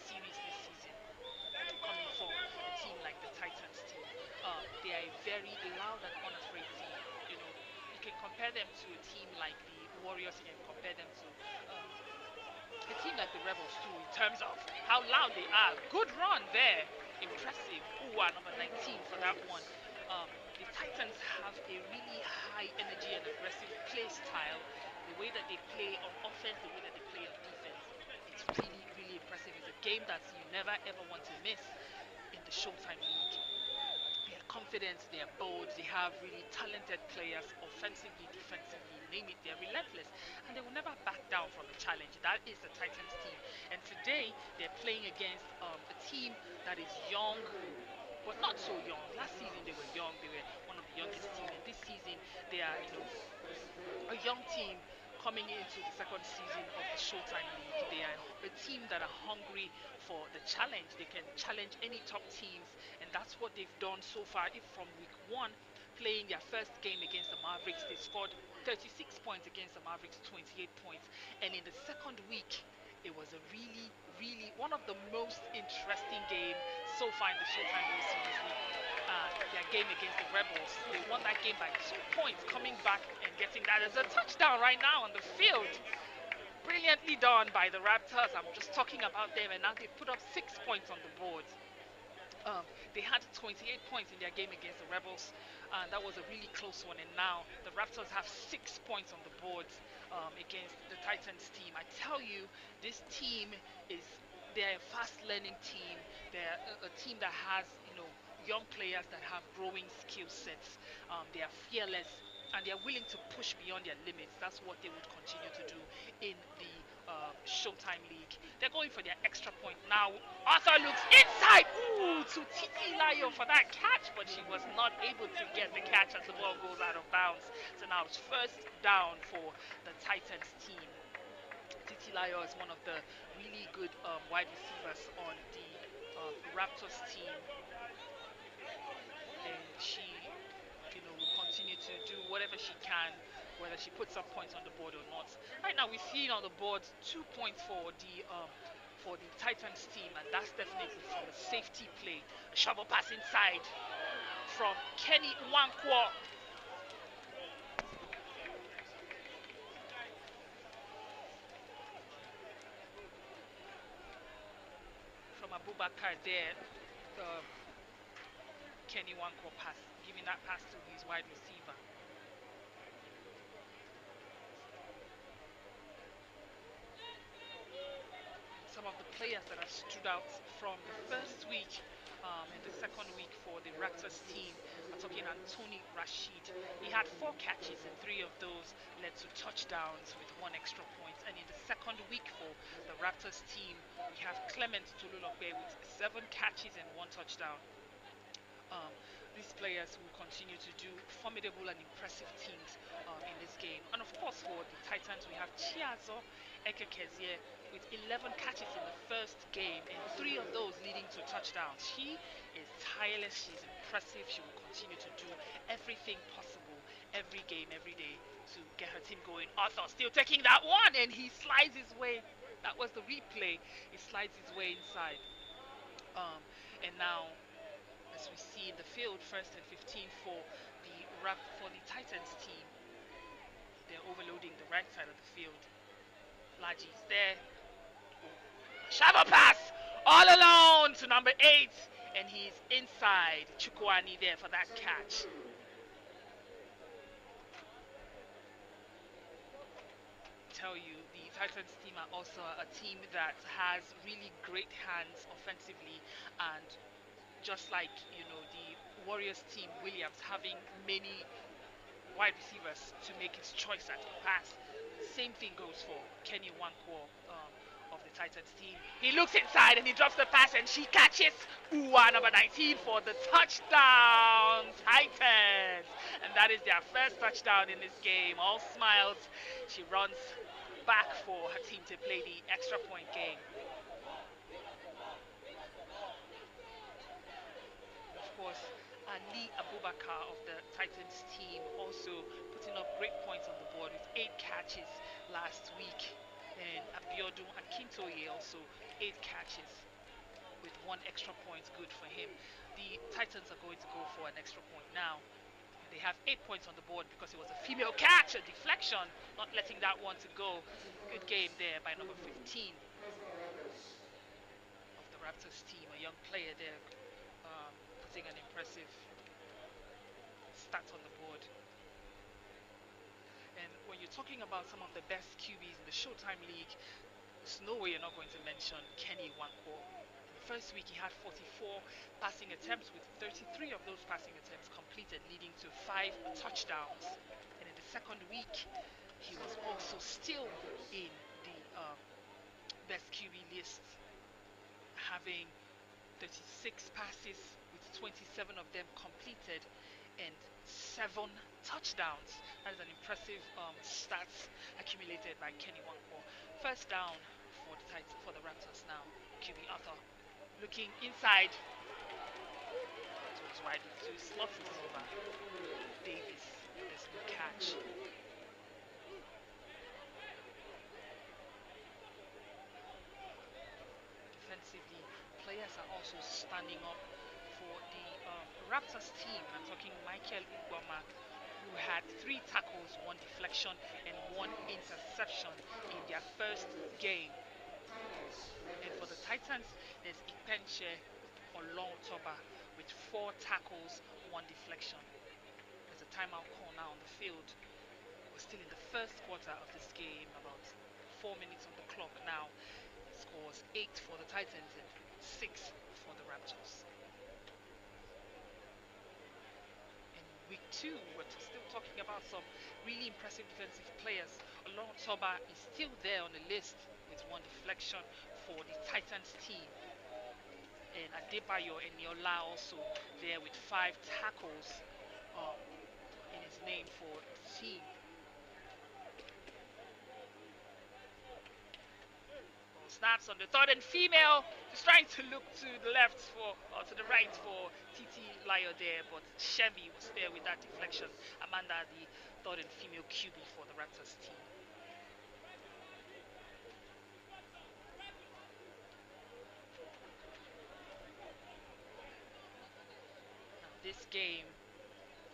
[SPEAKER 2] series this season, coming from a team like the Titans team. They are a very loud and unafraid team. You know, you can compare them to a team like the Warriors. You can compare them to a team like the Rebels too, in terms of how loud they are. Good run there, impressive. Ooh, number 19 for that one. The Titans have a really high energy and aggressive play style. The way that they play on offense, the way that they play on defense, it's really, really impressive. It's a game that you never ever want to miss in the Showtime League. They are confident, they are bold, they have really talented players, offensively, defensively, name it, they're relentless, and they will never back down from a challenge. That is the Titans team. And today, they're playing against a team that is young, but not so young. Last season they were young, they were one of the youngest teams, and this season they are, a young team coming into the second season of the Showtime League. They are a team that are hungry for the challenge. They can challenge any top teams, and that's what they've done so far. If from week one, playing their first game against the Mavericks, they scored 36 points against the Mavericks, 28 points, and in the second week, it was a really, really one of the most interesting games so far in the Showtime League series. Their game against the Rebels, they won that game by 2 points, coming back and getting that as a touchdown right now on the field. Brilliantly done by the Raptors. I'm just talking about them, and now they put up 6 points on the board. They had 28 points in their game against the Rebels, and that was a really close one. And now the Raptors have 6 points on the board against the Titans team. I tell you, this team they're a fast learning team. They're a team that has, young players that have growing skill sets. They are fearless, and they are willing to push beyond their limits. That's what they would continue to do in the Showtime League. They're going for their extra point now. Arthur looks inside, to Titi Layo for that catch, but she was not able to get the catch as the ball goes out of bounds. So now it's first down for the Titans team. Titi Layo is one of the really good wide receivers on the Raptors team, and she, will continue to do whatever she can, whether she puts up points on the board or not. Right now, we're seeing on the board 2 points for the Titans team, and that's definitely from a safety play. A shovel pass inside from Kenny Nwankwo. From Abubakar there, Kenny Nwankwo pass, giving that pass to his wide receiver. Some of the players that have stood out from the first week and the second week for the Raptors team. I'm talking Anthony Rashid. He had 4 catches and 3 of those led to touchdowns with 1 extra point. And in the second week for the Raptors team, we have Clement Tolulope with 7 catches and 1 touchdown. These players will continue to do formidable and impressive things in this game. And of course, for the Titans, we have Chiazo Ekekezie with 11 catches in the first game and 3 of those leading to touchdowns. She is tireless, she's impressive, she will continue to do everything possible every game, every day to get her team going. Arthur still taking that one, and he slides his way. That was the replay. He slides his way inside. And now, as we see in the field, 1st and 15 for the Titans team. They're overloading the right side of the field. Laji's there. Shava pass all alone to number 8, and he's inside. Chukwani there for that catch. Tell you, the Titans team are also a team that has really great hands offensively, and just like, you know, the Warriors team, Williams having many wide receivers to make his choice at the pass. Same thing goes for Kenny Nwankwo of the Titans team. He looks inside and he drops the pass, and she catches Uwa, number 19, for the touchdown, Titans. And that is their first touchdown in this game. All smiles. She runs back for her team to play the extra point game. Of course, Ali Abubakar of the Titans team also putting up great points on the board with 8 catches last week. And Abiodun Akintoye also 8 catches with 1 extra point, good for him. The Titans are going to go for an extra point now. They have 8 points on the board because it was a female catch, a deflection, not letting that one to go. Good game there by number 15 of the Raptors team, a young player there, putting an impressive stat on the board. And when you're talking about some of the best QBs in the Showtime League, there's no way you're not going to mention Kenny Nwankwo. First week he had 44 passing attempts, with 33 of those passing attempts completed, leading to 5 touchdowns. And in the second week he was also still in the best QB list, having 36 passes with 27 of them completed and 7 touchdowns. That is an impressive stats accumulated by Kenny Nwankwo. First down for the Raptors now. QB Arthur looking inside to his right, to his slot receiver Davis. There's no catch. Defensively, players are also standing up for the Raptors team. I'm talking Michael Ugbama, who had 3 tackles, 1 deflection, and 1 interception in their first game. And for the Titans, there's Ipenche Olontoba with 4 tackles, 1 deflection. There's a timeout call now on the field. We're still in the first quarter of this game, about 4 minutes on the clock now. It scores 8 for the Titans and 6 for the Raptors. In week 2, we're still talking about some really impressive defensive players. Olontoba is still there on the list with 1 deflection for the Titans team. And Adebayo and Niola also there with 5 tackles in his name for the team. Ball Snaps on the third and female. Just trying to look to the left for, or to the right for TT Lyo there, but Chevy was there with that deflection. Amanda, the third and female QB for the Raptors team. Now this game,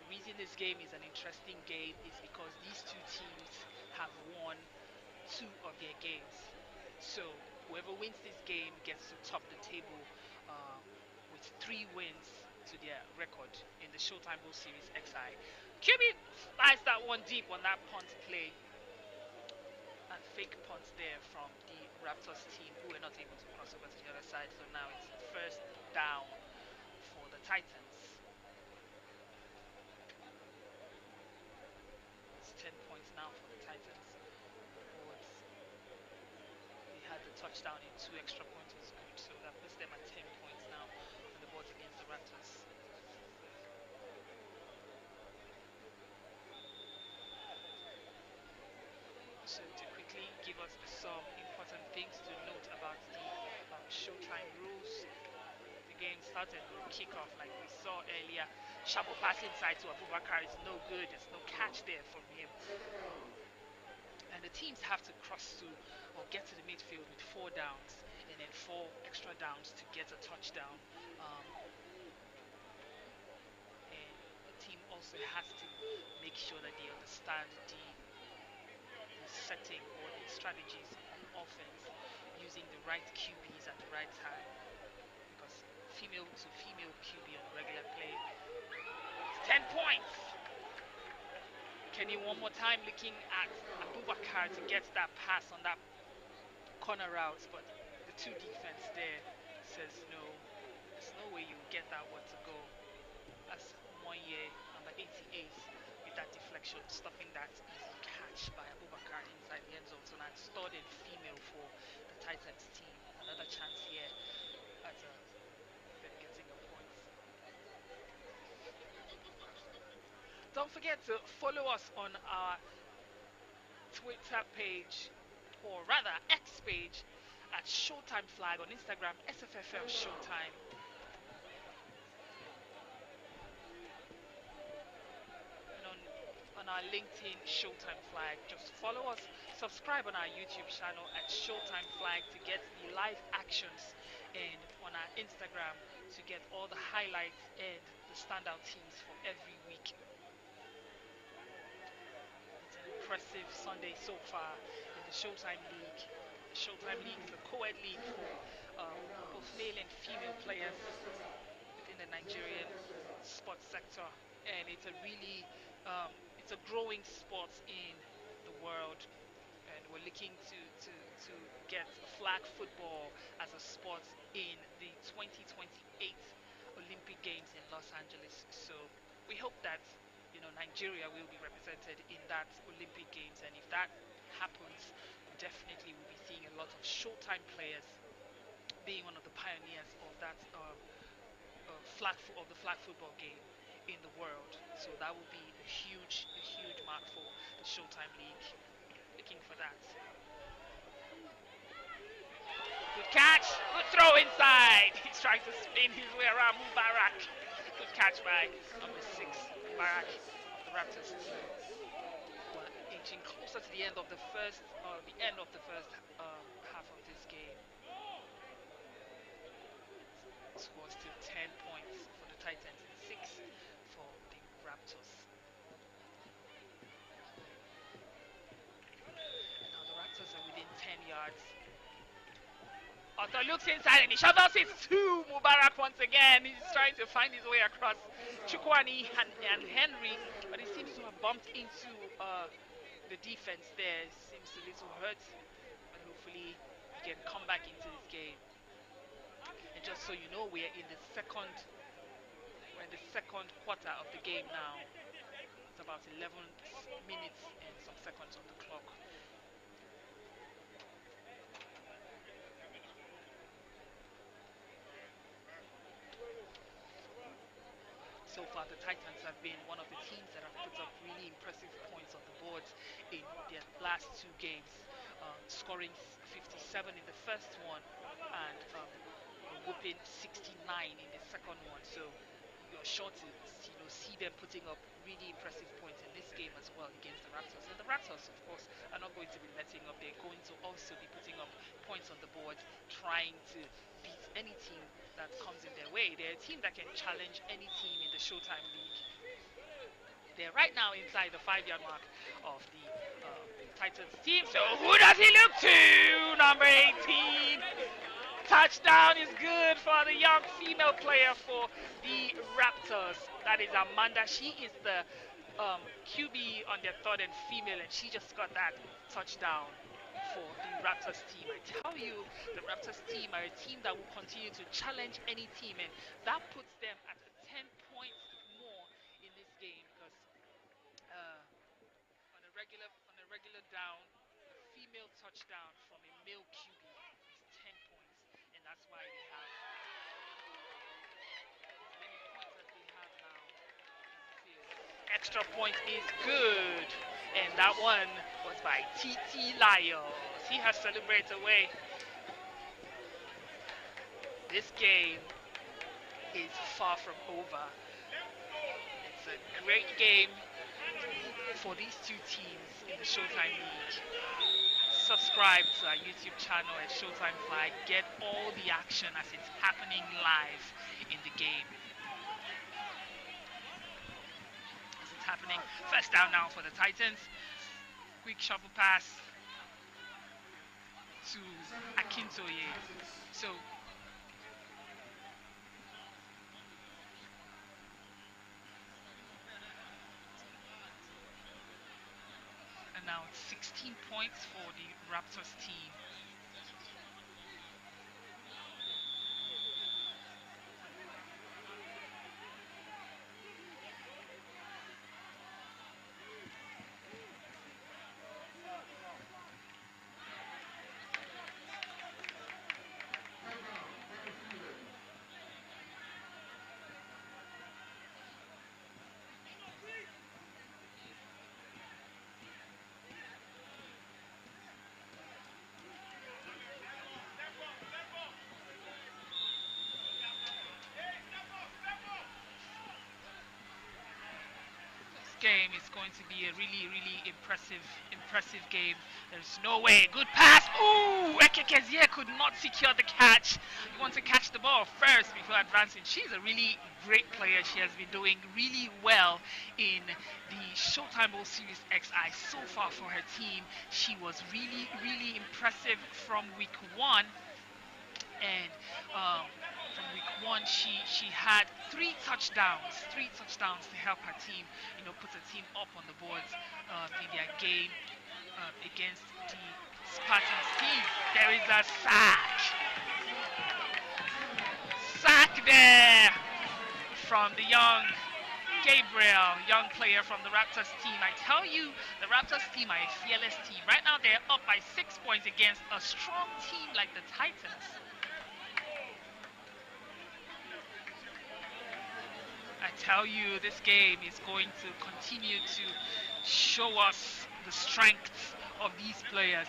[SPEAKER 2] the reason this game is an interesting game is because these two teams have won 2 of their games. So whoever wins this game gets to top the table with 3 wins to their record in the Showtime Bowl Series XI. QB flies that one deep on that punt play. And fake punt there from the Raptors team, who were not able to cross over to the other side. So now it's first down for the Titans. It's 10 points now for the Titans. They had the touchdown in 2 extra points was good, so that puts them at 10 points now on the board against the Raptors. So to quickly give us some important things to note about the Showtime rules. The game started with kickoff like we saw earlier. Shabo pass inside to Abubakar is no good. There's no catch there from him. And the teams have to cross to or get to the midfield with 4 downs and then 4 extra downs to get a touchdown. And the team also has to make sure that they understand the setting or the strategies on offense using the right QBs at the right time, because female to female QB on a regular play, 10 points. Kenny one more time looking at Abubakar to get that pass on that corner route, but the 2 defense there says no, there's no way you get that one to go. That's Moye, number 88, with that deflection, stopping that easy catch by Abubakar inside the end zone. So now it's third and female for the Titans team. Another chance here at them getting a point. Don't forget to follow us on our Twitter page, or rather X page, at Showtime Flag, on Instagram SFFL Showtime. On our LinkedIn Showtime Flag. Just follow us, subscribe on our YouTube channel at Showtime Flag to get the live actions, and on our Instagram to get all the highlights and the standout teams for every week. It's an impressive Sunday so far in the Showtime League. The Showtime League is a co-ed league for both male and female players within the Nigerian sports sector, and it's a really it's a growing sport in the world, and we're looking to get flag football as a sport in the 2028 Olympic Games in Los Angeles. So we hope that Nigeria will be represented in that Olympic Games, and if that happens, definitely we'll be seeing a lot of Showtime players being one of the pioneers of that flag football game in the world. So that will be a huge mark for the Showtime League. Looking for that. Good catch, good throw inside. He's trying to spin his way around Mubarak. Good catch by number 6, Mubarak of the Raptors team. But inching closer to the end of the first half of this game. Score still 10 points for the Titans and 6 for the Raptors. And now the Raptors are within 10 yards. Otto looks inside and he shovels it to Mubarak once again. He's trying to find his way across Chukwani and Henry, but he seems to have bumped into the defense there. Seems a little hurt, but hopefully he can come back into this game. And just so you know, we're in the second quarter of the game now. It's about 11 minutes and some seconds on the clock. So far, the Titans have been one of the teams that have put up really impressive points on the board in their last 2 games. scoring 57 in the first one and a whooping 69 in the second one. So you're sure to see them putting up really impressive points in this game as well against the Raptors. And the Raptors, of course, are not going to be letting up. They're going to also be putting up points on the board, trying to beat any team that comes in their way. They're a team that can challenge any team in the Showtime League. They're right now inside the 5-yard mark of the Titans team. So who does he look to? Number 18. Touchdown is good for the young female player for the Raptors. That is Amanda. She is the QB on their third and female, and she just got that touchdown for the Raptors team. I tell you, the Raptors team are a team that will continue to challenge any team, and that puts them at 10 points more in this game because on a regular down, a female touchdown from a male QB is 10 points, and that's why they have as many points as they have now in the field. Extra point is good, and that one was by TT Lyles. He has celebrated away. This game is far from over. It's a great game for these two teams in the Showtime League. Subscribe to our YouTube channel at Showtime Fly. Get all the action as it's happening live in the game. As it's happening, first down now for the Titans. Quick shuffle pass to Akintoye. So and now it's 16 points for the Raptors team. Game is going to be a really impressive game. There's no way. Good pass. Ooh, Ekekezie could not secure the catch. You want to catch the ball first before advancing. She's a really great player. She has been doing really well in the Showtime Bowl Series XI so far for her team. She was really impressive from week 1. And from week 1, she had 3 touchdowns to help her team, put the team up on the boards in their game against the Spartans team. There is a sack there from the young Gabriel, young player from the Raptors team. I tell you, the Raptors team are a fearless team. Right now, they're up by 6 points against a strong team like the Titans. I tell you, this game is going to continue to show us the strength of these players.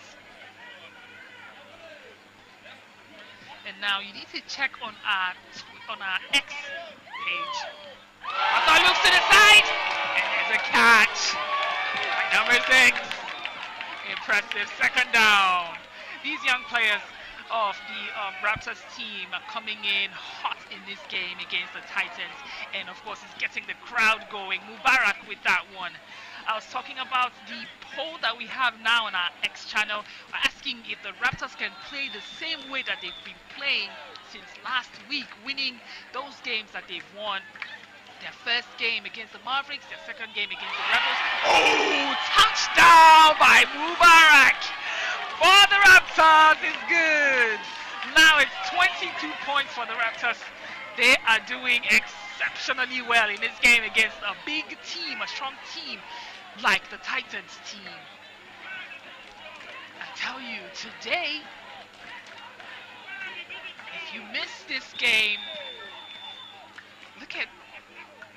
[SPEAKER 2] And now you need to check on our X page. Arthur looks to the side, and there's a catch. Number 6. Impressive second down. These young players of the Raptors team are coming in hot in this game against the Titans, and of course it's getting the crowd going. Mubarak with that one. I was talking about the poll that we have now on our X channel, asking if the Raptors can play the same way that they've been playing since last week, winning those games that they've won. Their first game against the Mavericks, their second game against the Rebels. Oh, touchdown by Mubarak for the Raptors is good. Now it's 22 points for the Raptors. They are doing exceptionally well in this game against a big team, a strong team like the Titans team. I tell you, today, if you miss this game, look at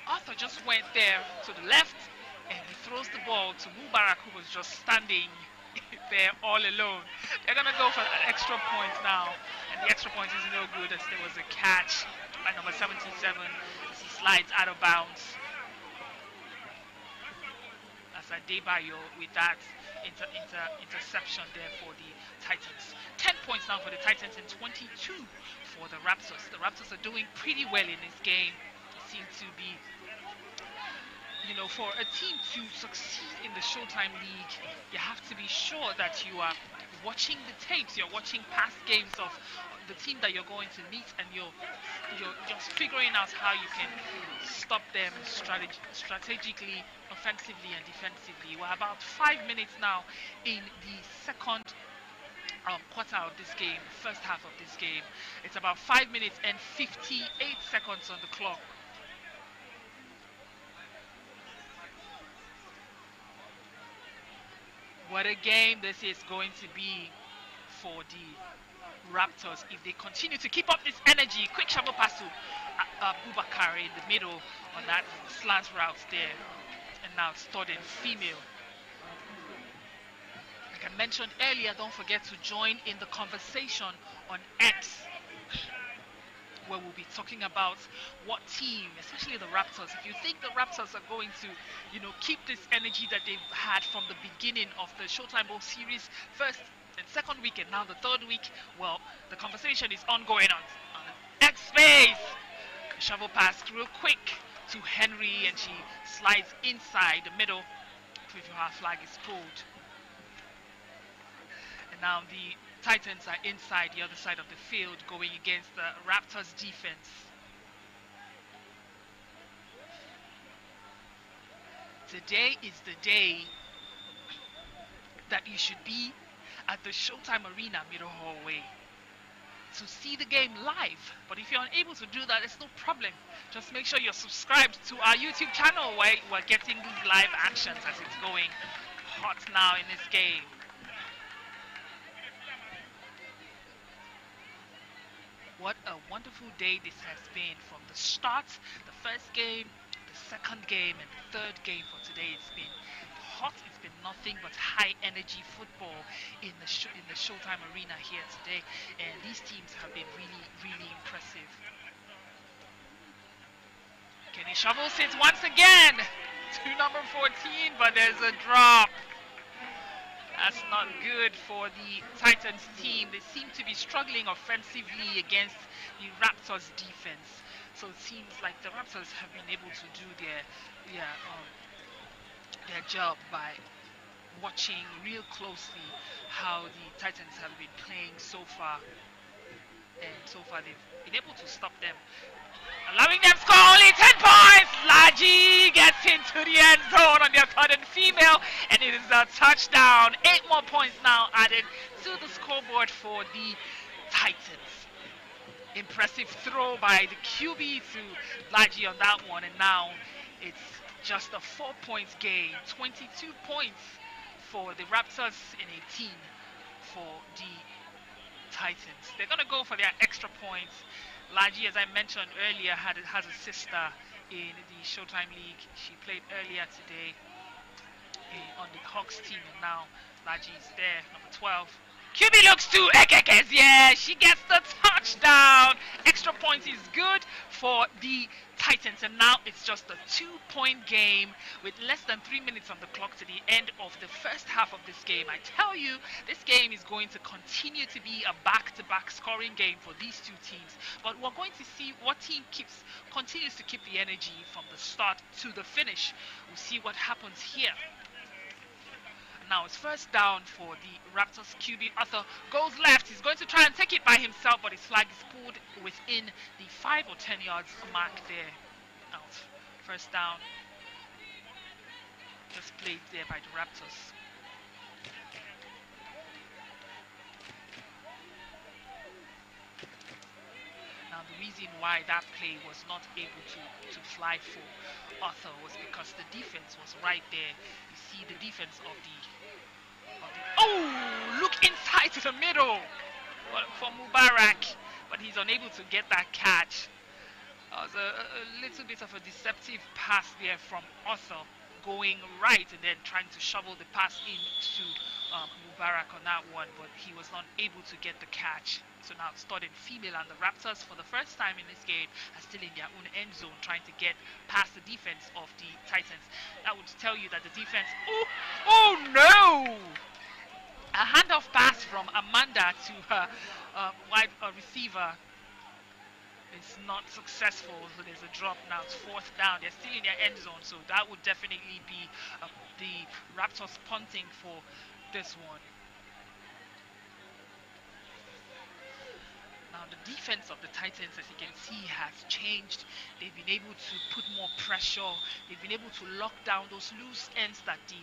[SPEAKER 2] Arthur just went there to the left and he throws the ball to Mubarak, who was just standing there all alone. They're going to go for an extra point now. And the extra point is no good as there was a catch by number 77 as he slides out of bounds. As Adebayo with that interception there for the Titans. 10 points now for the Titans and 22 for the Raptors. The Raptors are doing pretty well in this game. They seem to be, for a team to succeed in the Showtime League, you have to be sure that you are watching the tapes, you're watching past games of the team that you're going to meet, and you're just figuring out how you can stop them strategically, offensively and defensively. We're about 5 minutes now in the second quarter of this game, first half of this game. It's about 5 minutes and 58 seconds on the clock. What a game this is going to be for the Raptors if they continue to keep up this energy. Quick shovel pass to Abubakar in the middle on that slant route there. And now it's third and female. Like I mentioned earlier, don't forget to join in the conversation on X, where we'll be talking about what team, especially the Raptors, if you think the Raptors are going to, keep this energy that they've had from the beginning of the Showtime Bowl series, first and second week and now the third week, well, the conversation is ongoing on X space. Shovel pass real quick to Henry, and she slides inside the middle before her flag is pulled. And now the Titans are inside the other side of the field going against the Raptors defense. Today is the day that you should be at the Showtime Arena middle hallway to see the game live. But if you're unable to do that, it's no problem. Just make sure you're subscribed to our YouTube channel where we're getting these live actions as it's going hot now in this game. What a wonderful day this has been, from the start, the first game, the second game, and the third game for today. It's been hot. It's been nothing but high energy football in the Showtime Arena here today, and these teams have been really, really impressive. Kenny shovels it once again to number 14, but there's a drop. That's not good for the Titans team. They seem to be struggling offensively against the Raptors defense. So it seems like the Raptors have been able to do their job by watching real closely how the Titans have been playing so far. And so far they've been able to stop them, allowing them to score only 10 points. Laji gets into the end zone on their third and female, and it is a touchdown. 8 more points now added to the scoreboard for the Titans. Impressive throw by the QB to Laji on that one, and now it's just a 4-point gain. 22 points for the Raptors and 18 for the Titans. They're going to go for their extra points. Laji, as I mentioned earlier, has a sister in the Showtime League. She played earlier today on the Hawks team, and now Laji is there, number 12. QB looks to Ekekes, yeah, she gets the touchdown. Extra points is good for the Titans, and now it's just a 2-point game with less than 3 minutes on the clock to the end of the first half of this game. I tell you, this game is going to continue to be a back-to-back scoring game for these two teams, but we're going to see what team continues to keep the energy from the start to the finish. We'll see what happens here. Now it's first down for the Raptors QB. Arthur goes left. He's going to try and take it by himself, but his flag is pulled within the 5 or 10 yards mark there. Now it's first down. Just played there by the Raptors. Now the reason why that play was not able to fly for Arthur was because the defense was right there. You see the defense of the oh, look inside to the middle for Mubarak, but he's unable to get that catch. It was a little bit of a deceptive pass there from Arthur going right and then trying to shovel the pass into Mubarak on that one, but he was not able to get the catch. So now it's third and female, and the Raptors, for the first time in this game, are still in their own end zone trying to get past the defense of the Titans. That would tell you that the defense. Oh no! A handoff pass from Amanda to her wide receiver. It's not successful, so there's a drop now. It's fourth down. They're still in their end zone, so that would definitely be the Raptors punting for this one. Now the defense of the Titans, as you can see, has changed. They've been able to put more pressure. They've been able to lock down those loose ends that the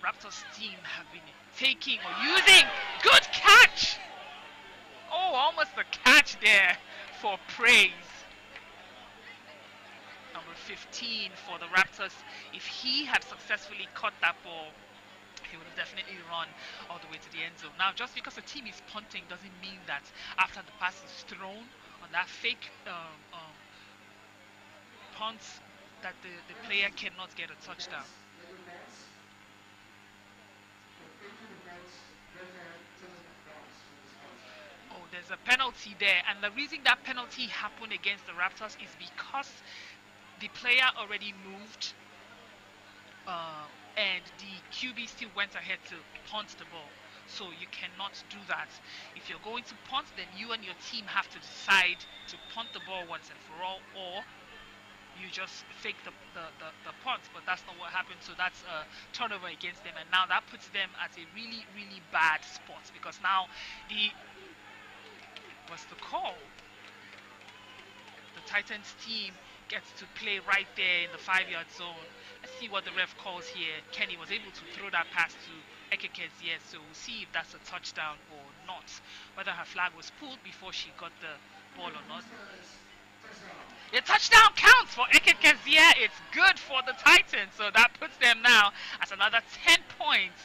[SPEAKER 2] Raptors team have been taking or using. Good catch! Oh, almost a catch there for praise. Number 15 for the Raptors. If he had successfully caught that ball, he would have definitely run all the way to the end zone. Now, just because a team is punting doesn't mean that after the pass is thrown on that fake punt, that the player cannot get a touchdown. Oh, there's a penalty there, and the reason that penalty happened against the Raptors is because the player already moved, and the QB still went ahead to punt the ball. So you cannot do that. If you're going to punt, then you and your team have to decide to punt the ball once and for all, or you just fake the punt. But that's not what happened. So that's a turnover against them, and now that puts them at a really, really bad spot, because now what's the call? The Titans team gets to play right there in the 5-yard zone. Let's see what the ref calls here. Kenny was able to throw that pass to Ekekezie, so we'll see if that's a touchdown or not. Whether her flag was pulled before she got the ball or not. The touchdown counts for Ekekezie. It's good for the Titans, so that puts them now at another 10 points.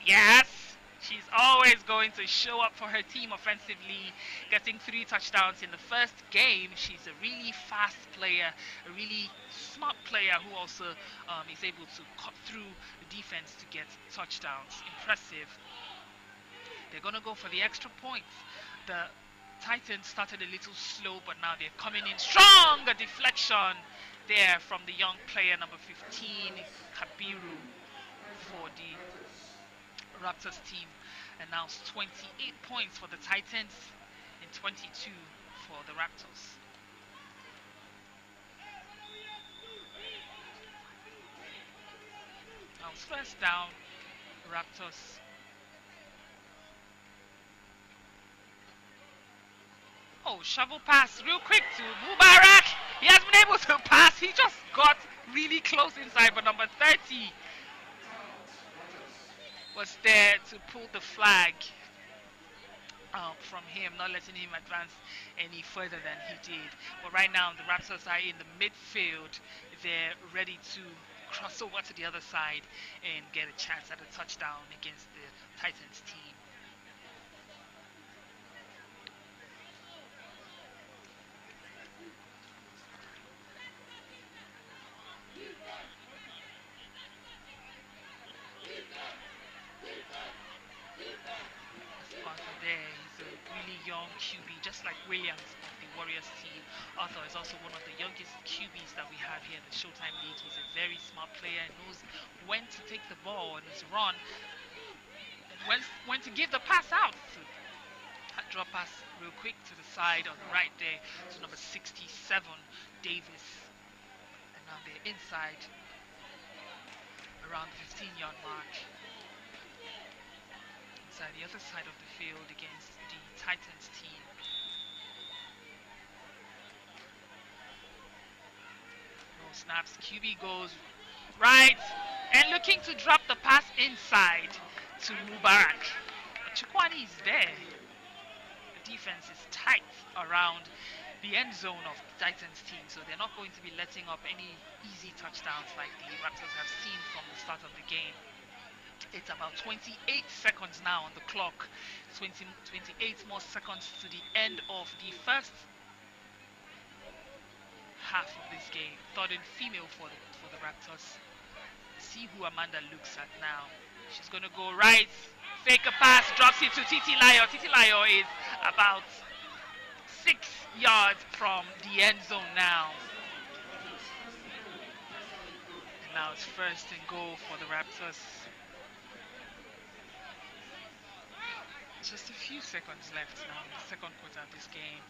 [SPEAKER 2] Yes! She's always going to show up for her team offensively, getting 3 touchdowns in the first game. She's a really fast player, a really smart player who also is able to cut through the defense to get touchdowns. Impressive. They're going to go for the extra points. The Titans started a little slow, but now they're coming in strong. A deflection there from the young player, number 15, Kabiru, for the Raptors team. And now it's 28 points for the Titans and 22 for the Raptors. Now it's first down, Raptors. Oh, shovel pass real quick to Mubarak. He has been able to pass. He just got really close inside, but number 30 was there to pull the flag from him, not letting him advance any further than he did. But right now, the Raptors are in the midfield. They're ready to cross over to the other side and get a chance at a touchdown against the Titans team. Young QB, just like Williams of the Warriors team. Arthur is also one of the youngest QBs that we have here in the Showtime League. He's a very smart player and knows when to take the ball on his run and when to give the pass out. So, drop pass real quick to the side on the right there to number 67, Davis. And now they're inside around the 15-yard mark. Inside the other side of the field against the Titans team. No snaps. QB goes right and looking to drop the pass inside to Mubarak. Chukwani is there. The defense is tight around the end zone of the Titans team, so they're not going to be letting up any easy touchdowns like the Raptors have seen from the start of the game. It's about 28 seconds now on the clock. 28 more seconds to the end of the first half of this game. Third and female for the Raptors. see who Amanda looks at now. She's going to go right, fake a pass, drops it to Titi Layo. Titi Layo is about 6 yards from the end zone now. And now it's first and goal for the Raptors. Just a few seconds left now in the second quarter of this game.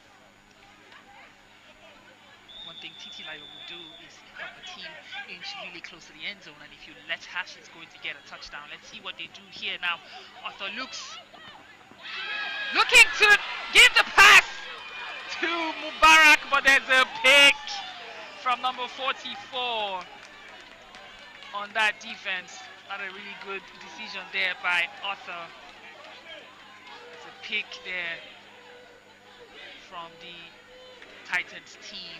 [SPEAKER 2] One thing Titi Layo will do is help the team inch really close to the end zone, and if you let her, she's going to get a touchdown. Let's see what they do here now. Arthur looking to give the pass to Mubarak, but there's a pick from number 44 on that defense. Not a really good decision there by Arthur. There's a pick there from the Titans team.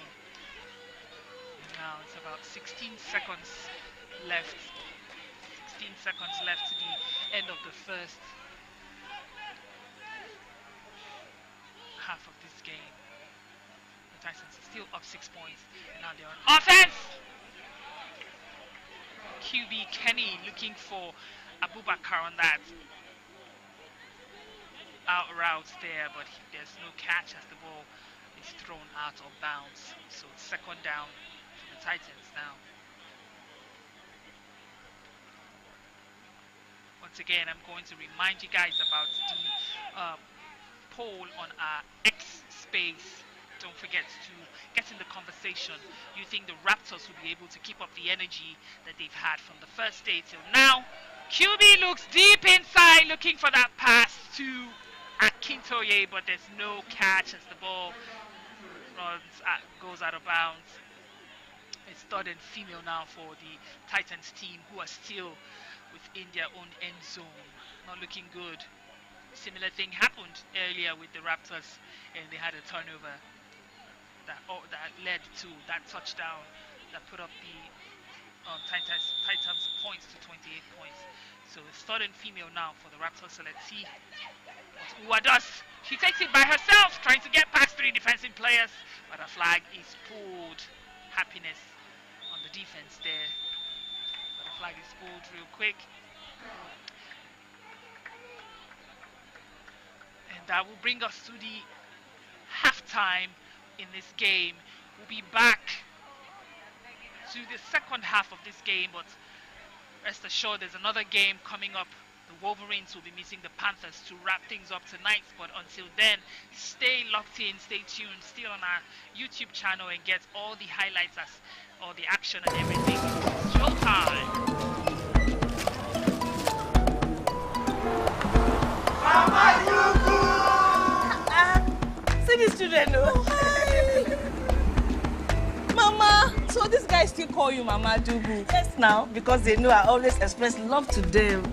[SPEAKER 2] Now it's about 16 seconds left. 16 seconds left to the end of the first half of this game. The Titans are still up 6 points, and now they're on offense. QB Kenny looking for Abubakar on that out route there, but there's no catch as the ball is thrown out of bounds. So it's second down for the Titans now. Once again, I'm going to remind you guys about the poll on our X space. Don't forget to get in the conversation. You think the Raptors will be able to keep up the energy that they've had from the first day till now? QB looks deep inside, looking for that pass to Akintoye, but there's no catch as the ball goes out of bounds. It's third and female now for the Titans team, who are still within their own end zone. Not looking good. Similar thing happened earlier with the Raptors, and they had a turnover that led to that touchdown that put up the Titans points to 28 points. So it's third and female now for the Raptors. So let's see what Uwa does. She takes it by herself, trying to get past 3 defensive players, but a flag is pulled. Happiness on the defense there, but the flag is pulled real quick. And that will bring us to the halftime in this game. We'll be back to the second half of this game, but rest assured there's another game coming up. The Wolverines will be meeting the Panthers to wrap things up tonight, but until then, stay locked in, stay tuned, still on our YouTube channel, and get all the highlights, all the action and everything. It's showtime!
[SPEAKER 6] See these children, no?
[SPEAKER 5] Mama, so this guy still call you Mama Dugu?
[SPEAKER 6] Yes, now, because they know I always express love to them.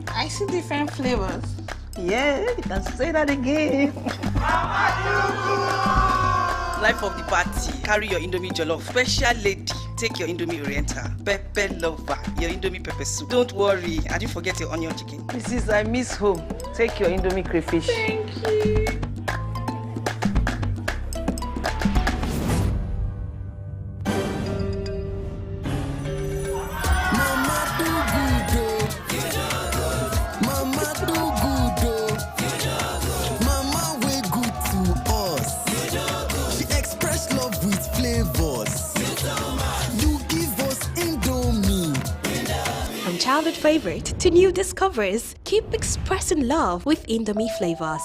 [SPEAKER 5] I see different flavors.
[SPEAKER 6] Yeah, you can say that again.
[SPEAKER 7] Life of the party. Carry your Indomie jollof. Special lady. Take your Indomie Oriental. Pepper lover. Your Indomie pepper soup. Don't worry. I didn't forget your onion chicken.
[SPEAKER 6] Mrs. I miss home. Take your Indomie crayfish.
[SPEAKER 5] Thank you.
[SPEAKER 8] Childhood favorite to new discoveries, keep expressing love with Indomie flavors.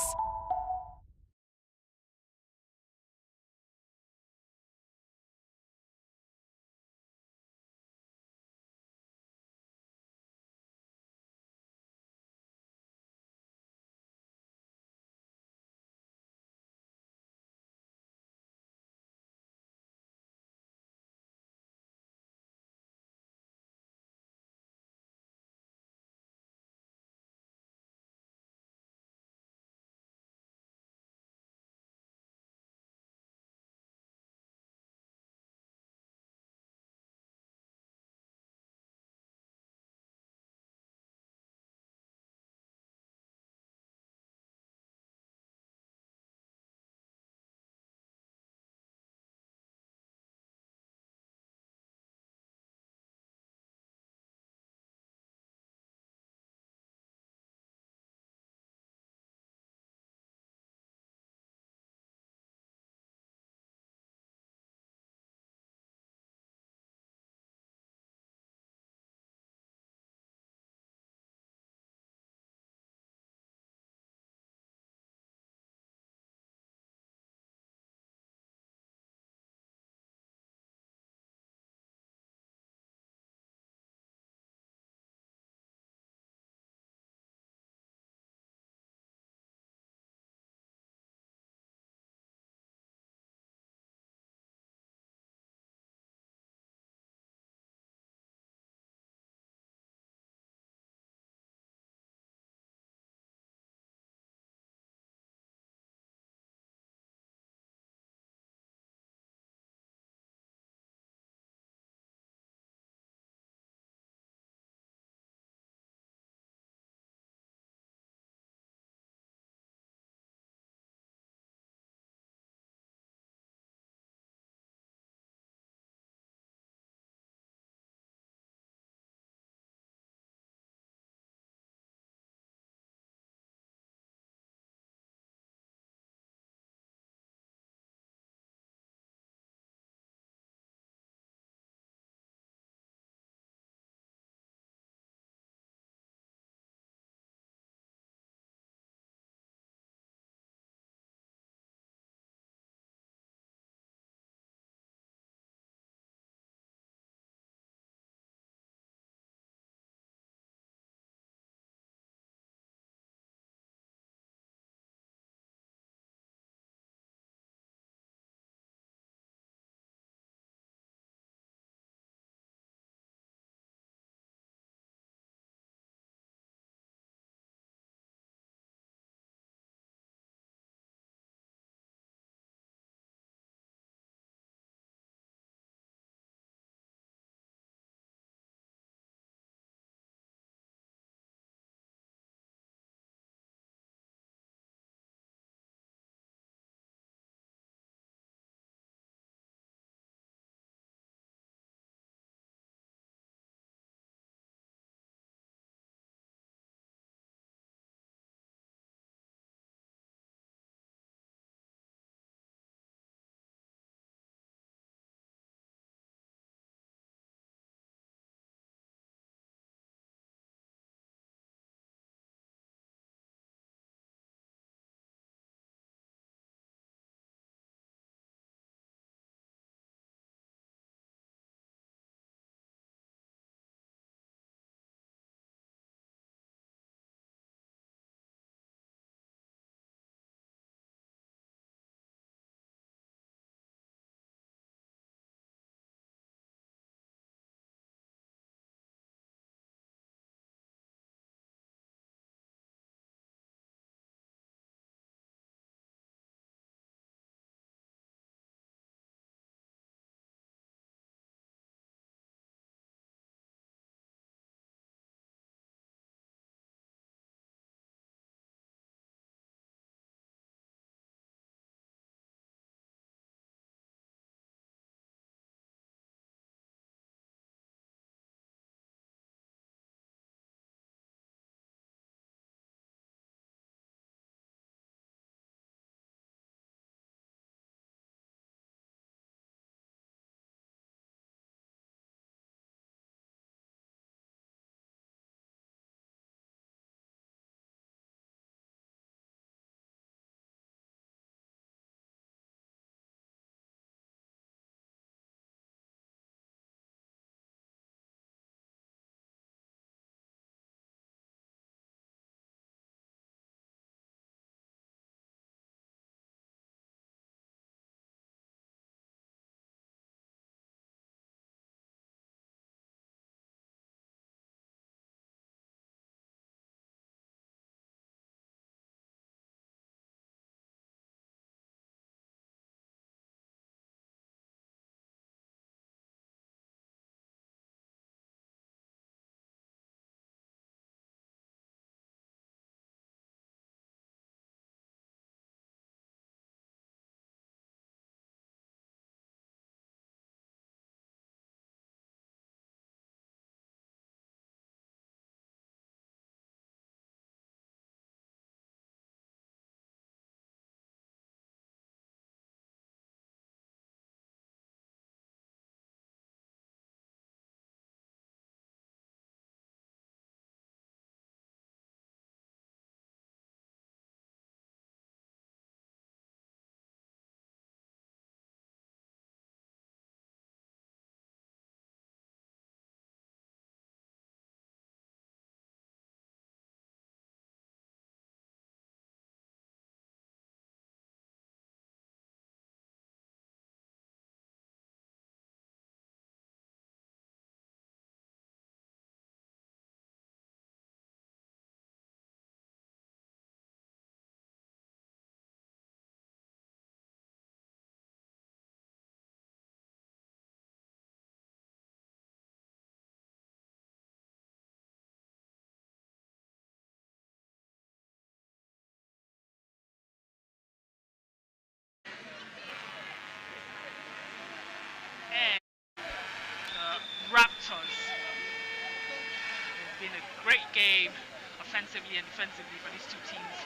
[SPEAKER 2] been a great game offensively and defensively for these two teams.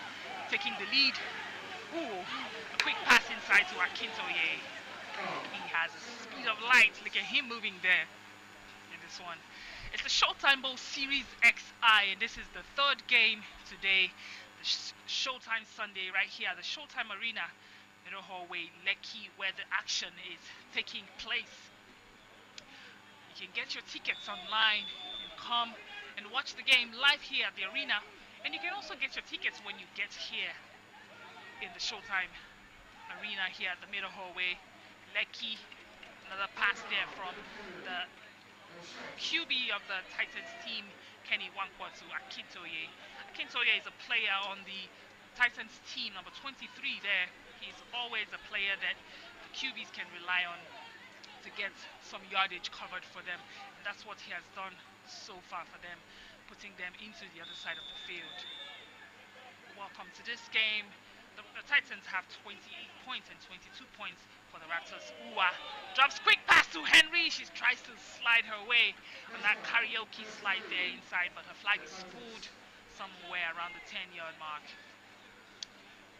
[SPEAKER 2] Taking the lead. Ooh, a quick pass inside to Akintoye. He has a speed of light. Look at him moving there in this one. It's the Showtime Bowl Series XI, and this is the third game today. The Showtime Sunday right here at the Showtime Arena, Middle Hallway, Lekki, where the action is taking place. You can get your tickets online and come and watch the game live here at the arena, and you can also get your tickets when you get here in the Showtime Arena here at the Middle Hallway, Lekki. Another pass there from the QB of the Titans team, Kenny Wankwa, to Akintoye. Akintoye is a player on the Titans team, number 23 there. He's always a player that the QBs can rely on to get some yardage covered for them. And that's what he has done so far for them, putting them into the other side of the field. Welcome to this game. The Titans have 28 points and 22 points for the Raptors. Uwa drops quick pass to Henry. She tries to slide her way on that karaoke slide there inside, but her flag is pulled somewhere around the 10-yard mark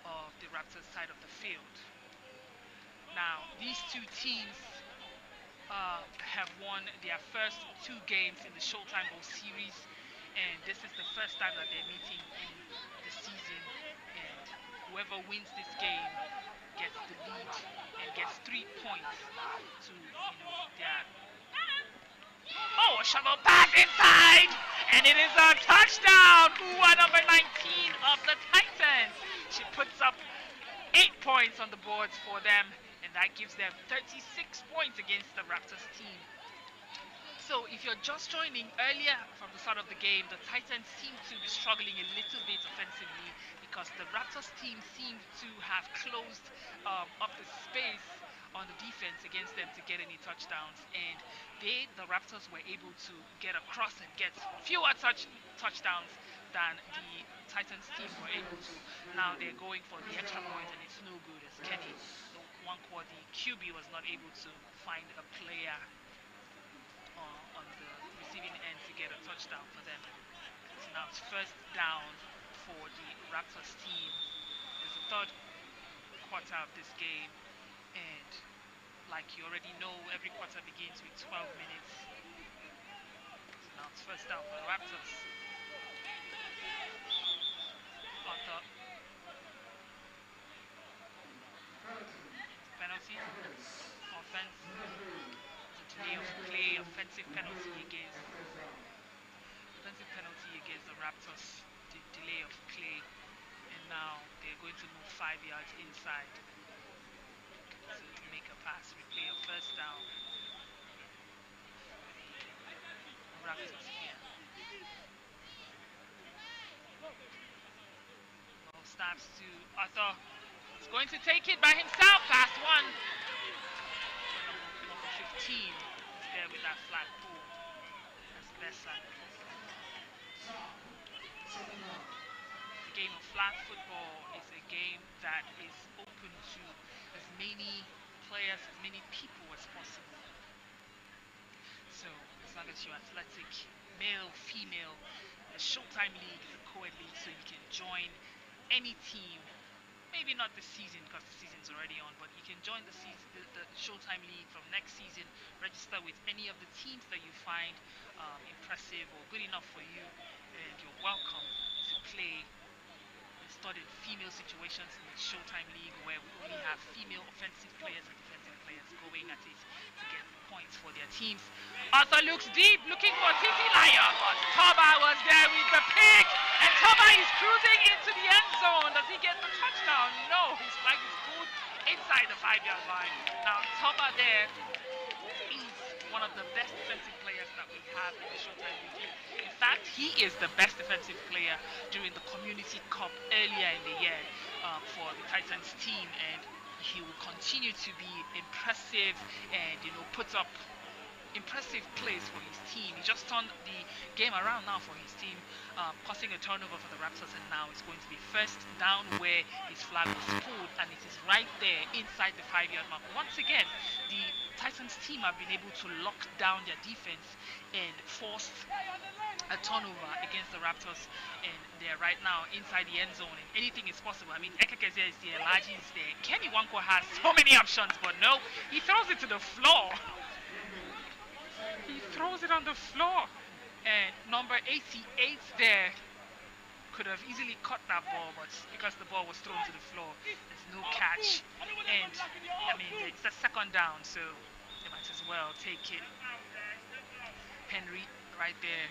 [SPEAKER 2] of the Raptors side of the field. Now, these two teams have won their first two games in the Showtime Bowl series, and this is the first time that they're meeting in the season. And whoever wins this game gets the lead and gets 3 points to their. Oh, a shovel pass inside, and it is a touchdown. Uwa, number 19 of the Titans. She puts up 8 points on the boards for them, and that gives them 36 points against the Raptors team. So if you're just joining, earlier from the start of the game, the Titans seem to be struggling a little bit offensively because the Raptors team seemed to have closed up the space on the defense against them to get any touchdowns, and the Raptors were able to get across and get fewer touchdowns than the Titans team were able to. Now they're going for the extra point, and it's no good as Kenny Wankwa, the QB, was not able to find a player on the receiving end to get a touchdown for them. So now it's first down for the Raptors team. It's the third quarter of this game, and like you already know, every quarter begins with 12 minutes. So now it's first down for the Raptors. Arthur. Penalty. Offense. Delay of play, offensive penalty against the Raptors. The delay of play, and now they're going to move 5 yards inside to make a pass. Replay of first down. Raptors here. Ball snaps to Arthur. He's going to take it by himself. Pass one. Number 15 is there with that flat pull. That's Bessa. The game of flag football is a game that is open to as many players, as many people as possible. So as long as you're athletic, male, female, the Showtime League is a Coed league, so you can join any team. Maybe not this season because the season's already on, but you can join the Showtime League from next season. Register with any of the teams that you find impressive or good enough for you, and you're welcome to play and study female situations in the Showtime League, where we only have female offensive players and defensive players going at it to get points for their teams. Arthur looks deep, looking for Titi Lion, but Toba was there with the pick, and Toba is cruising into the end zone. Does he get the touchdown? No, his flag is pulled inside the 5-yard line. Now Toba there is one of the best defensive players that we have in the Showtime League. In fact, he is the best defensive player during the Community Cup earlier in the year for the Titans team, and he will continue to be impressive and put up impressive plays for his team. He just turned the game around now for his team causing a turnover for the Raptors, and now it's going to be first down where his flag was pulled, and it is right there inside the 5-yard mark. Once again, the Titans team have been able to lock down their defense and force a turnover against the Raptors, and they're right now inside the end zone, and anything is possible. I mean, Ekekeze is there, Laji is there, Kenny Wanko has so many options, but no, he throws it to the floor. He throws it on the floor, and number 88 there could have easily caught that ball, but because the ball was thrown to the floor, there's no catch. And I mean, it's a second down, so they might as well take it. Henry right there,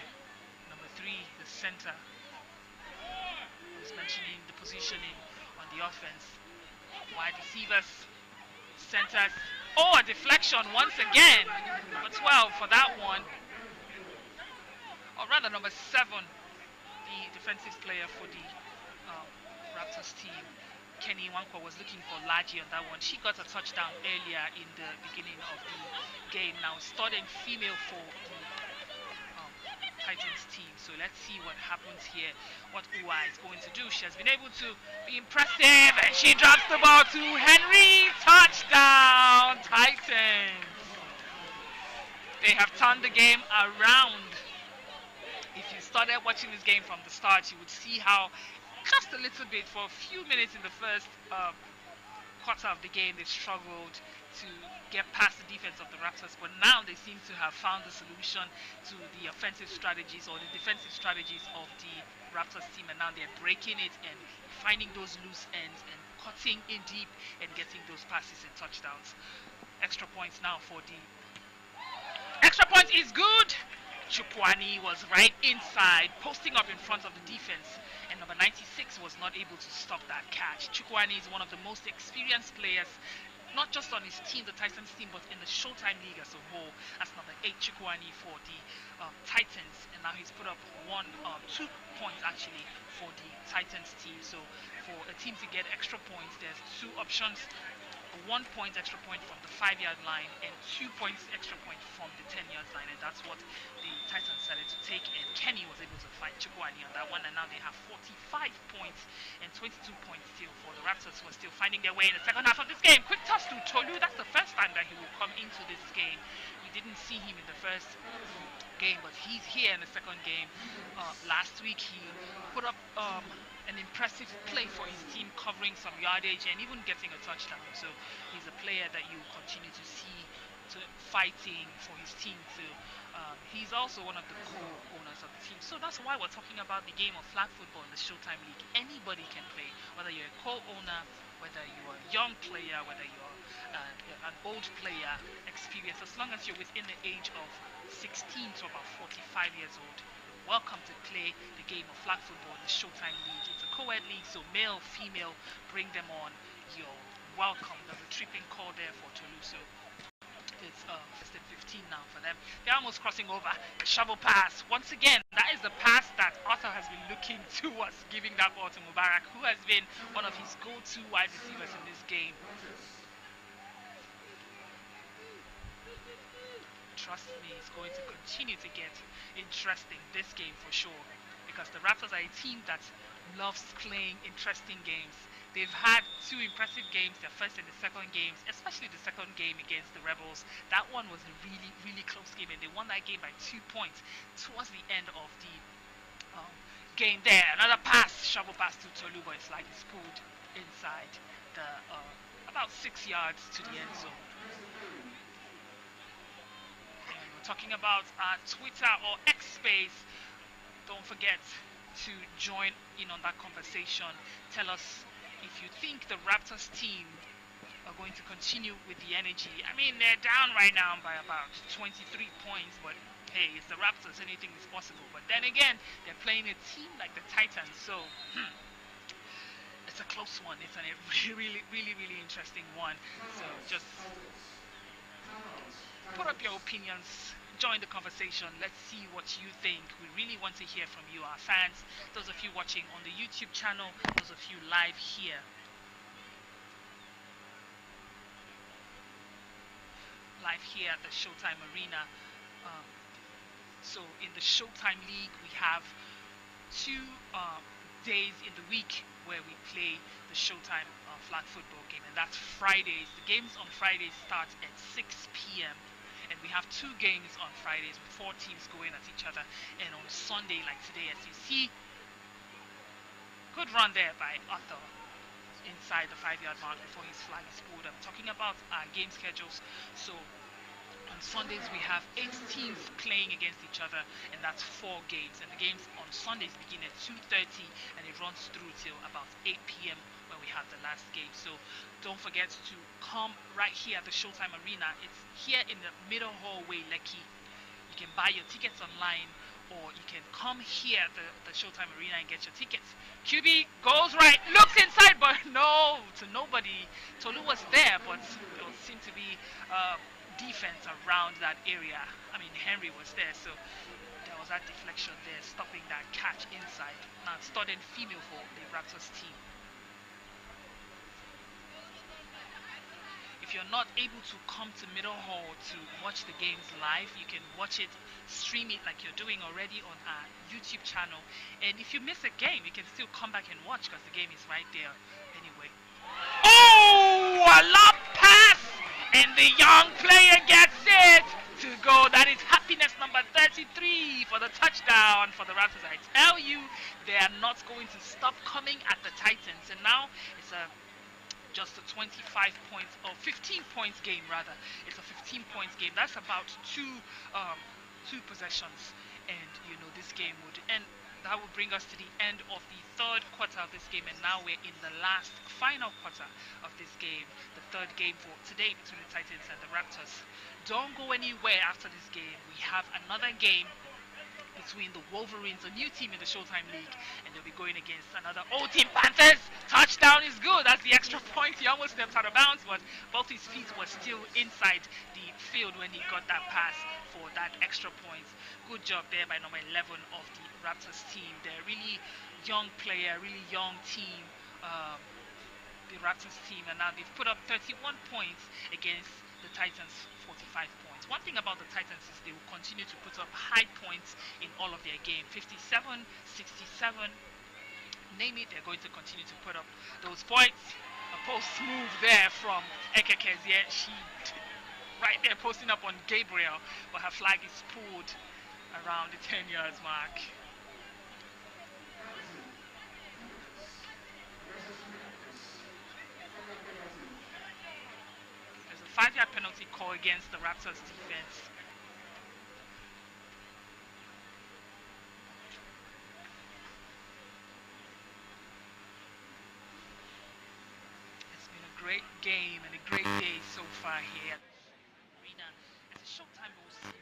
[SPEAKER 2] number 3, the center. I was mentioning the positioning on the offense. Wide receivers, centers. Oh, a deflection once again. Number 12 for that one. Or rather, number 7, the defensive player for the Raptors team. Kenny Wankwa was looking for Laji on that one. She got a touchdown earlier in the beginning of the game. Now starting female for the Titans team. So let's see what happens here. What Uwa is going to do. She has been able to be impressive, and she drops the ball to Henry. Touchdown, Titans. They have turned the game around. If you started watching this game from the start, you would see how just a little bit for a few minutes in the first quarter of the game they struggled to get past the defense of the Raptors, but now they seem to have found the solution to the offensive strategies or the defensive strategies of the Raptors team, and now they're breaking it and finding those loose ends and cutting in deep and getting those passes and touchdowns. Extra points now for the extra point is good. Chukwani was right inside, posting up in front of the defense, and number 96 was not able to stop that catch. Chukwani is one of the most experienced players, not just on his team, the Titans team, but in the Showtime League as a whole. That's number 8, Chukwani, for the Titans, and now he's put up 2 points actually for the Titans team. So for a team to get extra points, there's 2 options. 1 point extra point from the 5-yard line and 2 points extra point from the 10-yard line, and that's what the Titans decided to take, and Kenny was able to find Chukwani on that one, and now they have 45 points and 22 points still for the Raptors, who are still finding their way in the second half of this game. Quick toss to Tolu. That's the first time that he will come into this game. We didn't see him in the first game, but he's here in the second game. Last week he put up an impressive play for his team, covering some yardage and even getting a touchdown. So he's a player that you continue to see fighting for his team too. He's also one of the co-owners of the team. So that's why we're talking about the game of flag football in the Showtime League. Anybody can play, whether you're a co-owner, whether you're a young player, whether you're an old player, experienced, as long as you're within the age of 16 to about 45 years old. Welcome to play the game of flag football in the Showtime League. It's a co-ed league, so male, female, bring them on. You're welcome. There's a tripping call there for Toulouse. It's first and 15 now for them. They're almost crossing over. Shovel pass. Once again, that is the pass that Arthur has been looking towards, giving that ball to Mubarak, who has been one of his go-to wide receivers in this game. Trust me, it's going to continue to get interesting this game for sure, because the Raptors are a team that loves playing interesting games. They've had 2 impressive games, their first and the second games, especially the second game against the Rebels. That one was a really, really close game, and they won that game by 2 points towards the end of the game there. Another pass, shovel pass to Tolu, but it's like it's pulled inside the about 6 yards to the end zone. Talking about Twitter or X Space, don't forget to join in on that conversation. Tell us if you think the Raptors team are going to continue with the energy. I mean, they're down right now by about 23 points, but hey, it's the Raptors, anything is possible. But then again, they're playing a team like the Titans, so it's a close one. It's a really, really, really interesting one. So just put up your opinions, join the conversation. Let's see what you think. We really want to hear from you, our fans, those of you watching on the YouTube channel, those of you live here. Live here at the Showtime Arena. So in the Showtime League, we have 2 days in the week where we play the Showtime flag football game, and that's Fridays. The games on Fridays start at 6 p.m. and we have 2 games on Fridays with 4 teams going at each other. And on Sunday, like today, as you see, good run there by Arthur inside the 5-yard mark before his flag is pulled. I'm talking about our game schedules. So on Sundays we have 8 teams playing against each other, and that's 4 games. And the games on Sundays begin at 2:30 and it runs through till about 8 p.m. when we have the last game. So don't forget to come right here at the Showtime Arena. It's here in the middle hallway, Lekki. You can buy your tickets online, or you can come here at the Showtime Arena and get your tickets. QB goes right, looks inside, but no, to nobody. Tolu was there, but there seemed to be defense around that area. I mean, Henry was there, so there was that deflection there, stopping that catch inside. Now it's third and female for the Raptors team. If you're not able to come to Middle Hall to watch the games live, you can watch it, stream it like you're doing already on our YouTube channel. And if you miss a game, you can still come back and watch because the game is right there anyway. Oh, a lob pass! And the young player gets it to go. That is happiness number 33 for the touchdown for the Raptors. I tell you, they are not going to stop coming at the Titans. And now it's just a 25 points or 15 points game rather. It's a 15 points game. That's about two possessions, and you know this game would end. That will bring us to the end of the third quarter of this game, and now we're in the last final quarter of this game, the third game for today between the Titans and the Raptors. Don't go anywhere after this game. We have another game between the Wolverines, a new team in the Showtime League, and they'll be going against another old team, Panthers. Touchdown is good. That's the extra point. He almost stepped out of bounds, but both his feet were still inside the field when he got that pass for that extra point. Good job there by number 11 of the Raptors team. They're a really young player, really young team, the Raptors team, and now they've put up 31 points against the Titans 45 points. One thing about the Titans is they will continue to put up high points in all of their games. 57, 67, name it, they're going to continue to put up those points. A post move there from Ekekezie. She right there posting up on Gabriel, but her flag is pulled around the 10 yards mark. There's a 5-yard penalty call against the Raptors defense. It's been a great game and a great day so far here at Arena. It's a Showtime series.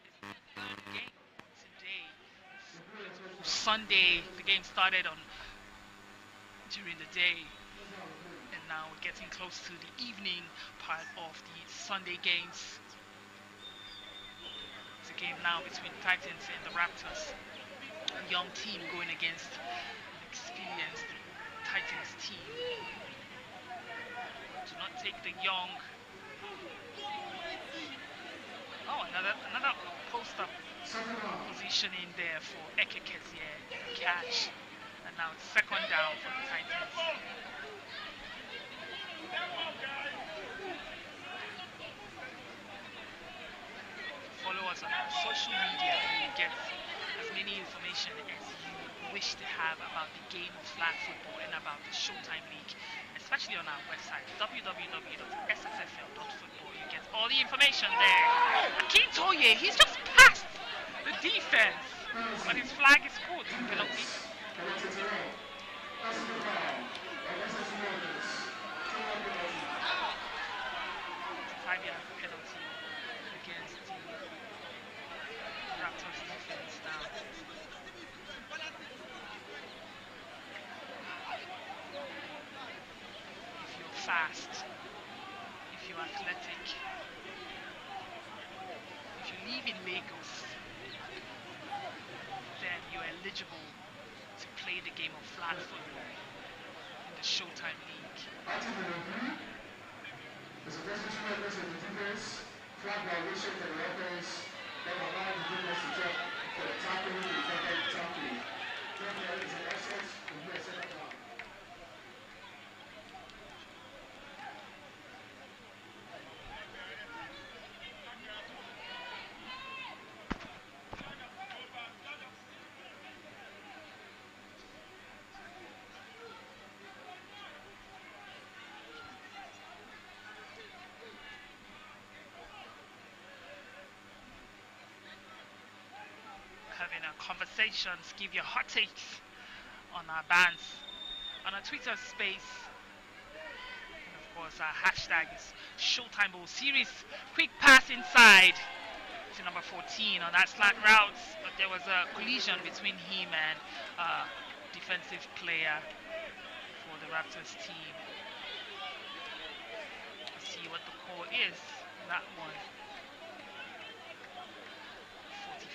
[SPEAKER 2] It's the third game today. It's Sunday. The game started during the day, and now we're getting close to the evening part of the Sunday games. It's a game now between the Titans and the Raptors. A young team going against an experienced Titans team. Do not take the young. Oh, another post-up positioning there for Ekekezie. Catch. And now it's second down for the Titans. Follow us on our social media and get as many information as you wish to have about the game of flag football and about the Showtime League, especially on our website www.ssfl.football. You get all the information there. Akintoye, he's just passed the defense, but his flag is pulled. Penalty. 5-yard penalty against the Raptors defense now. If you're fast, if you're athletic, if you live in Lagos, then you're eligible to play the game of flag football in the Showtime League.
[SPEAKER 9] There's a restitution against the defense, flag violation for the Raptors, that allowed the defense to check for the tackling, the defendant tackling.
[SPEAKER 2] in our conversations, give your hot takes on our bands, on our Twitter space. And of course, our hashtag is Showtime Ball Series. Quick pass inside to number 14 on that slant route, but there was a collision between him and defensive player for the Raptors team. Let's see what the call is on that one.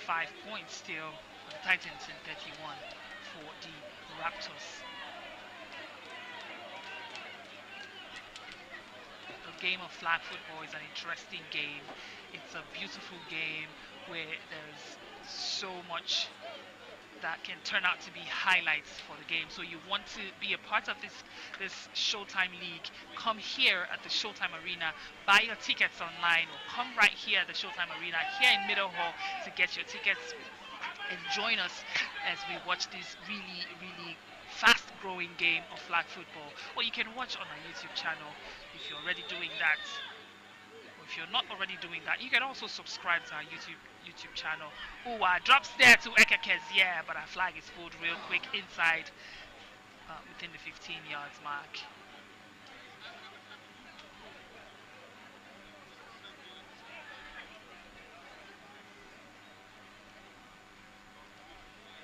[SPEAKER 2] 45 points still for the Titans and 31 for the Raptors. The game of flag football is an interesting game. It's a beautiful game where there's so much that can turn out to be highlights for the game. So you want to be a part of this Showtime League, come here at the Showtime Arena, buy your tickets online, or come right here at the Showtime Arena here in Middle Hall to get your tickets and join us as we watch this really, really fast-growing game of flag football. Or you can watch on our YouTube channel if you're already doing that. Or if you're not already doing that, you can also subscribe to our YouTube channel. Oh, drops there to Ekekes, yeah, but our flag is pulled real quick inside within the 15 yards mark.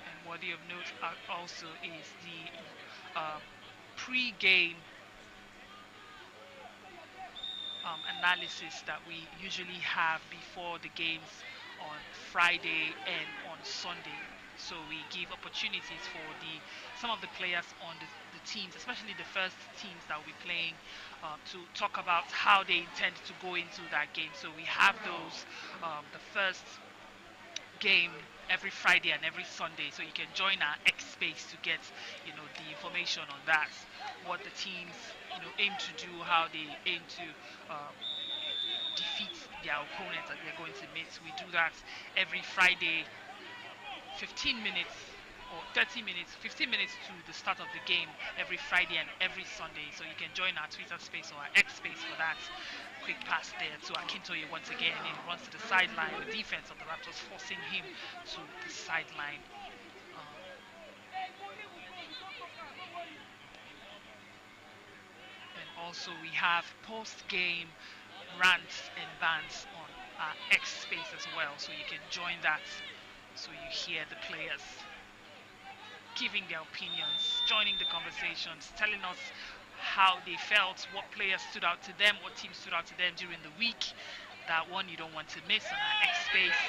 [SPEAKER 2] And worthy of note also is the pre-game analysis that we usually have before the games on Friday and on Sunday. So we give opportunities for some of the players on the teams, especially the first teams that will be playing, to talk about how they intend to go into that game. So we have those, the first game every Friday and every Sunday, so you can join our X space to get the information on that, what the teams aim to do, how they aim to defeat their opponents that they're going to meet. We do that every Friday, 15 minutes or 30 minutes, 15 minutes to the start of the game every Friday and every Sunday. So you can join our Twitter space or our X space for that. Quick pass there to Akintoye once again, and he runs to the sideline. The defense of the Raptors forcing him to the sideline. And also we have post-game rants and bans on our X space as well, so you can join that, so you hear the players giving their opinions, joining the conversations, telling us how they felt, what players stood out to them, what teams stood out to them during the week. That one you don't want to miss on our X space.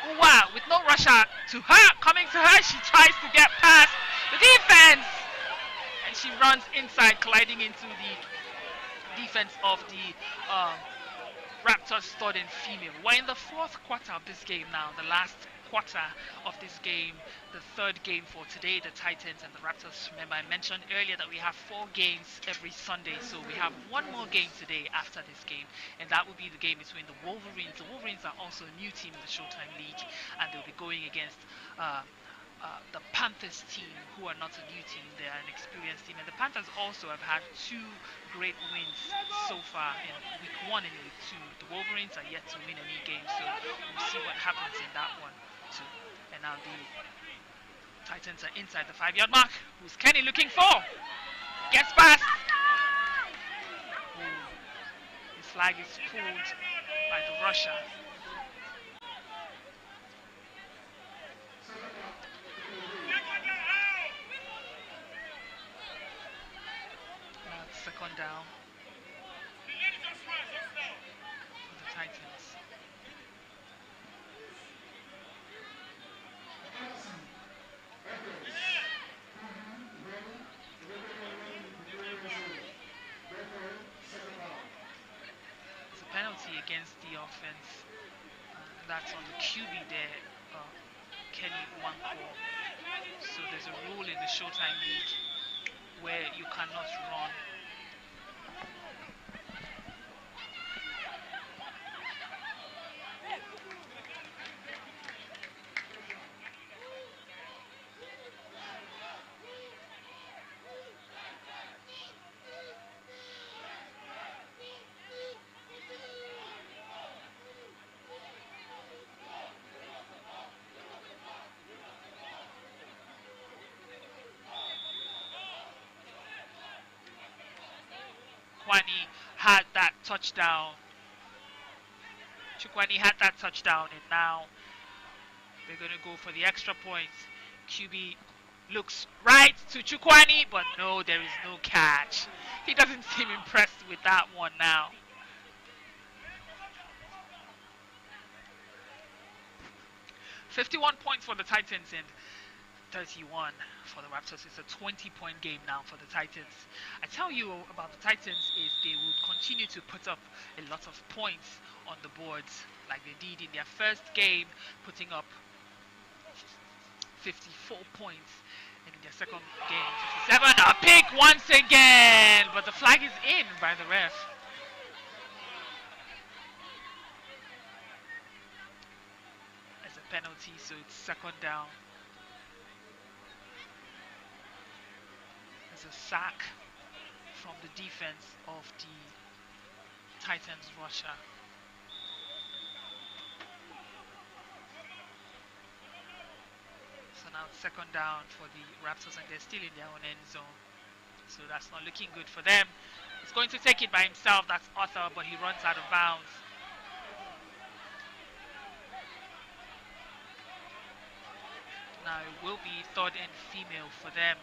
[SPEAKER 2] Oh, wow, with no rusher to her, coming to her, she tries to get past the defense, and she runs inside, colliding into the defense of the Raptors third and female. We're in the fourth quarter of this game now, the last quarter of this game, the third game for today, the Titans and the Raptors. Remember, I mentioned earlier that we have 4 games every Sunday, so we have one more game today after this game, and that will be the game between the Wolverines. The Wolverines are also a new team in the Showtime League, and they'll be going against the Panthers team, who are not a new team. They are an experienced team, and the Panthers also have had 2 great wins so far in week 1 and week 2. The Wolverines are yet to win any game, so we'll see what happens in that one too. And now the Titans are inside the 5-yard mark. Who's Kenny looking for? Gets past. His flag is pulled by the rusher. Second down for the Titans. It's a penalty against the offense. That's on the QB there, Kenny Wanko. So there's a rule in the Showtime League where you cannot run touchdown. Chukwani had that touchdown, and now they're going to go for the extra points. QB looks right to Chukwani, but no, there is no catch. He doesn't seem impressed with that one now. 51 points for the Titans and 31 for the Raptors. It's a 20-point game now for the Titans. I tell you about the Titans is they would continue to put up a lot of points on the boards like they did in their first game, putting up 54 points, and in their second game 57. A pick once again, but the flag is in by the ref. As a penalty, so it's second down. There's a sack from the defense of the Titans rusher. So now it's second down for the Raptors, and they're still in their own end zone. So that's not looking good for them. He's going to take it by himself, that's Arthur, but he runs out of bounds. Now it will be third and female for them.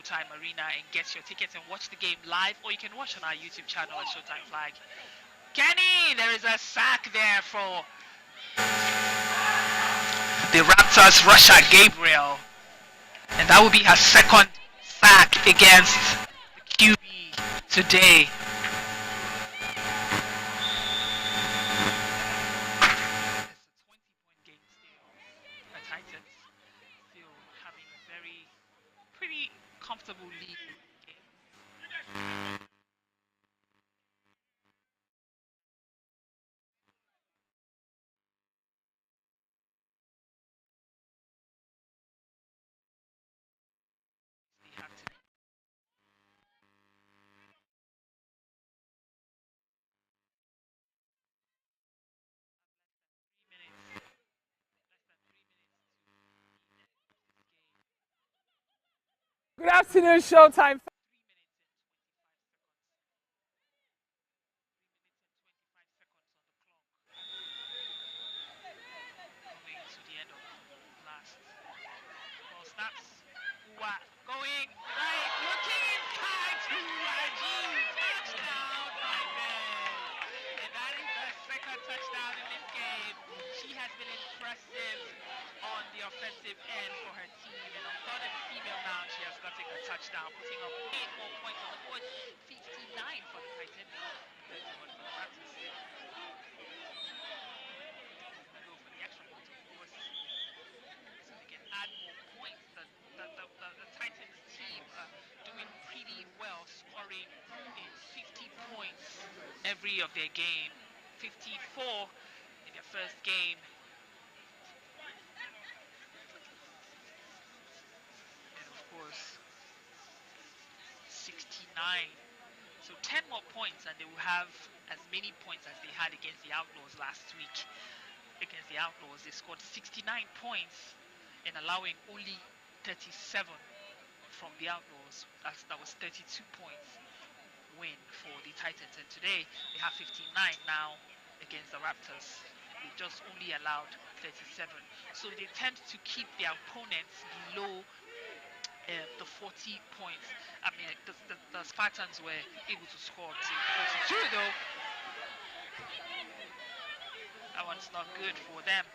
[SPEAKER 2] Showtime Arena and get your tickets and watch the game live, or you can watch on our YouTube channel at Showtime Flag. Kenny, there is a sack there for the Raptors rusher Gabriel, and that will be her second sack against the QB today. Comfortable lead game. They have to
[SPEAKER 1] Good afternoon, Showtime.
[SPEAKER 2] going right, looking inside to Rajiv, touchdown right there. And that is her second touchdown in this game. She has been impressive on the offensive end for her team. And on third and female now, she has gotten a touchdown, putting up 8 more points on the board, 59 for the Titans, 31 for the Raptors. Go for the extra point, of course, so they can add more points. The Titans team doing pretty well, scoring 50 points every of their game. 54 in their first game. And of course, 69. So 10 more points and they will have as many points as they had against the Outlaws last week. Against the Outlaws, they scored 69 points and allowing only 37 from the Outlaws. That was 32 points win for the Titans, and today they have 59 now against the Raptors. They just only allowed 37, so they tend to keep their opponents below the 40 points. I mean, the Spartans were able to score to 42 though. That one's not good for them.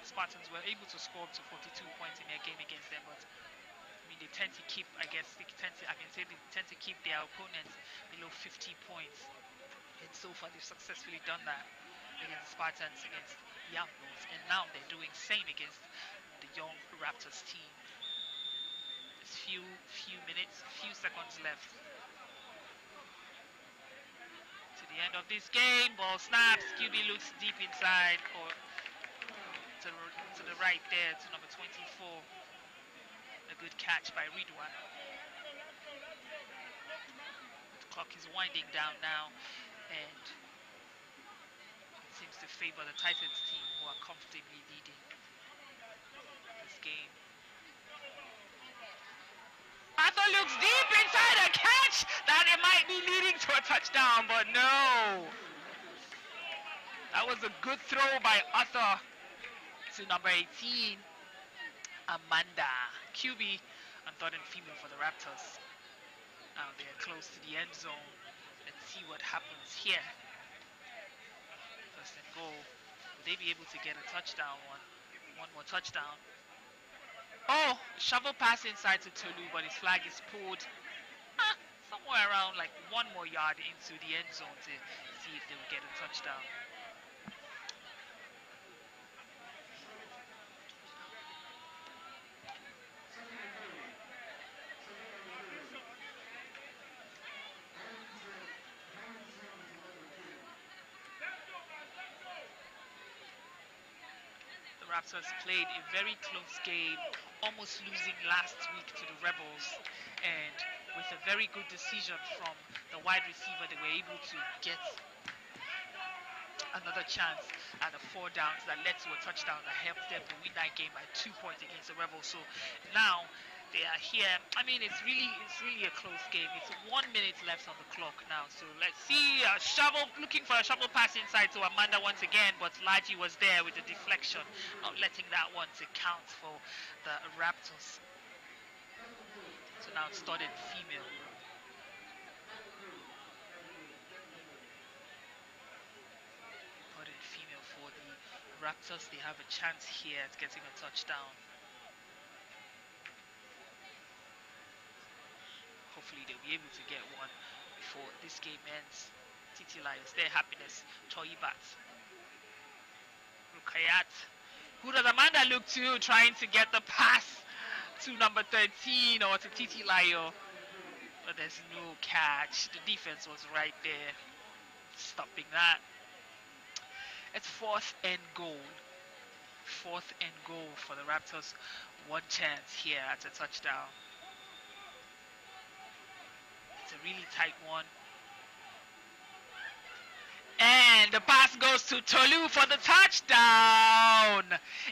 [SPEAKER 2] Spartans were able to score up to 42 points in their game against them, but I mean, they tend to keep, I can say they tend to keep their opponents below 50 points. And so far they've successfully done that against the Spartans, against the Outlaws, and now they're doing same against the young Raptors team. There's few seconds left to the end of this game. Ball snaps, QB looks deep inside, or to the right there, to number 24. A good catch by Ridwan. The clock is winding down now, and it seems to favor the Titans team who are comfortably leading this game. Arthur looks deep inside a catch that it might be leading to a touchdown, but no. That was a good throw by Arthur to number 18, Amanda. QB and third and female for the Raptors. Now they're close to the end zone. Let's see what happens here. First and goal. Will they be able to get a touchdown? One more touchdown. Oh, shovel pass inside to Tolu, but his flag is pulled somewhere around like 1 more yard into the end zone to see if they will get a touchdown. Raptors played a very close game, almost losing last week to the Rebels, and with a very good decision from the wide receiver, they were able to get another chance at the 4 downs that led to a touchdown that helped them to win that game by 2 points against the Rebels. So now they are here. I mean, it's really a close game. It's 1 minute left on the clock now. So let's see a shovel, looking for a shovel pass inside to Amanda once again, but Laji was there with the deflection, not letting that one to count for the Raptors. So now it's started female. Started female for the Raptors. They have a chance here at getting a touchdown. Hopefully they'll be able to get one before this game ends. Titi Lions, their happiness. Choibat. Rukayat. Who does Amanda look to? Trying to get the pass to number 13 or to Titi Layo. But there's no catch. The defense was right there, stopping that. It's 4th and goal. 4th and goal for the Raptors. 1 chance here at a touchdown. It's a really tight one. And the pass goes to Tolu for the touchdown.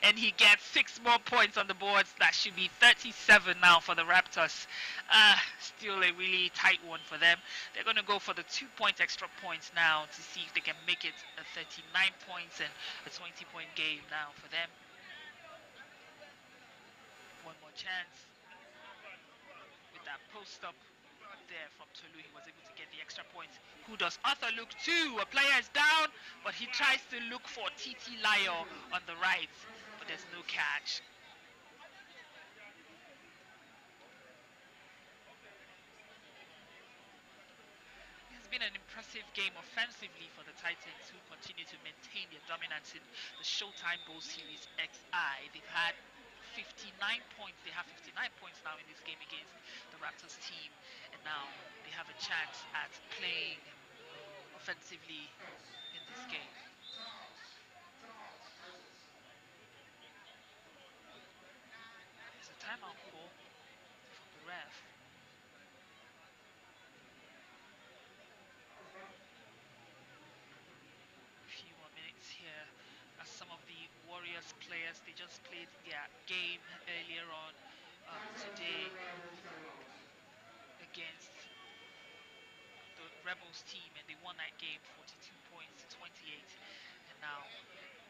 [SPEAKER 2] And he gets 6 more points on the boards. That should be 37 now for the Raptors. Still a really tight one for them. They're going to go for the 2-point extra points now to see if they can make it a 39 points and a 20-point game now for them. 1 more chance with that post-up. There from Tolu, he was able to get the extra points. Who does Arthur look to? A player is down, but he tries to look for Titi Layo on the right, but there's no catch. It's been an impressive game offensively for the Titans, who continue to maintain their dominance in the Showtime Bowl Series XI. They've had 59 points. They have 59 points now in this game against the Raptors team, and now they have a chance at playing offensively in this game. There's a timeout call from the ref. A few more minutes here. As some of the Warriors players, they just played their game earlier on today against the Rebels team, and they won that game 42 points to 28. And now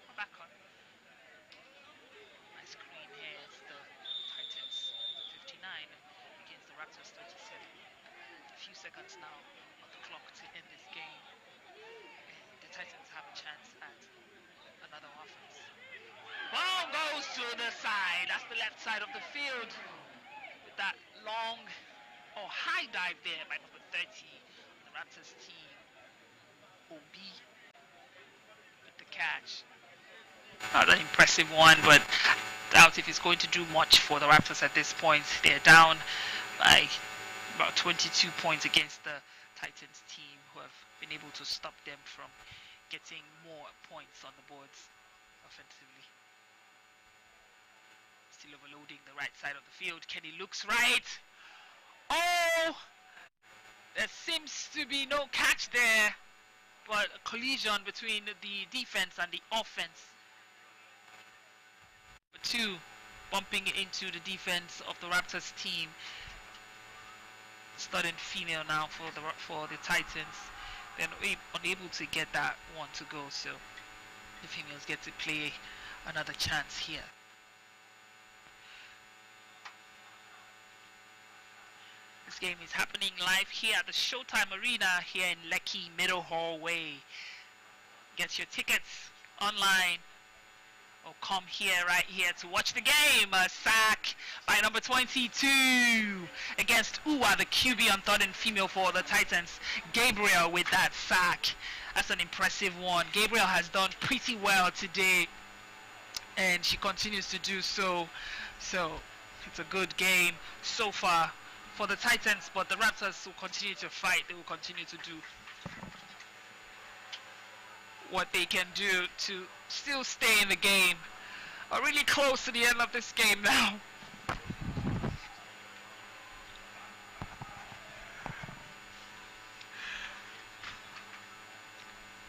[SPEAKER 2] we're back on my screen here. It's the Titans 59 against the Raptors 37. A few seconds now on the clock to end this game, and the Titans have a chance at another offense. Ball goes to the side. That's the left side of the field. With that long or high dive there by number 30, the Raptors team. OB with the catch. Not an impressive one, but doubt if it's going to do much for the Raptors at this point. They're down by about 22 points against the Titans team, who have been able to stop them from getting more points on the boards offensively. Still overloading the right side of the field. Kenny looks right. Oh! There seems to be no catch there, but a collision between the defense and the offense 2 bumping into the defense of the Raptors team. Starting female now for the Titans. They're unable to get that one to go, so the females get to play another chance here. This game is happening live here at the Showtime Arena here in Lekki Middle Hallway. Get your tickets online or come right here to watch the game. A sack by number 22 against Uwa, the QB on third and female for the Titans. Gabriel with that sack. That's an impressive one. Gabriel has done pretty well today, and she continues to do so. So it's a good game so far for the Titans, but the Raptors will continue to fight. They will continue to do what they can do to still stay in the game. Are really close to the end of this game now.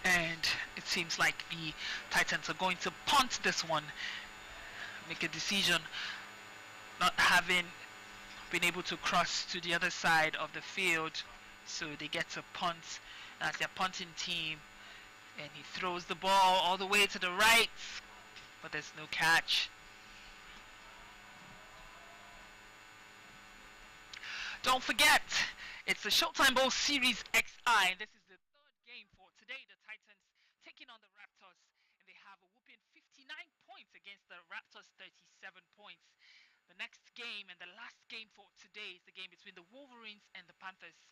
[SPEAKER 2] And it seems like the Titans are going to punt this one, make a decision, not having been able to cross to the other side of the field, so they get to punt as their punting team. And he throws the ball all the way to the right, but there's no catch. Don't forget, it's the Showtime Bowl Series XI, and this is the third game for today. The Titans taking on the Raptors, and they have a whooping 59 points against the Raptors' 37 points. The next game and the last game for today is the game between the Wolverines and the Panthers.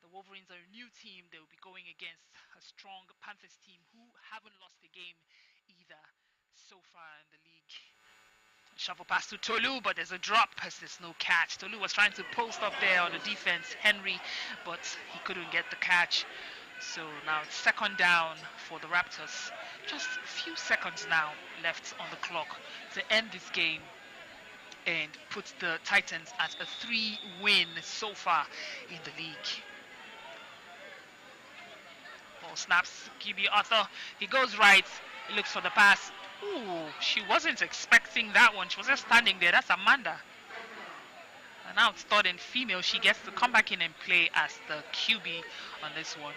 [SPEAKER 2] The Wolverines are a new team. They will be going against a strong Panthers team who haven't lost a game either so far in the league. Shovel pass to Tolu, but there's a drop as there's no catch. Tolu was trying to post up there on the defense, Henry, but he couldn't get the catch. So now it's second down for the Raptors. Just a few seconds now left on the clock to end this game and put the Titans at a 3-win so far in the league. Ball snaps, QB Arthur, he goes right, he looks for the pass. Ooh, she wasn't expecting that one, she was just standing there. That's Amanda. And now it's third and female, she gets to come back in and play as the QB on this one.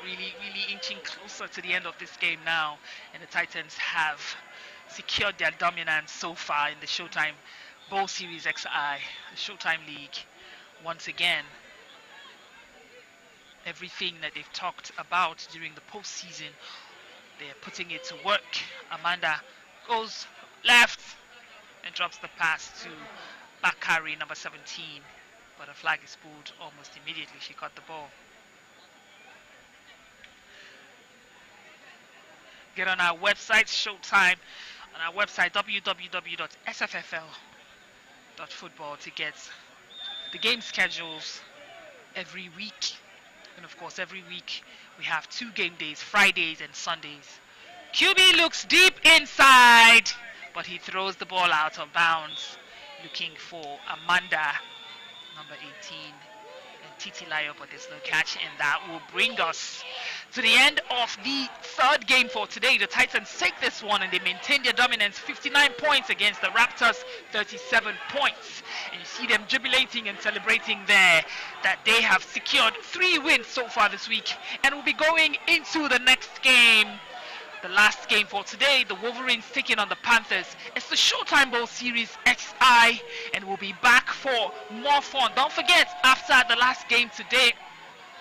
[SPEAKER 2] Really inching closer to the end of this game now, and the Titans have secured their dominance so far in the Showtime Bowl Series XI, the Showtime League. Once again, everything that they've talked about during the postseason, they're putting it to work. Amanda goes left and drops the pass to Bakari, number 17, but a flag is pulled almost immediately. She caught the ball. Get on our website, Showtime, on our website, www.sffl.football, to get the game schedules every week. And of course, every week we have 2 game days, Fridays and Sundays. QB looks deep inside, but he throws the ball out of bounds, looking for Amanda, number 18. Titilayo, but there's no catch, and that will bring us to the end of the third game for today. The Titans take this one and they maintain their dominance, 59 points against the Raptors, 37 points. And you see them jubilating and celebrating there that they have secured 3 wins so far this week, and will be going into the next game. The last game for today, the Wolverines taking on the Panthers. It's the Showtime Bowl Series XI, and we'll be back for more fun. Don't forget, after the last game today,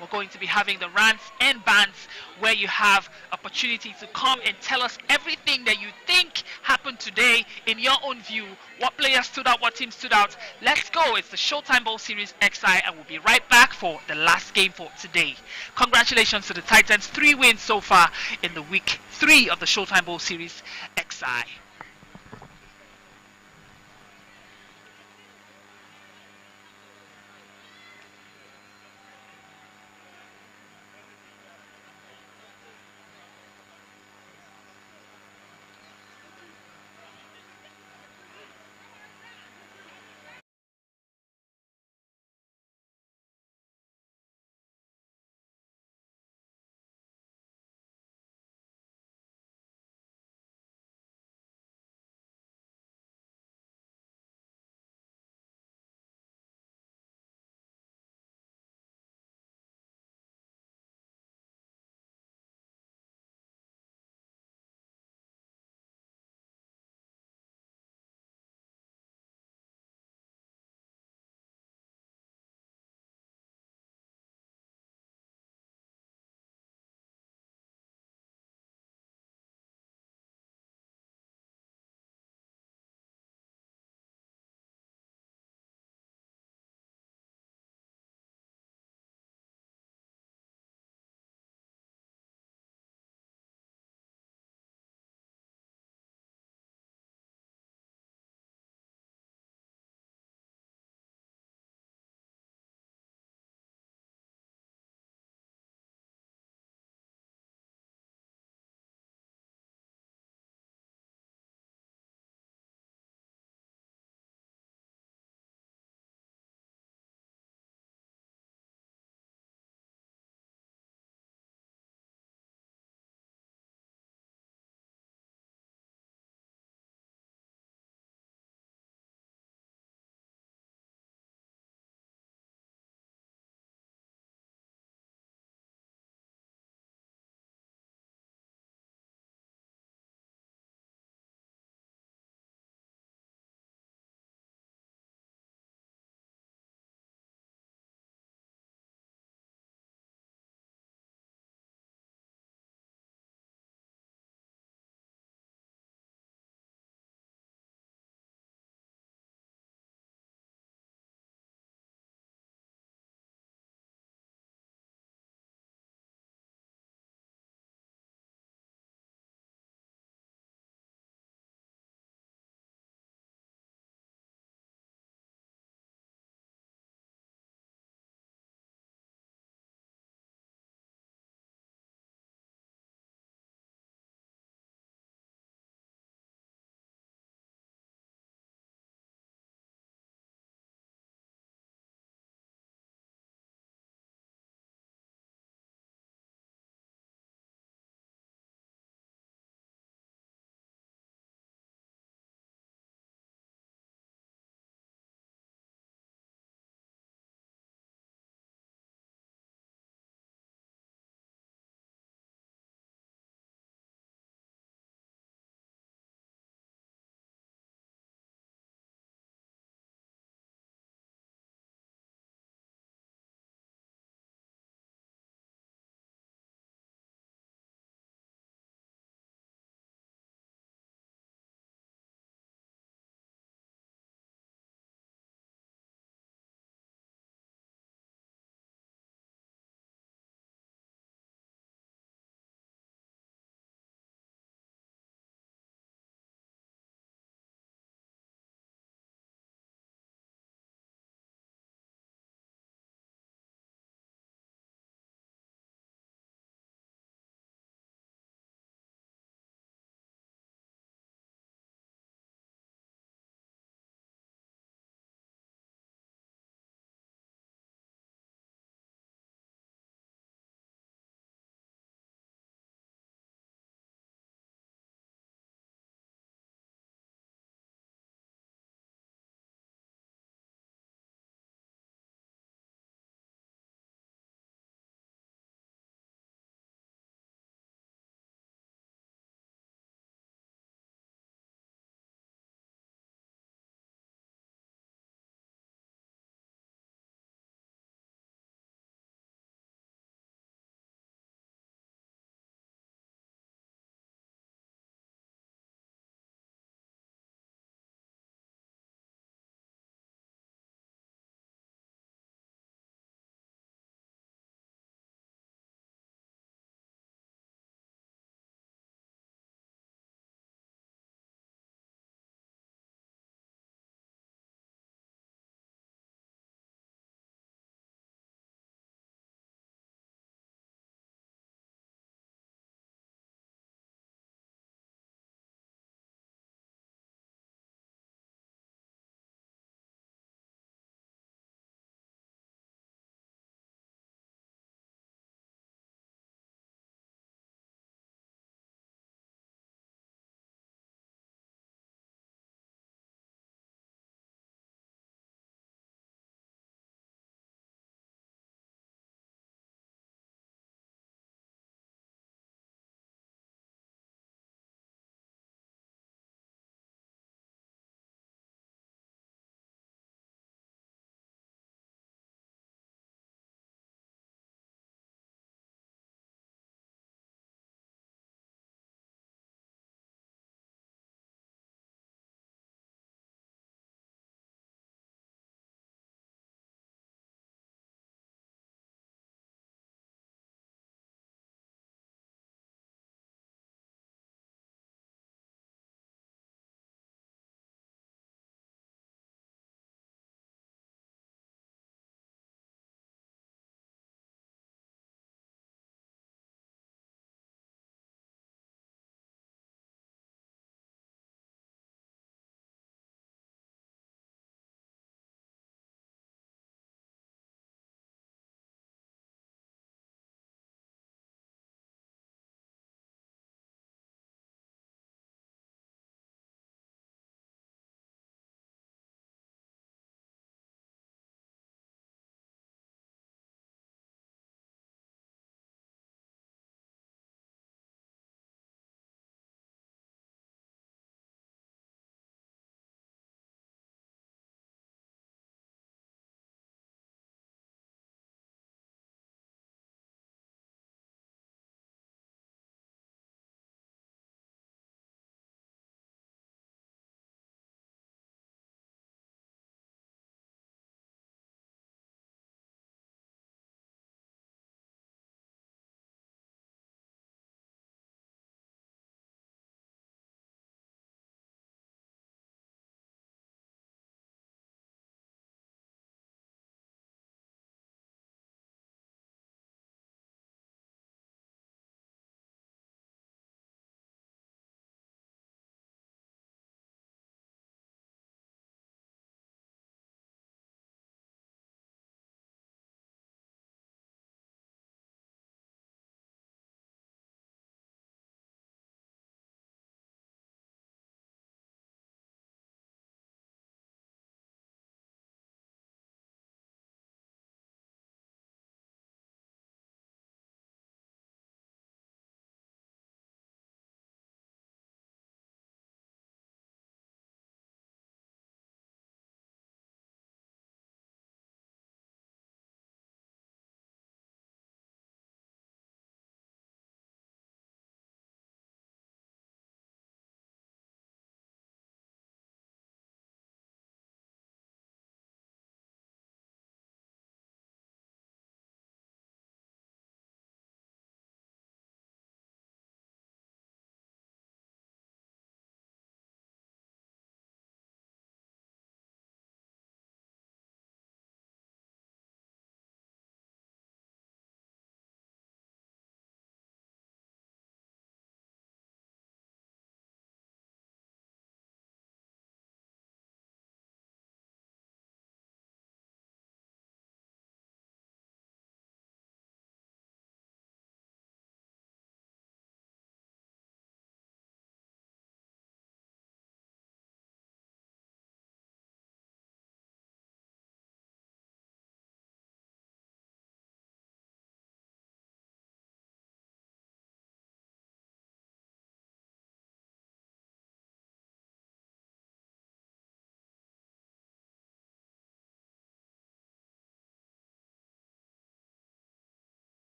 [SPEAKER 2] we're going to be having the rants and bants, where you have opportunity to come and tell us everything that you think happened today in your own view. What players stood out, what team stood out. Let's go. It's the Showtime Bowl Series XI, and we'll be right back for the last game for today. Congratulations to the Titans, 3 wins so far in the week 3 of the Showtime Bowl Series XI.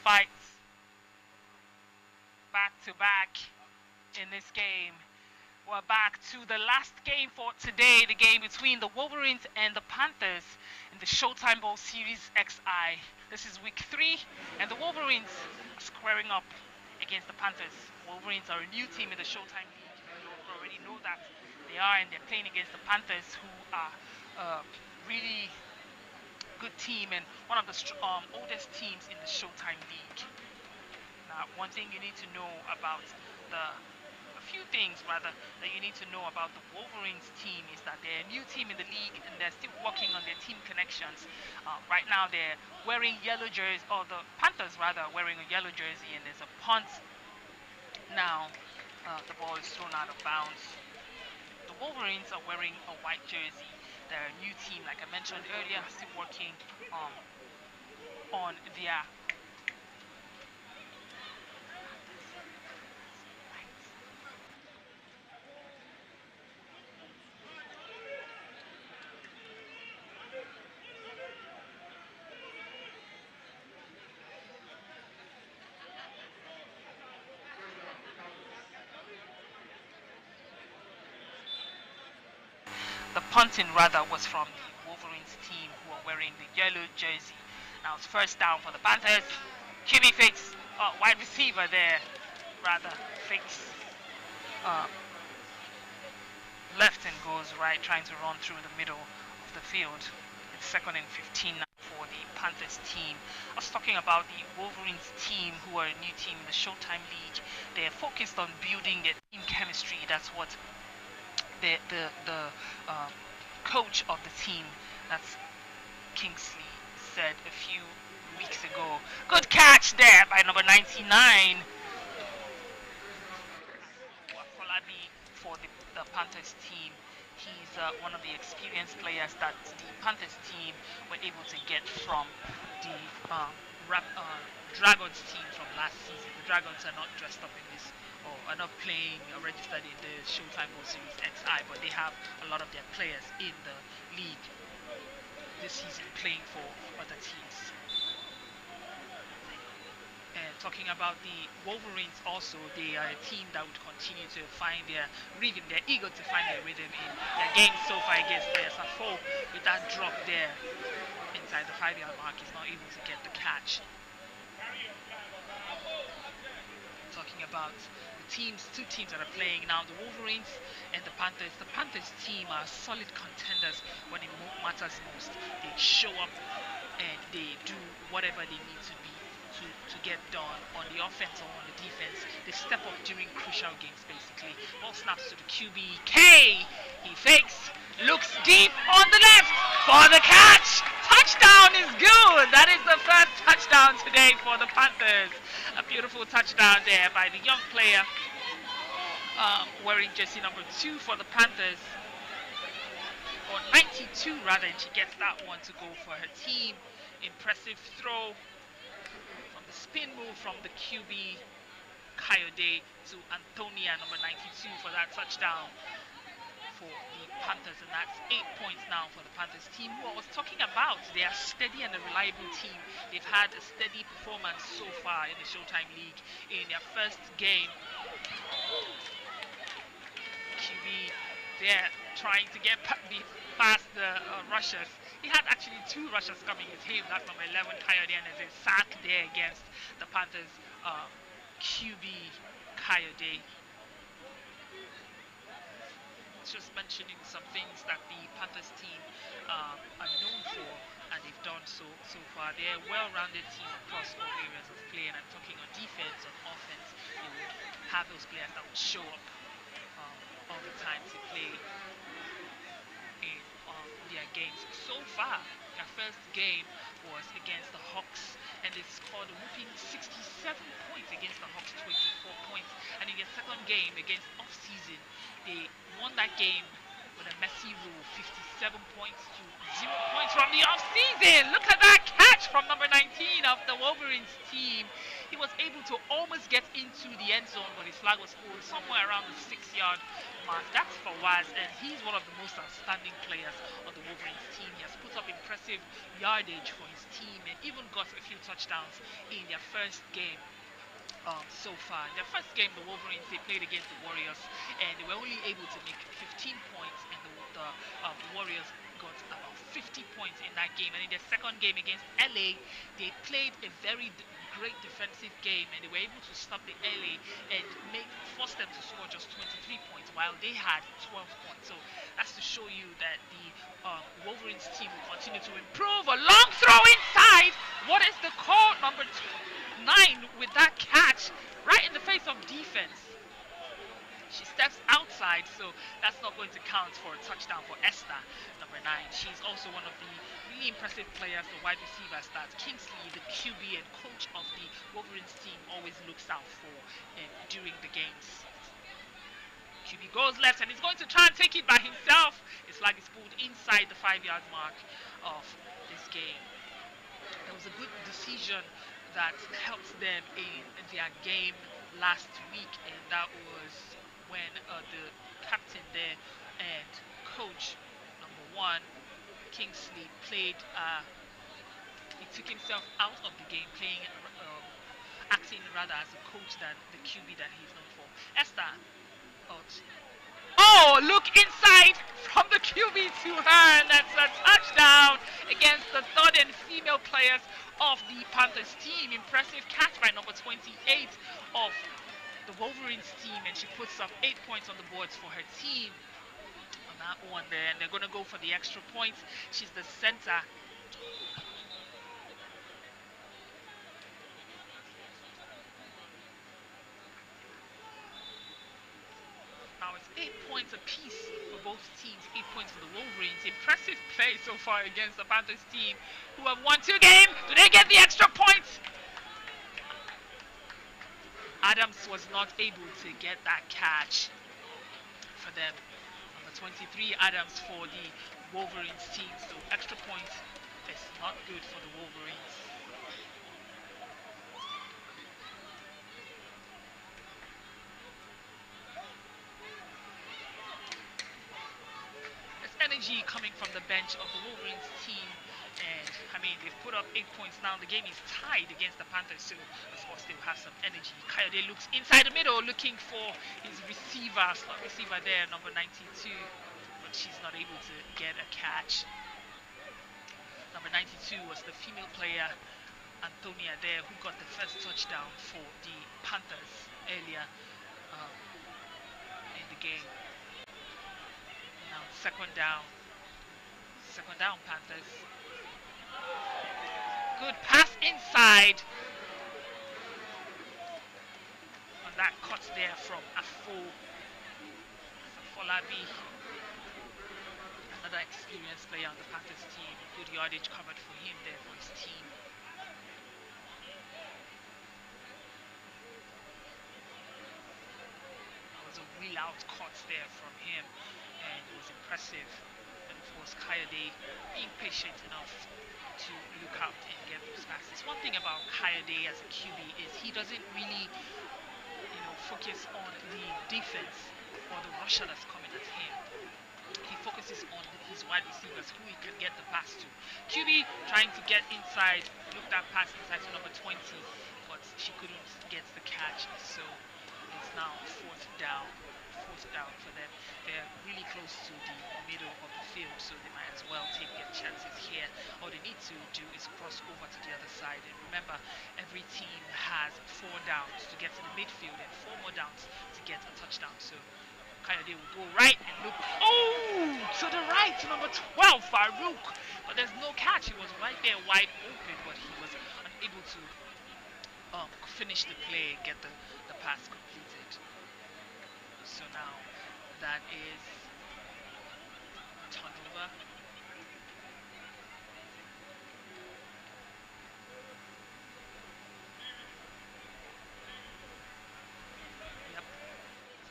[SPEAKER 2] fights back to back in this game. We're back to the last game for today, the game between the Wolverines and the Panthers in the Showtime Bowl Series XI. This is week 3, and the Wolverines are squaring up against the Panthers. Wolverines are a new team in the Showtime League. You already know that they are, and they're playing against the Panthers, who are a really good team and one of the oldest teams in the Showtime League. Now, one thing you need to know about a few things rather that you need to know about the Wolverines team is that they're a new team in the league and they're still working on their team connections. Right now they're wearing yellow jerseys, or the Panthers rather are wearing a yellow jersey, and there's a punt. Now the ball is thrown out of bounds. The Wolverines are wearing a white jersey. They're a new team, like I mentioned earlier, still working on their The punting rather was from the Wolverines team, who are wearing the yellow jersey. Now it's first down for the Panthers. QB fakes, wide receiver there, rather fakes left and goes right, trying to run through the middle of the field. It's 2nd and 15 now for the Panthers team. I was talking about the Wolverines team, who are a new team in the Showtime League. They're focused on building their team chemistry. That's what the coach of the team, that's Kingsley, said a few weeks ago. Good catch there by number 99. For the Panthers team. He's one of the experienced players that the Panthers team were able to get from the Dragons team from last season. The Dragons are not dressed up in this, or are not playing or registered in the Showtime Bowl Series XI, but they have a lot of their players in the league this season playing for other teams. And talking about the Wolverines also, they are a team that would continue to find their rhythm. They're eager to find their rhythm in their game so far against the SFO. With that drop there inside the 5-yard mark, he's not able to get the catch. Talking about the two teams that are playing now, the Wolverines and the Panthers. The Panthers team are solid contenders when it matters most. They show up and they do whatever they need to be to get done on the offense or on the defense. They step up during crucial games, basically. Ball snaps to the QB. He fakes, looks deep on the left for the catch. Touchdown is good. That is the first touchdown today for the Panthers. A beautiful touchdown there by the young player wearing jersey number 2 for the Panthers, or 92 rather, and she gets that one to go for her team. Impressive throw from the spin move from the QB Coed to Antonia, number 92, for that touchdown for the Panthers, and that's 8 points now for the Panthers team, who I was talking about. They are steady and a reliable team. They've had a steady performance so far in the Showtime League. In their first game, QB there trying to get past the rushers. He had actually 2 rushers coming with him. That's number 11, Coed, and there's a sack there against the Panthers QB Coed. Just mentioning some things that the Panthers team are known for, and they've done so far. They're a well-rounded team across all areas of play, and I'm talking on defense, on offense. They would have those players that would show up all the time to play in their games. So far, their first game was against the Hawks, and they scored a whooping 67 points against the Hawks, 24 points. And in their second game against Offseason, they won that game with a messy rule, 57 points to 0 points from the Offseason. Look at that catch from number 19 of the Wolverines team. He was able to almost get into the end zone, but his flag was pulled somewhere around the 6-yard mark. That's for Waz, and he's one of the most outstanding players on the Wolverines team. He has put up impressive yardage for his team and even got a few touchdowns in their first game. So far. In their first game, the Wolverines, they played against the Warriors, and they were only able to make 15 points, and the Warriors got about 50 points in that game. And in their second game against LA, they played a very great defensive game, and they were able to stop the LA and force them to score just 23 points, while they had 12 points. So that's to show you that the Wolverines team will continue to improve. A long throw inside. What is the call? Number 9 with that catch right in the face of defense. She steps outside, so that's not going to count for a touchdown for Esther, number 9. She's also one of the really impressive players, the wide receivers that Kingsley, the QB and coach of the Wolverines team, always looks out for during the games. QB goes left and he's going to try and take it by himself. His flag is pulled inside the 5-yard mark of this game. There was a good decision that helped them in their game last week, and that was when the captain there and coach number 1, Kingsley, played. He took himself out of the game, acting rather as a coach than the QB that he's known for. Esther, oh, look inside from the QB to her, and that's a touchdown against the third and female players of the Panthers team. Impressive catch by number 28 of the Wolverines team, and she puts up 8 points on the boards for her team on that one there, and they're going to go for the extra points. She's the center. Now it's 8 points apiece for both teams, 8 points for the Wolverines. Impressive play so far against the Panthers team, who have won 2 games. Do they get the extra points? Adams was not able to get that catch for them. Number 23, Adams for the Wolverines team. So extra points is not good for the Wolverines. Energy coming from the bench of the Wolverines team, and I mean, they've put up 8 points now. The game is tied against the Panthers, so of course they'll have some energy. Coed looks inside the middle looking for his receiver, slot receiver there, number 92, but she's not able to get a catch. Number 92 was the female player, Antonia, there, who got the first touchdown for the Panthers earlier in the game. Now second down, Panthers. Good pass inside. And that cut there from Afolabi, another experienced player on the Panthers team. Good yardage covered for him there for his team. That was a wheel out cut there from him, and it was impressive. And of course, Coed being patient enough to look out and get those passes. One thing about Coed as a QB is he doesn't really, focus on the defense or the rusher that's coming at him. He focuses on his wide receivers who he can get the pass to. QB trying to get inside, looked at pass inside to number 20, but she couldn't get the catch. So it's now fourth down for them. They're really close to the middle of the field, so they might as well take their chances here. All they need to do is cross over to the other side. And remember, every team has 4 downs to get to the midfield and 4 more downs to get a touchdown. So Coed will go right and look, to the right, number 12, Farouk. But there's no catch. He was right there wide open, but he was unable to finish the play and get the pass completed. So now that is turnover. Yep.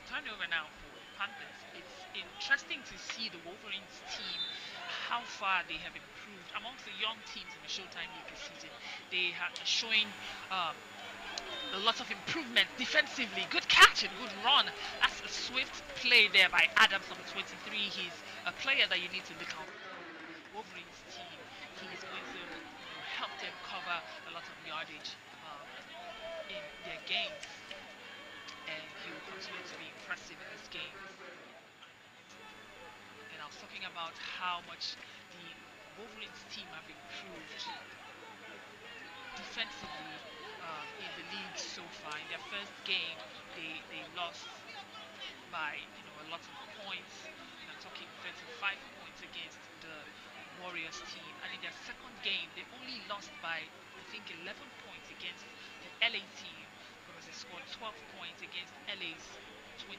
[SPEAKER 2] Turnover now for Panthers. It's interesting to see the Wolverines team, how far they have improved amongst the young teams in the Showtime League this season. They are showing lot of improvement defensively. Good catch and good run. That's a swift play there by Adams, number 23. He's a player that you need to look out for. Wolverines team, he's going to help them cover a lot of yardage in their games, and he will continue to be impressive in this game. And I was talking about how much the Wolverines team have improved defensively in the league so far. In their first game, they lost by a lot of points. I'm talking 35 points against the Warriors team, and in their second game, they only lost by I think 11 points against the LA team, because they scored 12 points against LA's 23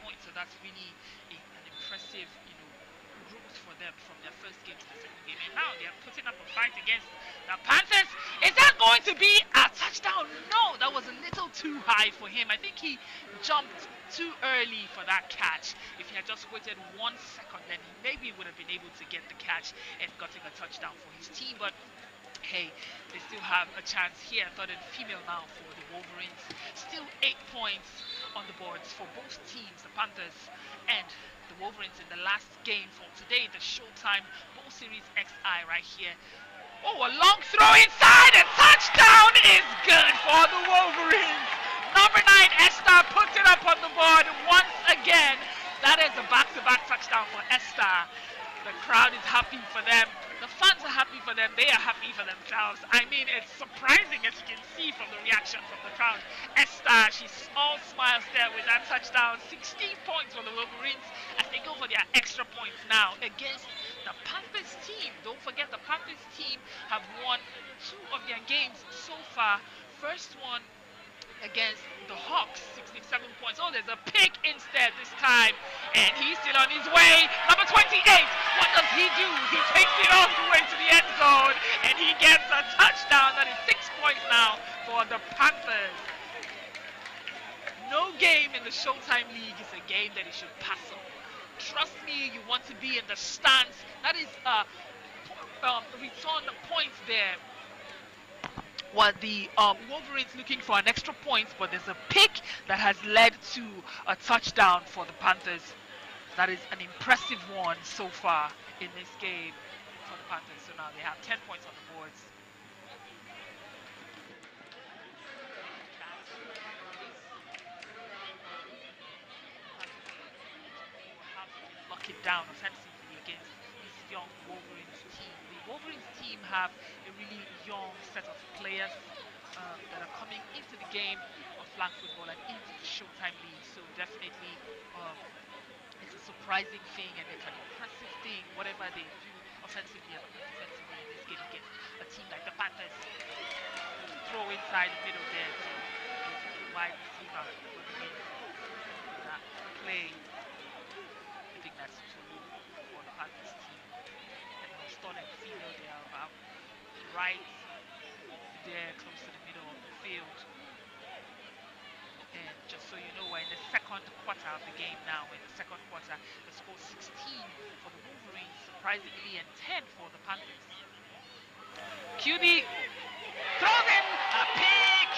[SPEAKER 2] points. So that's really an impressive growth for them from their first game to the second game. And now they're putting up a fight against the Panthers. Is that going to be a touchdown? No, that was a little too high for him. I think he jumped too early for that catch. If he had just waited 1 second, then he maybe would have been able to get the catch and gotten a touchdown for his team. But hey, they still have a chance here. Third and female now for the Wolverines. Still 8 points on the boards for both teams, the Panthers and the Wolverines, in the last game for today, the Showtime Bowl Series XI right here. Oh, a long throw inside, and touchdown is good for the Wolverines. Number 9, Esther, puts it up on the board once again. That is a back-to-back touchdown for Esther. The crowd is happy for them. The fans are happy for them. They are happy for themselves. I mean, it's surprising, as you can see from the reaction from the crowd. Esther, she's all smiles there with that touchdown. 16 points for the Wolverines as they go for their extra points now against the Panthers team. Don't forget, the Panthers team have won 2 of their games so far. First one against the Hawks, 67 points. Oh, there's a pick instead this time, and he's still on his way. Number 28, what does he do? He takes it all the way to the end zone, and he gets a touchdown. That is 6 points now for the Panthers. No game in the Showtime League is a game that you should pass on. Trust me, you want to be in the stands. That is return points there. What the Wolverines looking for an extra point, but there's a pick that has led to a touchdown for the Panthers. That is an impressive one so far in this game for the Panthers. So now they have 10 points on the boards. Lock it down offensively against this young Wolverines team. The Wolverines team have a really young set of players that are coming into the game of flag football and into the Showtime League. So definitely it's a surprising thing, and it's an impressive thing, whatever they do offensively and defensively in this game against a team like the Panthers. Throw inside the middle there to the wide receiver for that play. I think that's Tulu for the Panthers team. And the Stolen female, they are about right there close to the middle of the field. And just so you know, we're in the second quarter of the game now. In the second quarter, the score 16 for the Wolverines, surprisingly, and 10 for the Panthers. QB throws in a pick.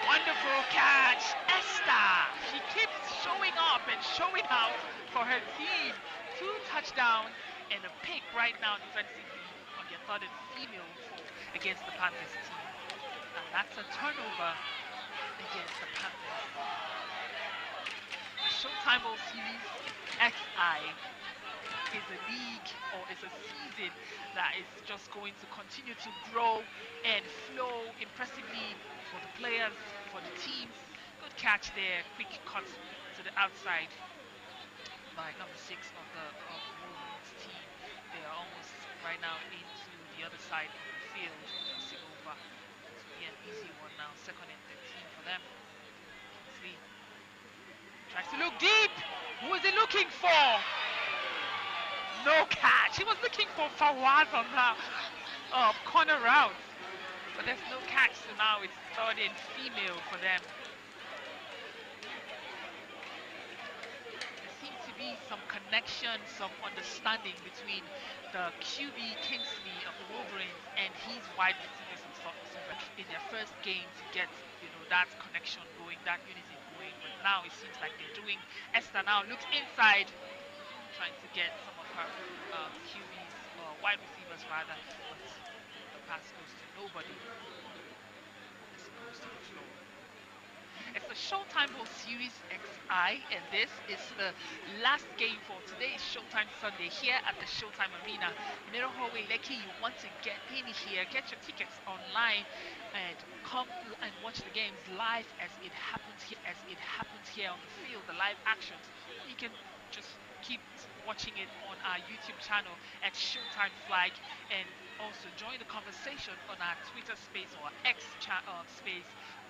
[SPEAKER 2] Wonderful catch. Esther, she keeps showing up and showing out for her team. 2 touchdowns and a pick right now defensively on their third and female against the Panthers team. And that's a turnover against the Panthers. The Showtime Bowl Series XI is a league, or is a season that is just going to continue to grow and flow impressively for the players, for the teams. Good catch there, quick cut to the outside by number 6 of the Wolverines team. They are almost right now into the other side of the field, crossing over. This will be an easy one now, 2nd and 13 for them. See, tries to look deep. Who is he looking for? No catch. He was looking for Fawaz on that corner route, but there's no catch. So now it's third and female for them. There seems to be some connection, some understanding between the QB Kingsley of the Wolverines and his wide receivers, in their first game to get that connection going, that unity going. But now it seems like they're doing. Esther now looks inside, trying to get some of her QBs, wide receivers rather, but the pass goes to nobody. This goes to the floor. It's the Showtime Bowl Series XI, and this is the last game for today's Showtime Sunday here at the Showtime Arena. Middle Hallway Lekki, you want to get in here, get your tickets online, and come and watch the games live as it happens here on the field, the live actions. You can just keep watching it on our YouTube channel at Showtime Flag, and also join the conversation on our Twitter space or X space,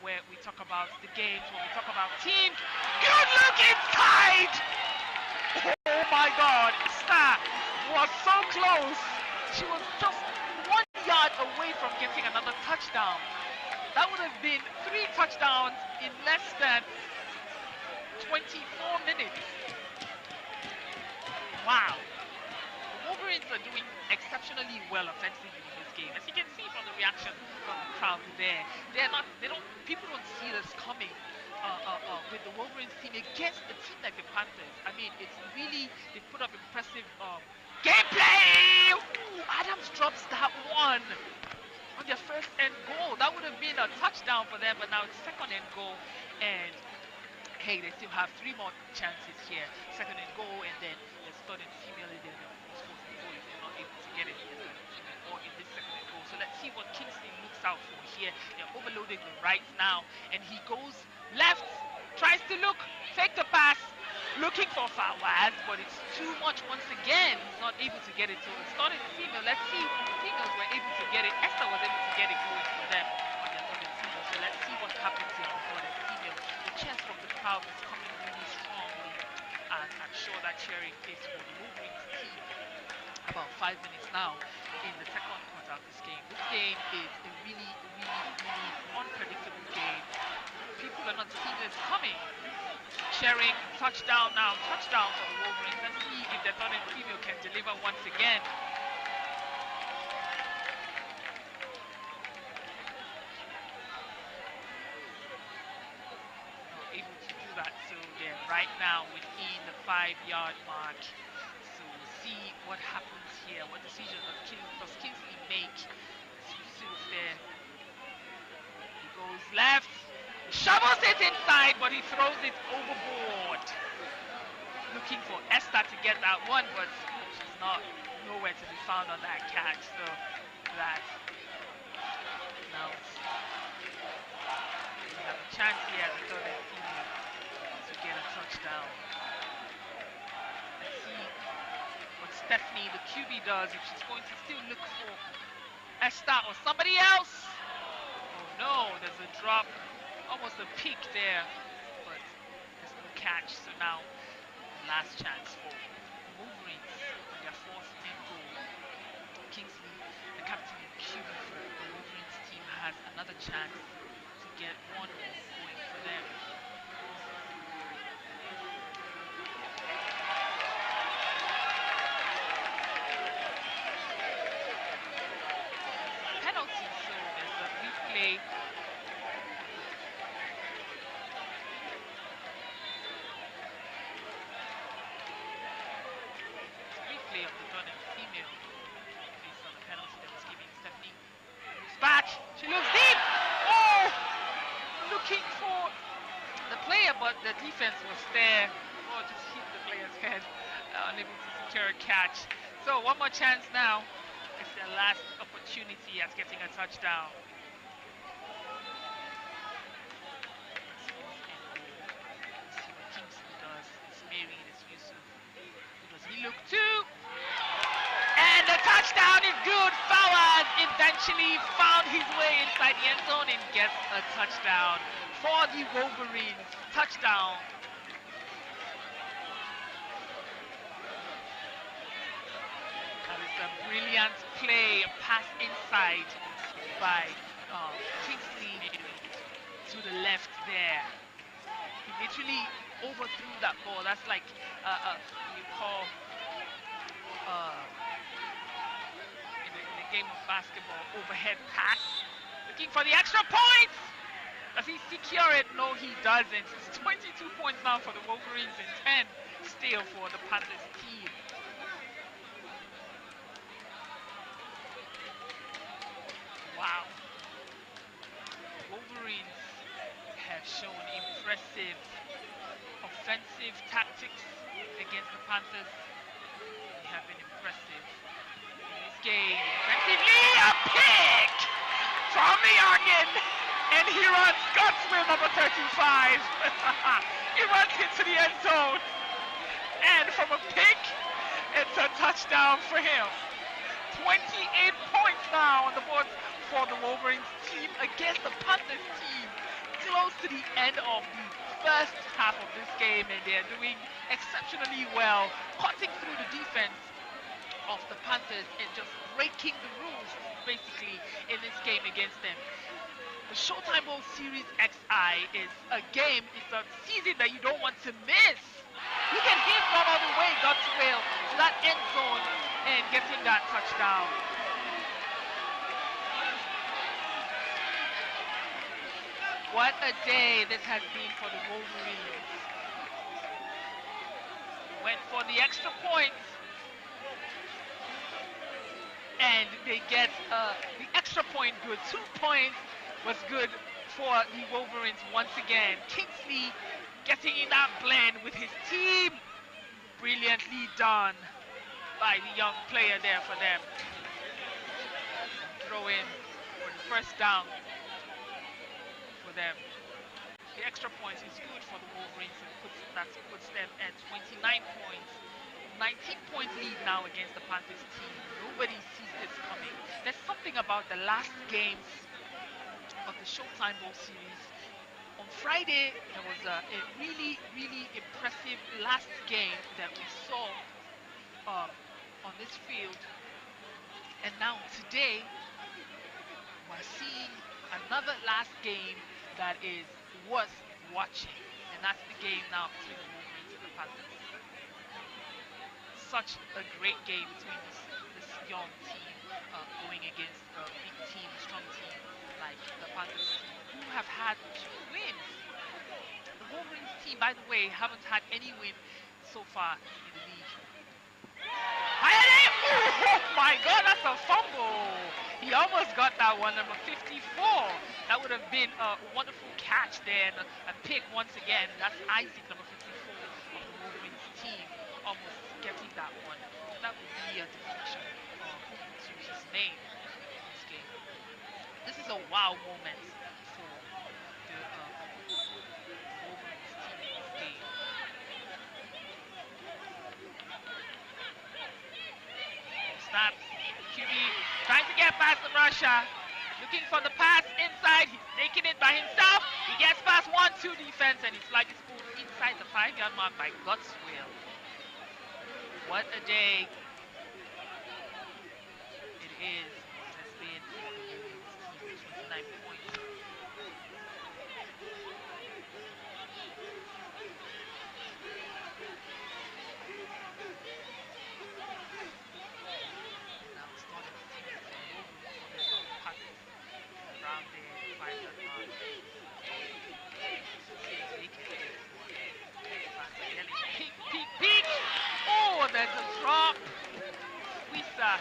[SPEAKER 2] where we talk about the games, where we talk about teams. Good look inside! Oh my God, Star was so close. She was just 1 yard away from getting another touchdown. That would have been 3 touchdowns in less than 24 minutes. Wow. The Wolverines are doing exceptionally well offensively in this game. As you can see from the reaction from the crowd there, people don't see this coming with the Wolverines team against a team like the Panthers. I mean, it's really, they put up impressive gameplay. Ooh, Adams drops that one on their first and goal. That would have been a touchdown for them, but now it's second and goal, and hey, they still have 3 more chances here. Second and goal, and then there's third and female, and then fourth and goal if they're not able to get it or in this second and goal. So let's see what Kingsley looks out for here. They're overloading the right now, and he goes left, tries to look, fake the pass, looking for Fawaz, but it's too much once again. He's not able to get it. So it's third and female. Let's see if the females were able to get it. Esther was able to get it going for them on their third and female. So let's see what happens here on the third and female. The cheers from the crowd is coming really strongly, and I'm sure that cheering is for the Wolverines team. About 5 minutes now in the second quarter of this game. This game is a really, really, really unpredictable game. People are not seeing this coming. Cheering, touchdown now, touchdown for the Wolverines. Let's see if the third and female can deliver once again. Not able to do that, so they're right now within the 5-yard mark. So we'll see what happens here. What decision does Kingsley make? Yusuf there. He goes left. Shovels it inside, but he throws it overboard. Looking for Esther to get that one, but she's nowhere to be found on that catch. So that now we have a chance here at the third and female to get a touchdown. Let's see what Stephanie, the QB, does, if she's going to still look for Esther or somebody else. Oh no, there's a drop. Almost a peak there, but there's no catch. So now, last chance for Wolverines on their 4th and goal. Kingsley, the captain and QB for the Wolverines team, has another chance to get one more going for them. Penalty, so there's a replay. Of the third and female based on the penalty that was given. Stephanie moves back. She looks deep. Oh! Looking for the player, but the defense was there. Oh, just hit the player's head. Unable to secure a catch. So one more chance now. It's their last opportunity at getting a touchdown. Let's see what Kingsley does. It's Mary, it's Yusuf. Who does he look to? And the touchdown is good. Fawaz eventually found his way inside the end zone and gets a touchdown for the Wolverines. Touchdown. That is a brilliant play, a pass inside by Kingsley to the left there. He literally overthrew that ball. That's like you call in the game of basketball overhead pass. looking for the extra points. Does he secure it? No, he doesn't. It's 22 points now for the Wolverines and 10 still for the Panthers team. Wow. Wolverines have shown impressive offensive tactics against the Panthers. They have been impressive in this game. Defensively, a pick from the youngin, and he runs guts with number 35. He runs into the end zone, and from a pick, it's a touchdown for him. 28 points now on the board for the Wolverines team against the Panthers team. Close to the end of the first half of this game, and they're doing exceptionally well, cutting through the defense of the Panthers and just breaking the rules basically in this game against them. The Showtime Bowl Series XI is a game, it's a season that you don't want to miss. Look at him run all the way, God's will, to that end zone and getting that touchdown. What a day this has been for the Wolverines. Went for the extra points, and they get the extra point good. 2 points was good for the Wolverines once again. Kingsley getting in that blend with his team. Brilliantly done by the young player there for them. Throw in for the first down for them. The extra points is good for the Wolverines, and puts them at 29 points. 19 point lead now against the Panthers team. Nobody sees this coming. There's something about the last games of the Showtime Bowl series. On Friday, there was a really, really impressive last game that we saw on this field. And now today, we're seeing another last game that is worth watching. And that's the game now between the Wolverines and the Panthers. Such a great game between this young team going against a big team, a strong team like the Panthers team, who have had 2 wins. The Wolverines team, by the way, haven't had any win so far in the league. Oh my God, that's a fumble. He almost got that one, number 54. That would have been a wonderful catch there, and a pick once again. That's Isaac, number 54 of the Wolverines team, almost getting that one. That would be a deflection to his name in this game. This is a wow moment for the Wolverines team in this game. Snaps. QB trying to get past the rusher. Looking for the pass inside. He's taking it by himself. He gets past 1-2 defense, and his flag is pulled inside the 5-yard mark by Gutswill. What a day it is. It has been for the Wolverines team. 29 points. Now it's not a team for the Wolverines for the Panthers around the 5-yard mark. They can get this one. Peek! Oh, there's a drop. Wisa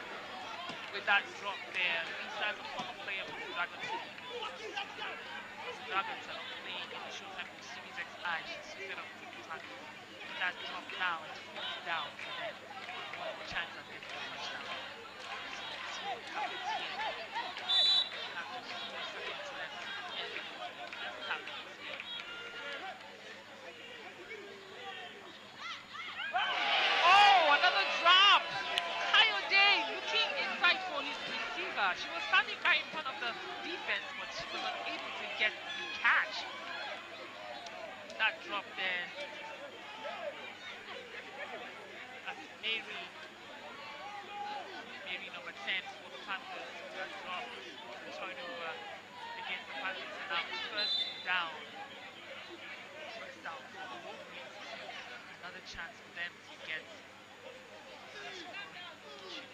[SPEAKER 2] with that drop there. Wisa is a former player for the Dragons team. The Dragons are playing in the Showtime Series XI. She's set up with the Panthers. With that drop now, it's 4th down for them. One more chance at getting a touchdown. So let's see what happens here. We have a few seconds left in the first half of this game. Oh, another drop! Coed looking inside for his receiver. She was standing right in front of the defense, but she was unable to get the catch. That drop there. That's Mary number 10 for the Panthers. That drop, turnover against the Panthers, and now first down. First down for the Wolverines. Another chance for them to get a scoring opportunity.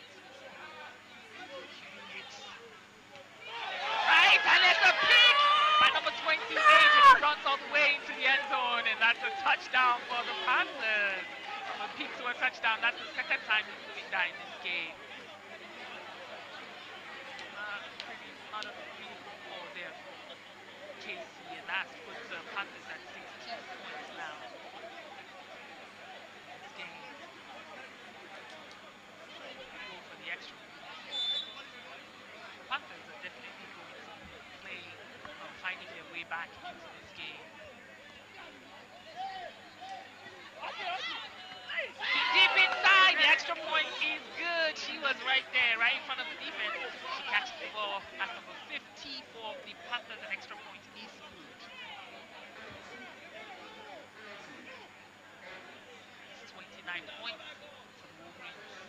[SPEAKER 2] Right, and it's touchdown for the Panthers. From a peak to a touchdown. That's the second time he's doing that in this game. Pretty beautiful call there from Casey, and that puts the Panthers at 16 points now in this game. Go for the extra point. The Panthers are definitely going to play, finding their way back into this game. Deep inside, the extra point is good. She was right there, right in front of the defense. She catches the ball at number 50 for the Panthers. An extra point is good. It's 29 points for the Wolverines.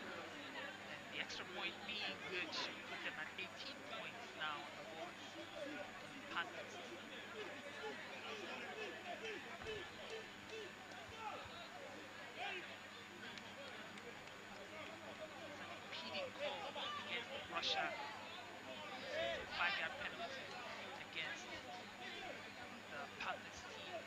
[SPEAKER 2] And the extra point being good should put them at 18 points now on the board. The Panthers. Russia, 5-yard penalty against the Panthers team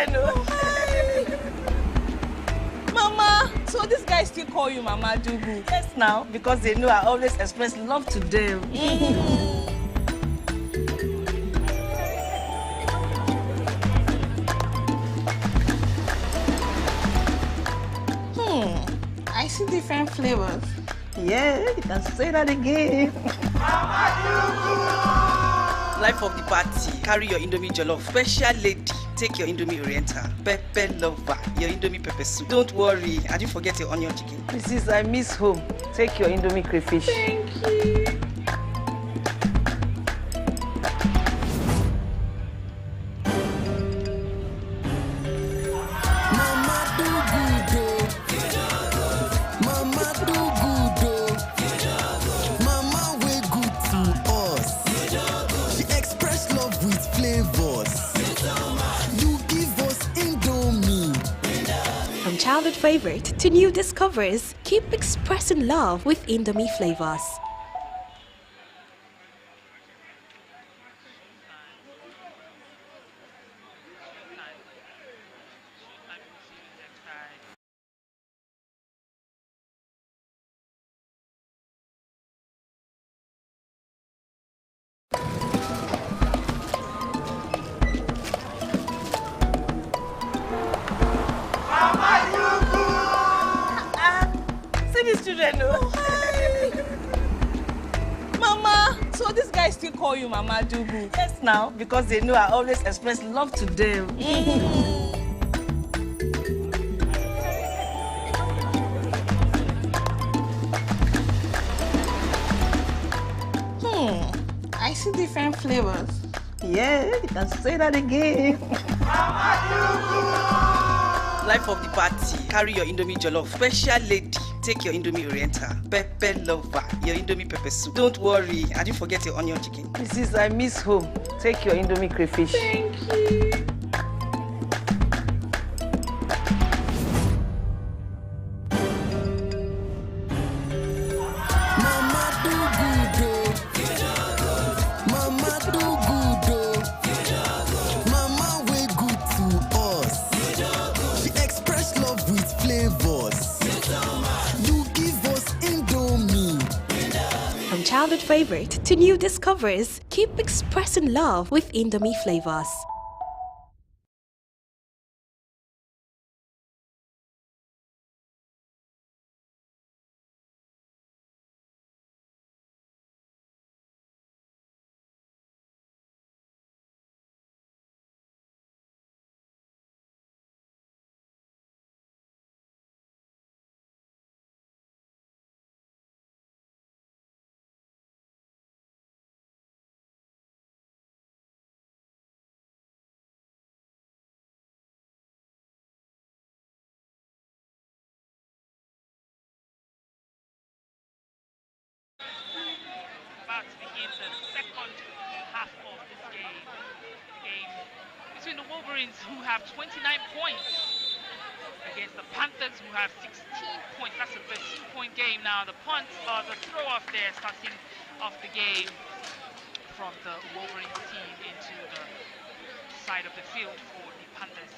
[SPEAKER 6] children, no.
[SPEAKER 5] Mama, so this guy still call you Mama Dugu?
[SPEAKER 6] Yes, now, because they know I always express love to them.
[SPEAKER 5] I see different flavors.
[SPEAKER 6] Yeah, you can say that again.
[SPEAKER 7] Life of the party. Carry your Indomie jollof. Special lady. Take your Indomie Oriental. Pepper lover. Your Indomie pepper soup. Don't worry. I didn't forget your onion chicken.
[SPEAKER 6] Mrs. I miss home. Take your Indomie crayfish.
[SPEAKER 5] Thank you.
[SPEAKER 8] From childhood favorite to new discoveries, keep expressing love with Indomie flavors.
[SPEAKER 6] See these children, no.
[SPEAKER 5] Mama, so this guy still call you Mama Dugu?
[SPEAKER 6] Yes, now, because they know I always express love to them.
[SPEAKER 5] I see different flavors.
[SPEAKER 6] Yeah, you can say that again.
[SPEAKER 7] Life of the party. Carry your Indomie jollof. Special lady. Take your Indomie Oriental. Pepper lover. Your Indomie pepper soup. Don't worry. I didn't forget your onion chicken.
[SPEAKER 6] Mrs. I miss home. Take your Indomie crayfish.
[SPEAKER 5] Thank you.
[SPEAKER 8] From childhood favorite to new discoveries, keep expressing love with Indomie flavors.
[SPEAKER 2] About to begin the second half of this game. The game between the Wolverines, who have 29 points, against the Panthers, who have 16 points. That's a 13-point game now. The punt, the throw-off there, starting off the game from the Wolverines team into the side of the field for the Panthers.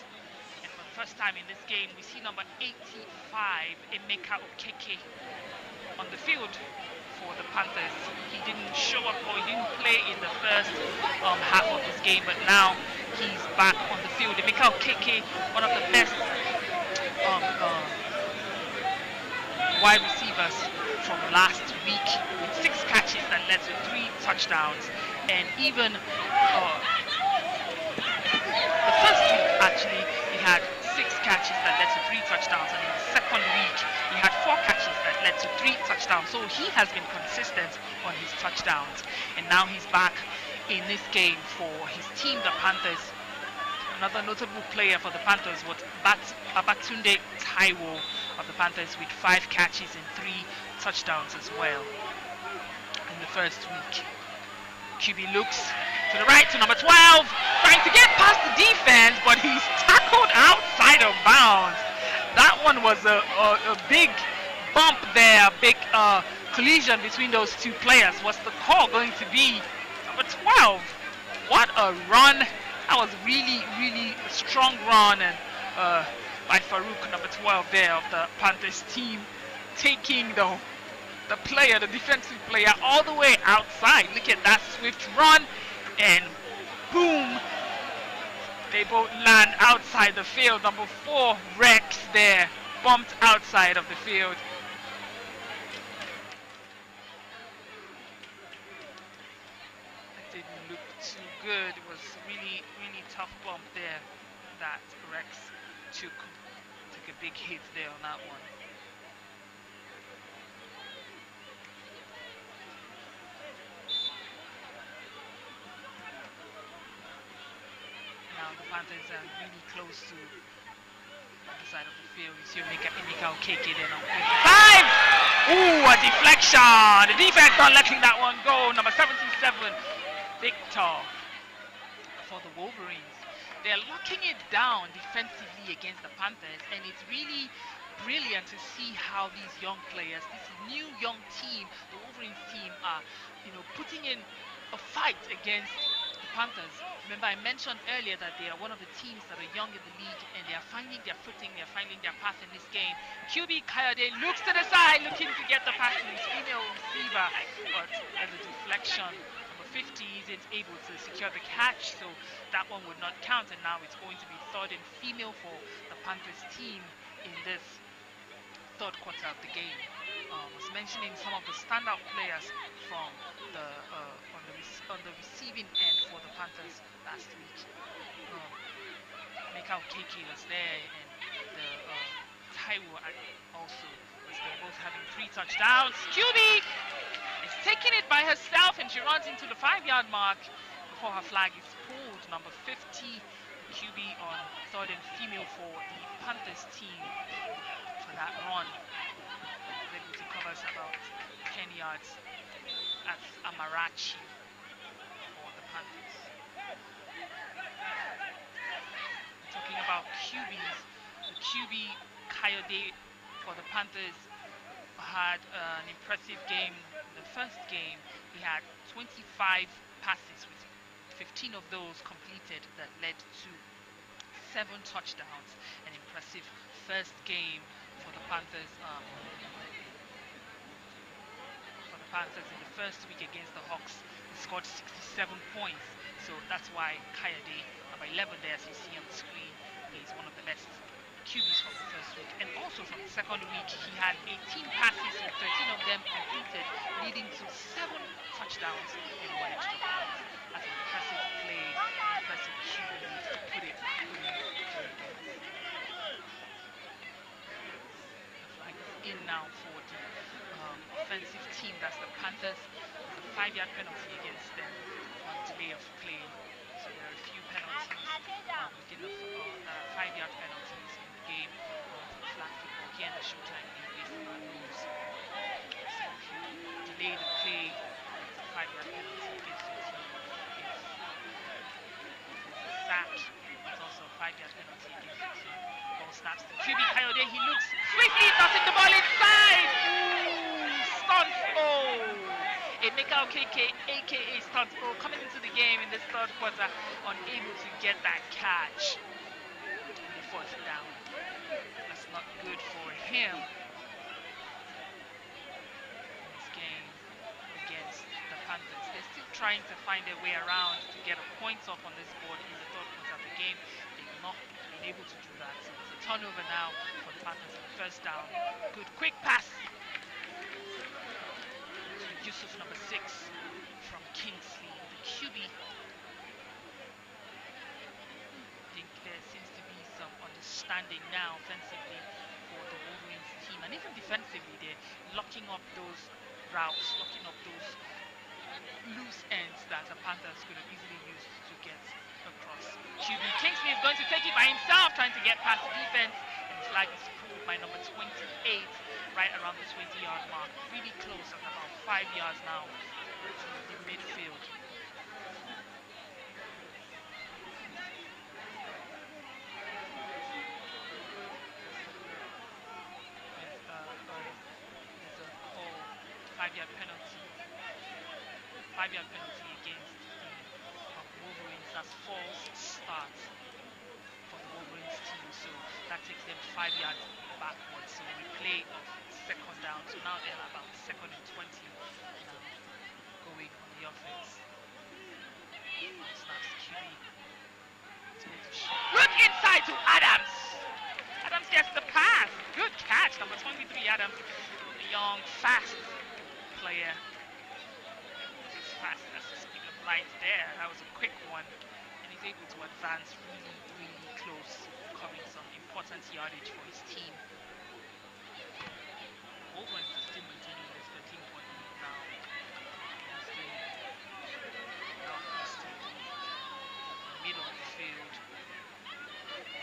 [SPEAKER 2] And for the first time in this game, we see number 85, Emeka Okeke, on the field for the Panthers. He didn't show up, or he didn't play in the first half of this game, but now he's back on the field. Emeka Okeke, one of the best wide receivers from last week, with 6 catches that led to 3 touchdowns. And even the first week, actually, he had 6 catches that led to 3 touchdowns, and in the second week he had 4 catches that led to 3 touchdowns. So he has been consistent on his touchdowns, and now he's back in this game for his team, the Panthers. Another notable player for the Panthers was Babatunde Taiwo of the Panthers, with 5 catches and 3 touchdowns as well in the first week. QB looks to the right to number 12, trying to get past the defense, but he's tackled outside of bounds. That one was a big bump there, a big collision between those two players. Was the call going to be number 12? What a run That was really, really a strong run and by Farouk, number 12 there of the Panthers team, taking the player, the defensive player, all the way outside. Look at that swift run, and boom, they both land outside the field. Number 4, Rex there, bumped outside of the field. That didn't look too good. It was really, really tough bump there that Rex took a big hit there on that one. Now the Panthers are really close to the other side of the field. You see Emeka Okeke there now. 5! Ooh, a deflection! The defense not letting that one go. Number 77, Victor for the Wolverines. They're locking it down defensively against the Panthers, and it's really brilliant to see how these young players, this new young team, the Wolverines team, are, putting in a fight against the Panthers. Remember, I mentioned earlier that they are one of the teams that are young in the league, and they are finding their footing, they are finding their path in this game. QB Coed looks to the side, looking to get the pass to his female receiver, but there's a deflection. 50 isn't able to secure the catch, so that one would not count, and now it's going to be third and female for the Panthers team in this third quarter of the game. I was mentioning some of the standout players from the on the receiving end for the Panthers last week. Emeka Okeke was there, and the Taiwo also was there, both having 3 touchdowns. QB is taking it by herself, and she runs into the 5-yard mark before her flag is pulled. Number 50, QB on third and female for the Panthers team for that run. Able to cover about 10 yards. That's Amarachi for the Panthers. Talking about QBs, the QB Coyote for the Panthers had an impressive game. The first game, he had 25 passes, with 15 of those completed, that led to 7 touchdowns. An impressive first game for the Panthers. In the first week against the Hawks, he scored 67 points. So that's why Coyote, number 11 there, as you see on the screen, is one of the best QBs from the first week. And also from the second week, he had 18 passes and 13 of them completed, leading to 7 touchdowns and 1 extra point. That's an impressive play, impressive QB to put it in now for the offensive team. That's the Panthers. There's a 5-yard penalty against them on delay of play. So there are a few penalties within the 5-yard penalties in the game. Flag football here in the Showtime League based on our rules. So if you delay the play, it's a 5-yard penalty against your team. If it's a sack, it's also a 5-yard penalty against your team. Ball snaps to QB Coyote. He looks swiftly, tossing the ball inside. Stunt goal. Emeka Okeke, aka Stunt goal, coming into the game in this third quarter, unable to get that catch. The fourth down. That's not good for him in this game against the Panthers. They're still trying to find their way around to get a point up on this board in the third quarter of the game. They've not been able to do that. So it's a turnover now for the Panthers on the first down. Good quick pass. Yusuf, number 6 from Kingsley, the QB. I think there seems to be some understanding now offensively for the Wolverines team, and even defensively they're locking up those routes, locking up those loose ends that the Panthers could have easily used to get across. QB Kingsley is going to take it by himself, trying to get past the defense, and his flag is pulled by number 28, right around the 20-yard mark. Really close, at about 5 yards now to the midfield. There's a call, 5-yard penalty. 5-yard penalty against the Wolverines That's false start for the Wolverines team, so that takes them 5 yards backwards. So replay of second down. So now they're about 2nd and 20 now going on the offense. Snaps QB. Look inside to Adams. Adams gets the pass. Good catch, number 23 Adams. The young, fast player. As fast as the speed of light there. That was a quick one. And he's able to advance really, really close, covering some important yardage for his team. Wolverines is still maintaining this 13-point lead now. Middle of the field.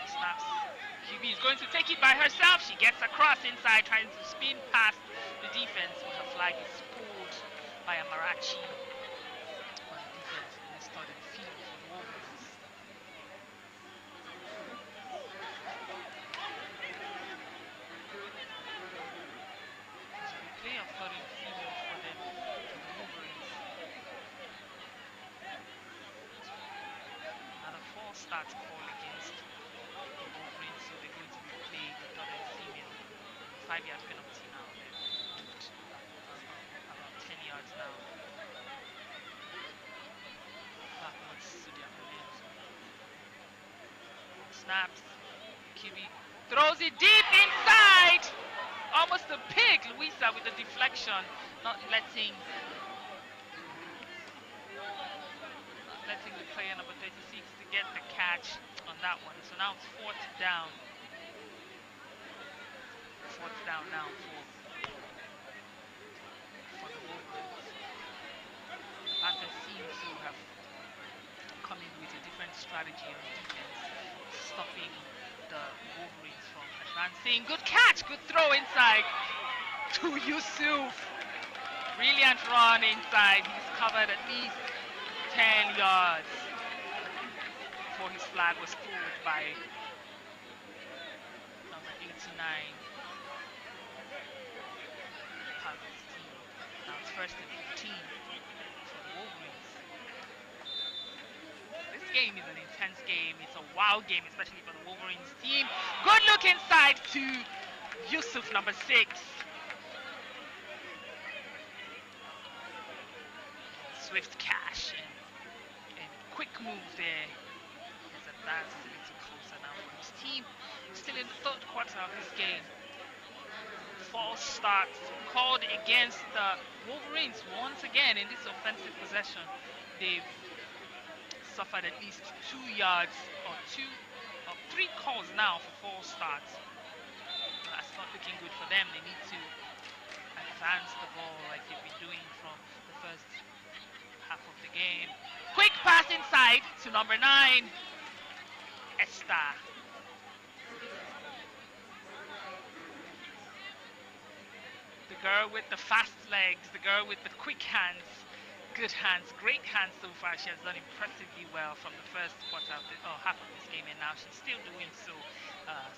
[SPEAKER 2] Snaps. QB is going to take it by herself. She gets across inside, trying to spin past the defense, but her flag is pulled by Amarachi on the defense in this third and field for the Wolverines. So we play a third and field for them, for the Wolverines. Another false start call against the Wolverines, so they're going to be playing the third and female. 5-yard penalty now. They're moved about 10 yards now. Backwards to their own end zone. Snaps. QB throws it deep inside. Almost a pick. Louisa with the deflection, not letting the player number 36 to get the catch on that one. So now it's 4th down. 4th down now for the Wolverines. Panthers seem to have come in with a different strategy on defense, stopping the Wolverines from advancing. Good catch, good throw inside to Yusuf. Brilliant run inside. He's covered at least 10 yards before his flag was pulled by number 89. Panthers team. Now it's 1st and 15 for the Wolverines. This game is an intense game. It's a wild game, especially for the Wolverines team. Good look inside to Yusuf, number 6. Swift cash and quick move there. His advance is a little closer now for his team. Still in the 3rd quarter of this game. False start called against the Wolverines once again in this offensive possession. They've suffered at least 2 yards or 3 calls now for false starts. That's not looking good for them. They need to advance the ball like they've been doing from the first half of the game. Quick pass inside to number 9, Esther. The girl with the fast legs, the girl with the quick hands, good hands, great hands so far. She has done impressively well from the first quarter of half of this game, and now she's still doing so.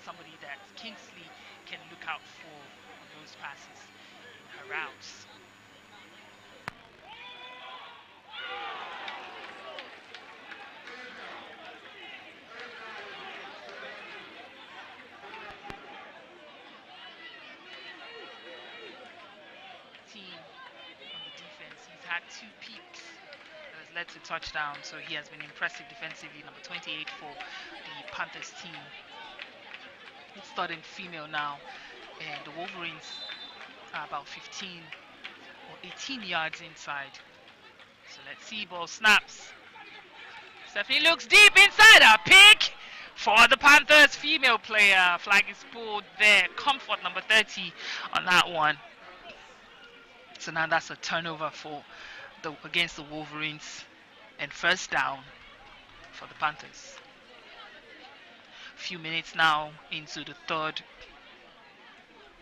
[SPEAKER 2] Somebody that Kingsley can look out for on those passes in her routes. Had 2 peaks that has led to touchdown, so he has been impressive defensively. Number 28 for the Panthers team. It's 3rd and female now, and the Wolverines are about 15 or 18 yards inside. So let's see, ball snaps. Stephanie looks deep inside, a pick for the Panthers female player. Flag is pulled there. Comfort, number 30 on that one. So now that's a turnover against the Wolverines, and 1st down for the Panthers. A few minutes now into the 3rd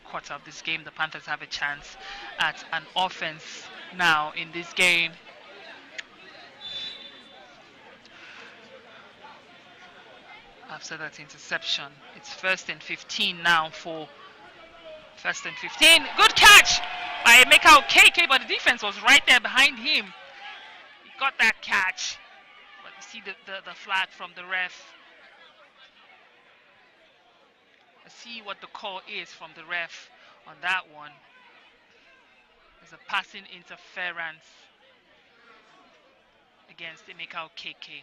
[SPEAKER 2] quarter of this game. The Panthers have a chance at an offense now in this game. After that interception, it's 1st and 15 now for 1st and 15. Good catch by Emeka Okeke, but the defense was right there behind him. He got that catch, but You see the flag from the ref. Let's see what the call is from the ref on that one. There's a passing interference against Emeka Okeke.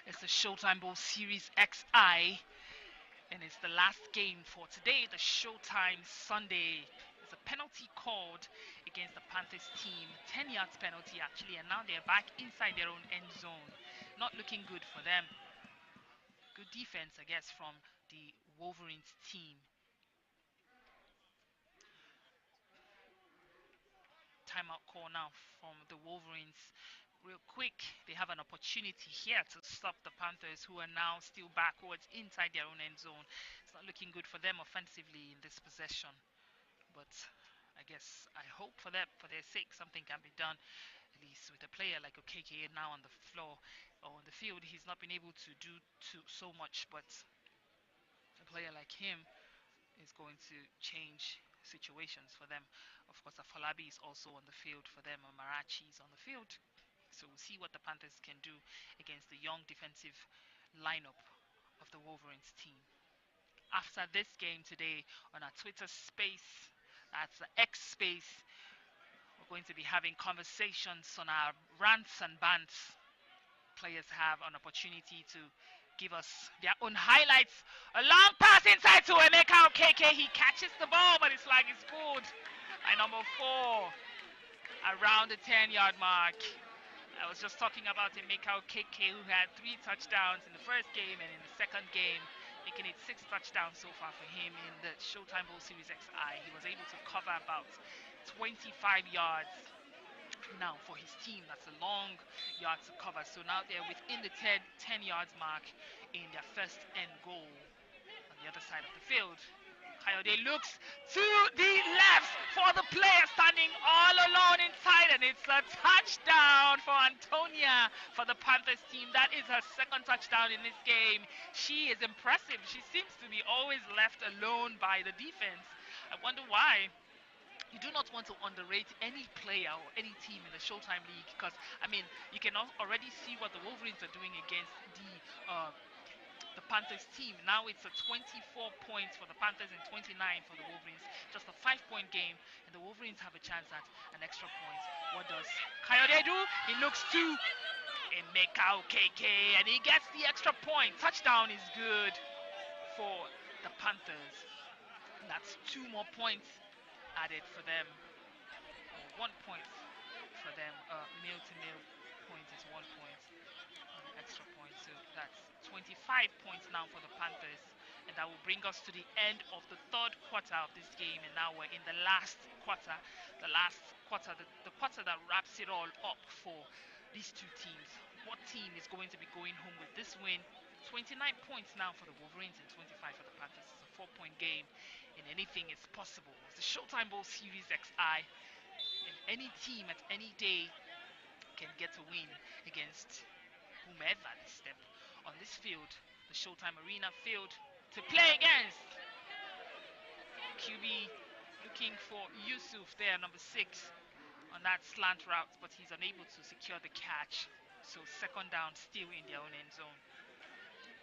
[SPEAKER 2] It's the Showtime Bowl Series XI, and it's the last game for today, the Showtime Sunday. There's a penalty called against the Panthers team, 10 yards penalty actually, and now they're back inside their own end zone. Not looking good for them. Good defense, I guess, from the Wolverines team. Timeout call now from the Wolverines. Real quick, they have an opportunity here to stop the Panthers, who are now still backwards inside their own end zone. It's not looking good for them offensively in this possession, but I guess I hope for them, for their sake, something can be done. At least with a player like Okeke now on the floor or on the field, he's not been able to do so much, but a player like him is going to change situations for them. Of course, Afolabi is also on the field for them, and Marachi is on the field. So we'll see what the Panthers can do against the young defensive lineup of the Wolverines team. After this game today on our Twitter space, that's the X space, we're going to be having conversations on our rants and bants. Players have an opportunity to give us their own highlights. A long pass inside to Emeka Okeke. He catches the ball, but his flag is pulled by number 4 around the 10-yard mark. I was just talking about Emeka Okeke, who had 3 touchdowns in the first game and in the second game, making it 6 touchdowns so far for him in the Showtime Bowl Series XI. He was able to cover about 25 yards now for his team. That's a long yard to cover. So now they're within the 10 yards mark in their first and goal on the other side of the field. Coed looks to the left for the player standing all alone inside, and it's a touchdown for Antonia for the Panthers team. That is her second touchdown in this game. She is impressive. She seems to be always left alone by the defense. I wonder why. You do not want to underrate any player or any team in the Showtime League, because, I mean, you can already see what the Wolverines are doing against the Panthers team. Now it's a 24 points for the Panthers and 29 for the Wolverines. Just a 5-point game, and the Wolverines have a chance at an extra point. What does Coed do? He looks to Emeka Okeke, and he gets the extra point. Touchdown is good for the Panthers. That's 2 more points added for them. 1 point for them. Male-to-male point is 1 point. Extra point, so that's 25 points now for the Panthers, and that will bring us to the end of the third quarter of this game. And now we're in the last quarter, the quarter that wraps it all up for these two teams. What team is going to be going home with this win? 29 points now for the Wolverines and 25 for the Panthers. It's a 4-point game, and anything is possible. It's the Showtime Bowl Series XI, and any team at any day can get a win against whomever they step on this field, the Showtime Arena field, to play against. QB looking for Yusuf there, number 6, on that slant route, but he's unable to secure the catch. So second down, still in their own end zone.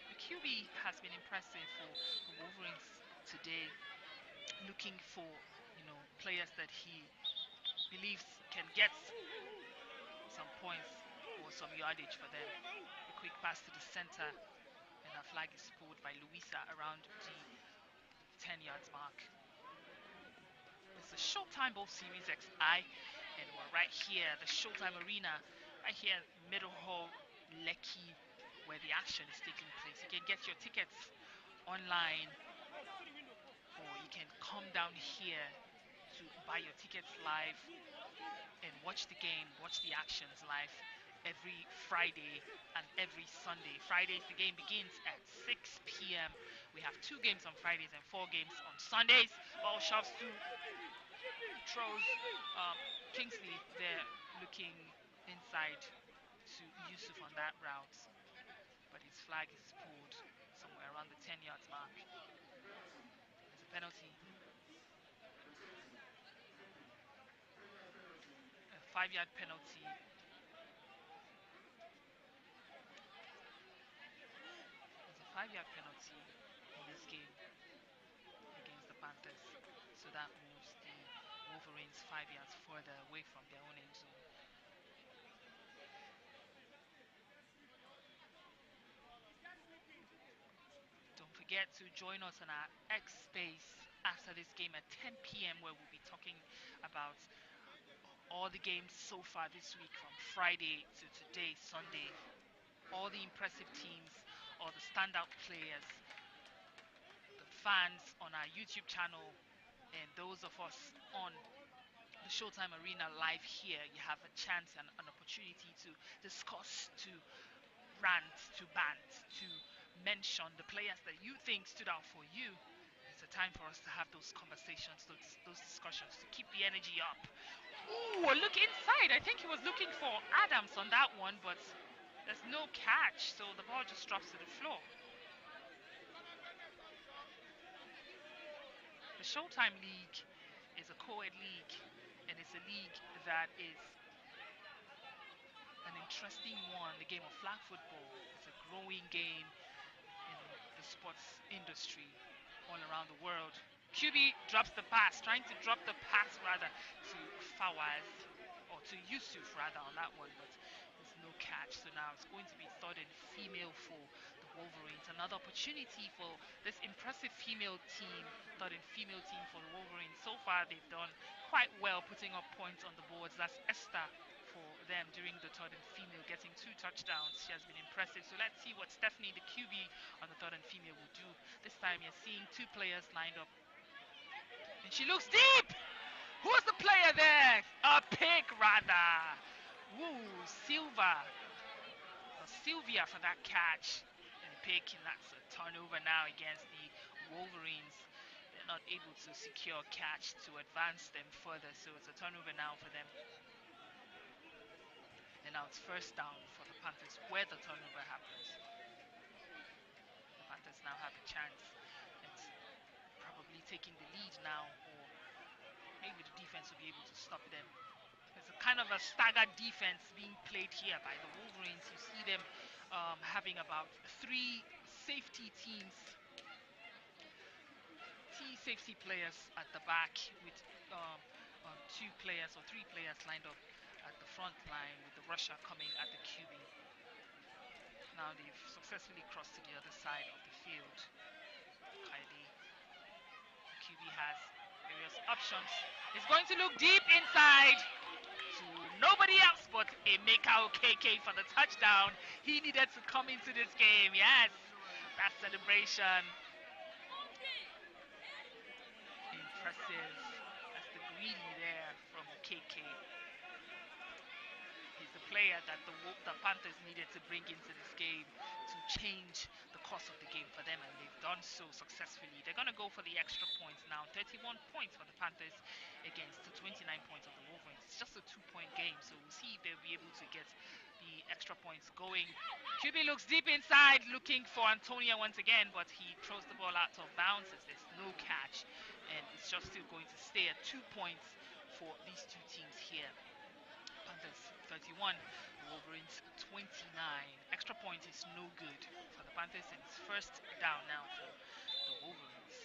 [SPEAKER 2] The QB has been impressive for the Wolverines today, looking for players that he believes can get some points or some yardage for them. A quick pass to the center, and a flag is pulled by Luisa around the 10 yards mark. It's the Showtime Bowl Series XI, and we're right here, the Showtime Arena, right here, Middle Hall, Lekki, where the action is taking place. You can get your tickets online, or you can come down here to buy your tickets live and watch the game, watch the actions live every Friday and every Sunday. Fridays, the game begins at 6 p.m. We have 2 games on Fridays and 4 games on Sundays. Ball shoves to throws Kingsley there, looking inside to Yusuf on that route, but his flag is pulled somewhere around the 10 yards mark. There's a penalty, a 5-yard penalty. There's a 5-yard penalty in this game against the Panthers, so that moves the Wolverines 5 yards further away from their own end zone. Don't forget to join us on our X Space after this game at 10 p.m. where we'll be talking about all the games so far this week from Friday to today, Sunday. All the impressive teams, all the standout players, the fans on our YouTube channel, and those of us on the Showtime Arena live here. You have a chance and an opportunity to discuss, to rant, to bant, to mention the players that you think stood out for you. It's a time for us to have those conversations, those discussions, to keep the energy up. Ooh, look inside. I think he was looking for Adams on that one, but there's no catch, so the ball just drops to the floor. The Showtime League is a Coed league, and it's a league that is an interesting one, the game of flag football. It's a growing game in the sports industry all around the world. QB drops the pass, trying to drop the pass rather to Fawaz, or to Yusuf rather on that one, but there's no catch. So now it's going to be third and female for the Wolverines. Another opportunity for this impressive female team, third and female team for the Wolverines. So far they've done quite well putting up points on the boards. That's Esther for them during the third and female, getting 2 touchdowns. She has been impressive. So let's see what Stephanie, the QB on the third and female, will do. This time you're seeing 2 players lined up. And she looks deep! Who's the player there? A pick, rather. Woo, Sylvia for that catch. And pick, and that's a turnover now against the Wolverines. They're not able to secure catch to advance them further, so it's a turnover now for them. And now it's first down for the Panthers where the turnover happens. The Panthers now have a chance at probably taking the lead now, or maybe the defense will be able to stop them. It's a kind of a staggered defense being played here by the Wolverines. You see them having about 3 safety teams, safety players at the back with 2 players or 3 players lined up at the front line, with the rusher coming at the QB. Now they've successfully crossed to the other side of the field. Coed, the QB has various options. He's going to look deep inside to nobody else but Emeka Okeke for the touchdown. He needed to come into this game. Yes, that celebration. Impressive. That's the greedy there from Okeke. He's the player that the Panthers needed to bring into this game to change the course of the game for them, and they've done so successfully. They're going to go for the extra points now. 31 points for the Panthers against the 29 points of the Wolverines. It's just a 2-point game, so we'll see if they'll be able to get the extra points going. QB looks deep inside, looking for Antonia once again, but he throws the ball out of bounds as there's no catch, and it's just still going to stay at 2 points for these 2 teams here. Panthers 31, Wolverines 29. Extra point is no good for the Panthers, and it's first down now for the Wolverines.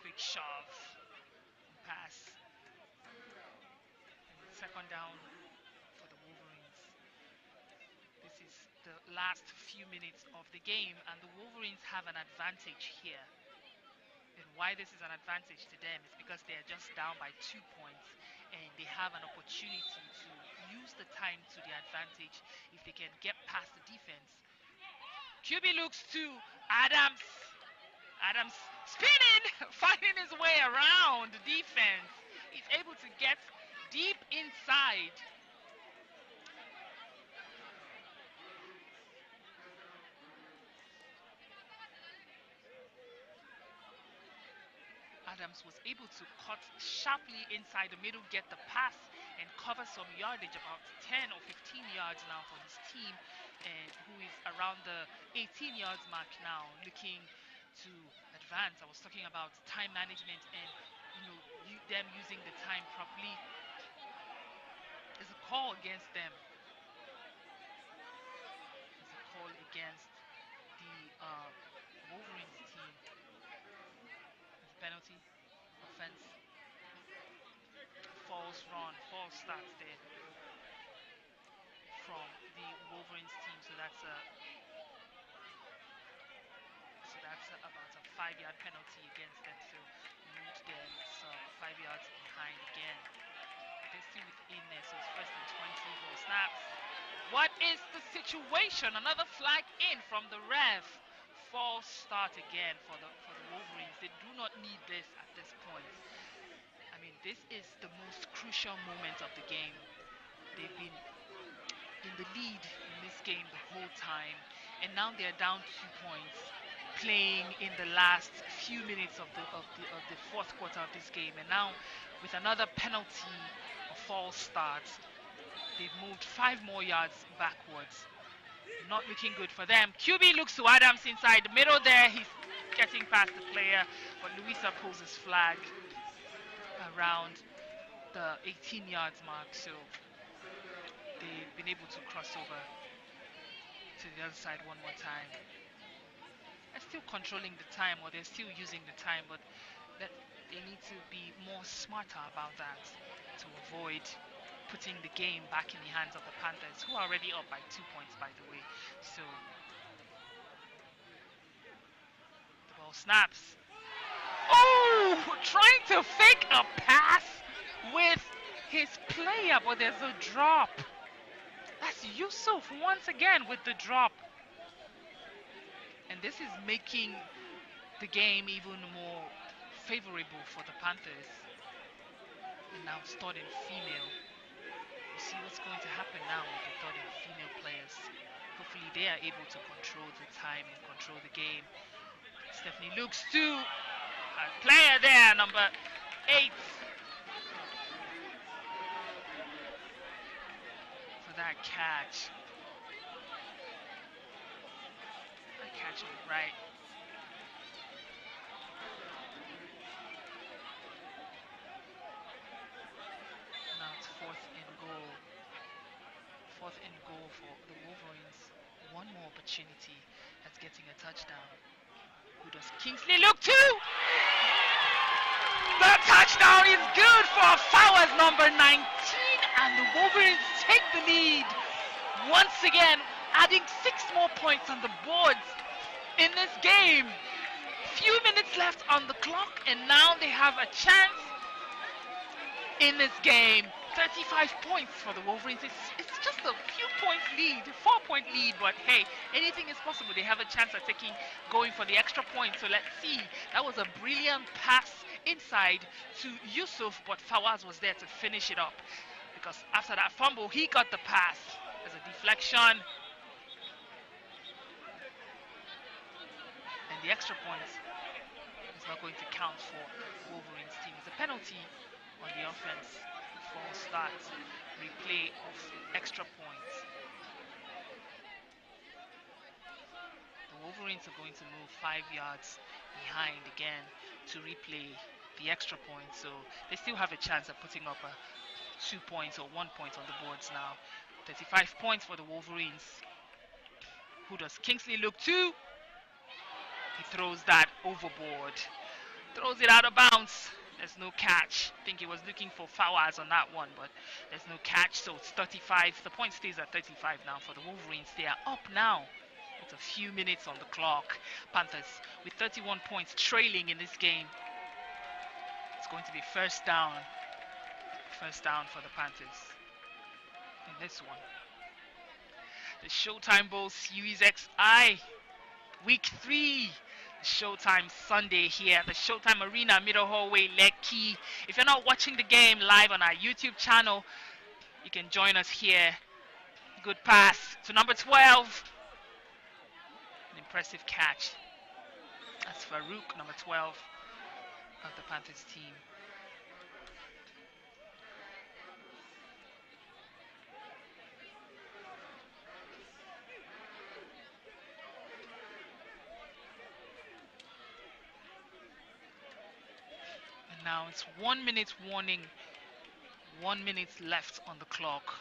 [SPEAKER 2] Quick shove, pass, and second down for the Wolverines. This is the last few minutes of the game, and the Wolverines have an advantage here. And why this is an advantage to them is because they are just down by 2 points, and they have an opportunity to use the time to their advantage if they can get past the defense. QB looks to Adams. Adams spinning, finding his way around the defense. He's able to get deep inside. Adams was able to cut sharply inside the middle, get the pass, and cover some yardage, about 10 or 15 yards now for his team, and who is around the 18 yards mark now, looking to advance. I was talking about time management and them using the time properly. There's a call against them. There's a call against the Wolverines team. There's a penalty, offense, false run, false starts there from the Wolverines team. So that's about a 5-yard penalty against them. So moved them some 5 yards behind again. They're still within there, so it's first and 20. Ball snaps. What is the situation? Another flag in from the ref. False start again for the Wolverines. They do not need this at this point. I mean, this is the most crucial moment of the game. They've been in the lead in this game the whole time, and now they're down 2 points, playing in the last few minutes of the fourth quarter of this game. And now with another penalty, a false start, they've moved 5 more yards backwards. Not looking good for them. QB looks to Adams inside the middle there. He's getting past the player, but Luisa pulls his flag around the 18 yards mark. So they've been able to cross over to the other side one more time. They're still controlling the time, or they're still using the time, but that they need to be more smarter about that to avoid putting the game back in the hands of the Panthers, who are already up by 2 points, by the way. So the ball snaps. Oh, trying to fake a pass with his player, but there's a drop. That's Yusuf once again with the drop. And this is making the game even more favorable for the Panthers. And now it's third and female. We'll see what's going to happen now with the third and female players. Hopefully they are able to control the time and control the game. Stephanie looks to a player there, number 8. For that catch. That catch was right. Now it's 4th and goal. 4th and goal for the Wolverines. One more opportunity at getting a touchdown. Who does Kingsley look to? The touchdown is good for Flowers, number 19, and the Wolverines take the lead. Once again, adding 6 more points on the boards in this game. Few minutes left on the clock, and now they have a chance in this game. 35 points for the Wolverines. It's just a few points lead, 4-point lead, but hey, anything is possible. They have a chance at going for the extra point. So let's see. That was a brilliant pass inside to Yusuf, but Fawaz was there to finish it up, because after that fumble, he got the pass. There's a deflection, and the extra point is not going to count for Wolverines team. It's a penalty on the offense. False start, replay of extra points. The Wolverines are going to move 5 yards behind again to replay the extra point, so they still have a chance of putting up a 2 points or 1 point on the boards now. 35 points for the Wolverines. Who does Kingsley look to? He throws that overboard. Throws it out of bounds. There's no catch. I think he was looking for Fawaz on that one, but there's no catch, so it's 35. The point stays at 35 now for the Wolverines. They are up now with a few minutes on the clock. Panthers with 31 points trailing in this game. It's going to be first down. First down for the Panthers in this one. The Showtime Bowl Series XI, Week 3. Showtime Sunday here at the Showtime Arena, Middle Hallway, Lekki. If you're not watching the game live on our YouTube channel, you can join us here. Good pass to number 12. An impressive catch. That's Farouk, number 12. of the Panthers team. And now it's 1 minute warning, 1 minute left on the clock.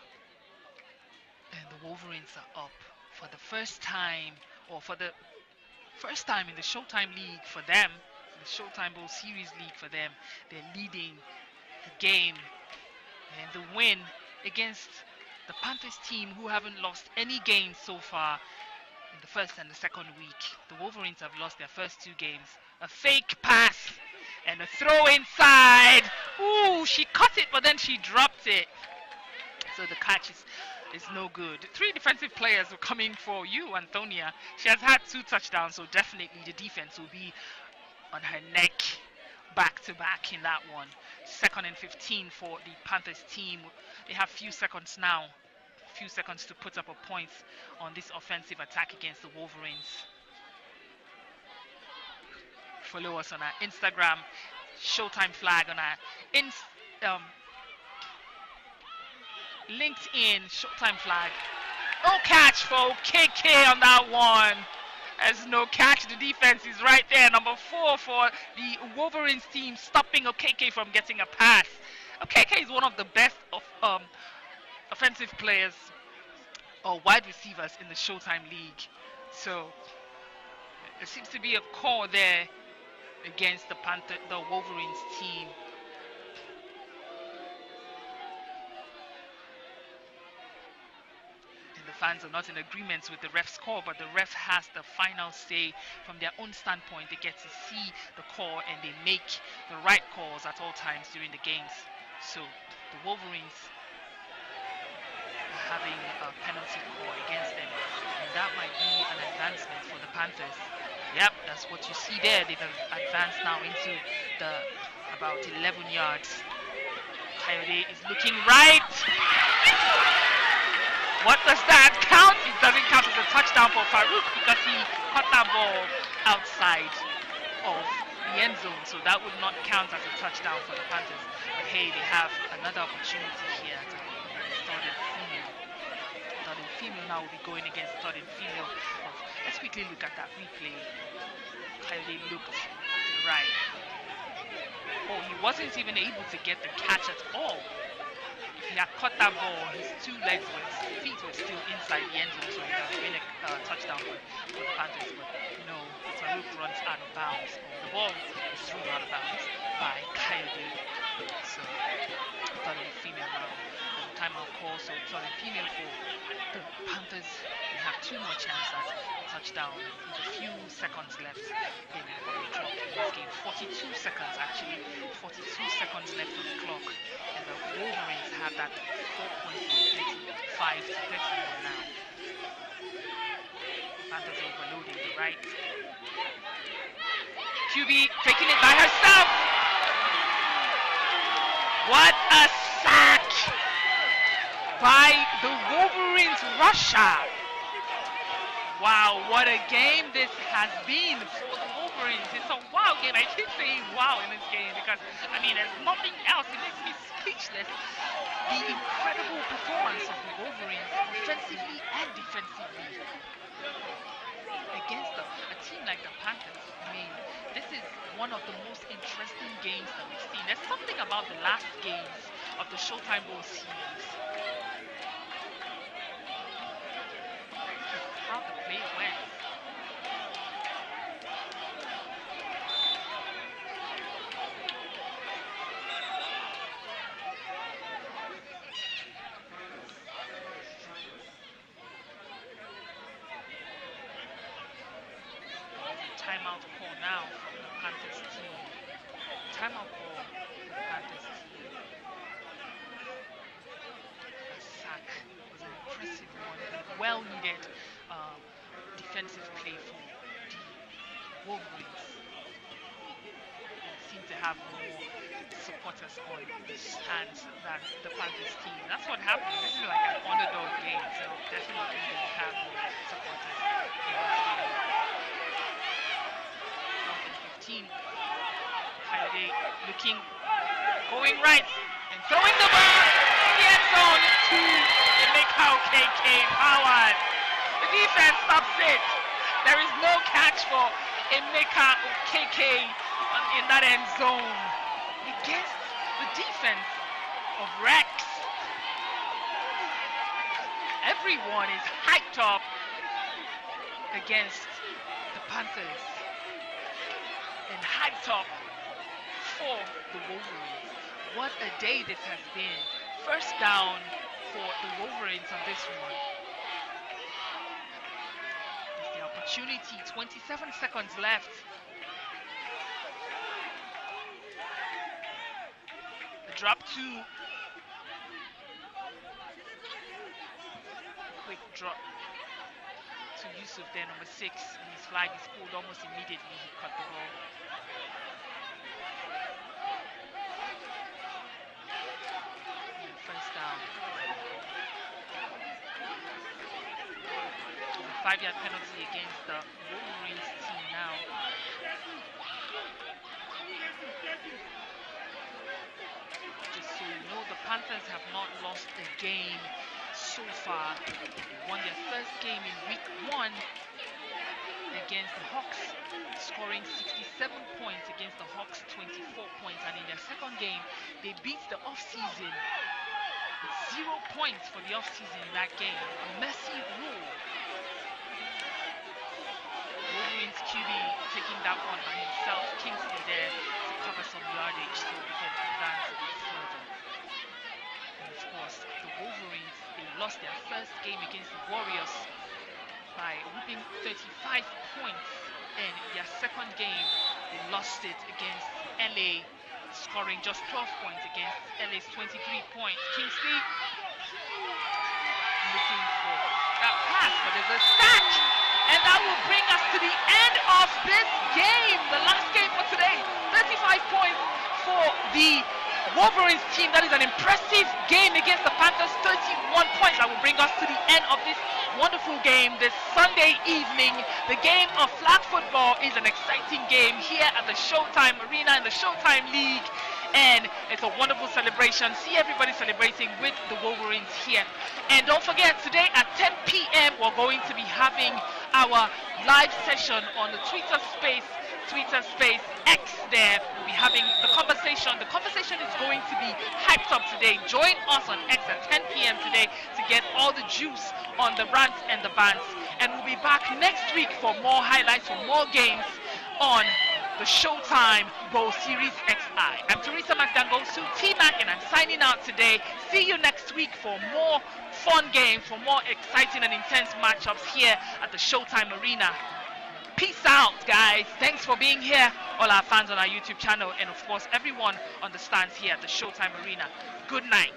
[SPEAKER 2] And the Wolverines are up for the first time, or for the first time in the Showtime League for them, the Showtime Bowl Series League for them. They're leading the game, and the win against the Panthers team, who haven't lost any games so far in the first and the second week. The Wolverines have lost their first 2 games. A fake pass and a throw inside. Ooh, she caught it, but then she dropped it. So the catch is no good. 3 defensive players were coming for you, Antonia. She has had 2 touchdowns, so definitely the defense will be on her neck back to back in that one. 2nd and 15 for the Panthers team. They have few seconds now. Few seconds to put up a point on this offensive attack against the Wolverines. Follow us on our Instagram, Showtime flag on our LinkedIn, Showtime flag. No catch for KK on that one. There's no catch. The defense is right there. Number 4 for the Wolverines team, stopping OKK from getting a pass. OKK is one of the best of offensive players or wide receivers in the Showtime League. So there seems to be a call there against the Wolverines team. The fans are not in agreement with the ref's call, but the ref has the final say. From their own standpoint, they get to see the call and they make the right calls at all times during the games. So the Wolverines are having a penalty call against them, and that might be an advancement for the Panthers. Yep, that's what you see there. They've advanced now into the about 11 yards. Coed is looking right. What does that count? It doesn't count as a touchdown for Farouk because he caught that ball outside of the end zone. So that would not count as a touchdown for the Panthers. But hey, they have another opportunity here to third and female. Third and female now will be going against third and female. Let's quickly look at that replay. Coed looked to the right. Oh, he wasn't even able to get the catch at all. He had caught that ball, his 2 feet were still inside the end zone, so it would have been a touchdown for the Panthers. But no, Farouk runs out of bounds. The ball is thrown out of bounds by Coed. So, third and female now. Timeout call, so third and female for the Panthers. They have 2 more chances at touchdown. With a few seconds left in the clock in this game. 42 seconds actually. 42 seconds left on the clock. And the Wolverines have that 4-point lead, 35 to 31 now. Panthers overloading the right. QB taking it by herself. What a sack by the Wolverines rusher. Wow, what a game this has been for the Wolverines. It's a wow game. I keep saying wow in this game because, I mean, there's nothing else. It makes me speechless. The incredible performance of the Wolverines, offensively and defensively, against a team like the Panthers. I mean, this is one of the most interesting games that we've seen. There's something about the last games of the Showtime Bowl series. How the play went. Timeout call now from the Panthers team. Timeout call from the Panthers team. A sack was an impressive one, a well needed defensive play for the Wolverines. They seem to have more supporters on the stands than the Panthers team. That's what happens. This is like an underdog game, so definitely they have more supporters in this game. 15. Coed today, going right and throwing the ball in the end zone to Emeka KK Howard. The defense stops it. There is no catch for Emeka KK in that end zone against the defense of Rex. Everyone is hyped up against the Panthers and hyped up for the Wolverines. What a day this has been. First down for the Wolverines on this one. It's the opportunity, 27 seconds left. The drop two. Quick drop to Yusuf there, number 6. And his flag is pulled almost immediately. He cut the ball. First down. A 5-yard penalty against the Wolverines team now. Just so you know, the Panthers have not lost a game so far. They won their first game in week 1 against the Hawks, scoring 67 points against the Hawks, 24 points. And in their second game, they beat the Offseason. 0 points for the Offseason in that game. A messy rule. Wolverines QB taking that one by himself. Kingsley there to cover some yardage so we can advance a bit further. And of course, the Wolverines, they lost their first game against the Warriors by whipping 35 points. And their second game, they lost it against LA, scoring just 12 points against LA's 23 points. Kingsley looking for that pass, but there's a sack, and that will bring us to the end of this game, the last game for today. 35 points for the Wolverines team. That is an impressive game against the Panthers. 31 points. That will bring us to the end of this wonderful game this Sunday evening. The game of flag football is an exciting game here at the Showtime Arena in the Showtime League, and it's a wonderful celebration. See everybody celebrating with the Wolverines here. And don't forget, today at 10 p.m. we're going to be having our live session on the Twitter Space X there. We'll be having the conversation. The conversation is going to be hyped up today. Join us on X at 10 p.m. today to get all the juice on the rants and the bants. And we'll be back next week for more highlights, for more games on the Showtime Bowl Series XI. I'm Teresa Macdangosu, T-Mac, and I'm signing out today. See you next week for more fun games, for more exciting and intense matchups here at the Showtime Arena. Peace out, guys. Thanks for being here. All our fans on our YouTube channel, and of course, everyone on the stands here at the Showtime Arena. Good night.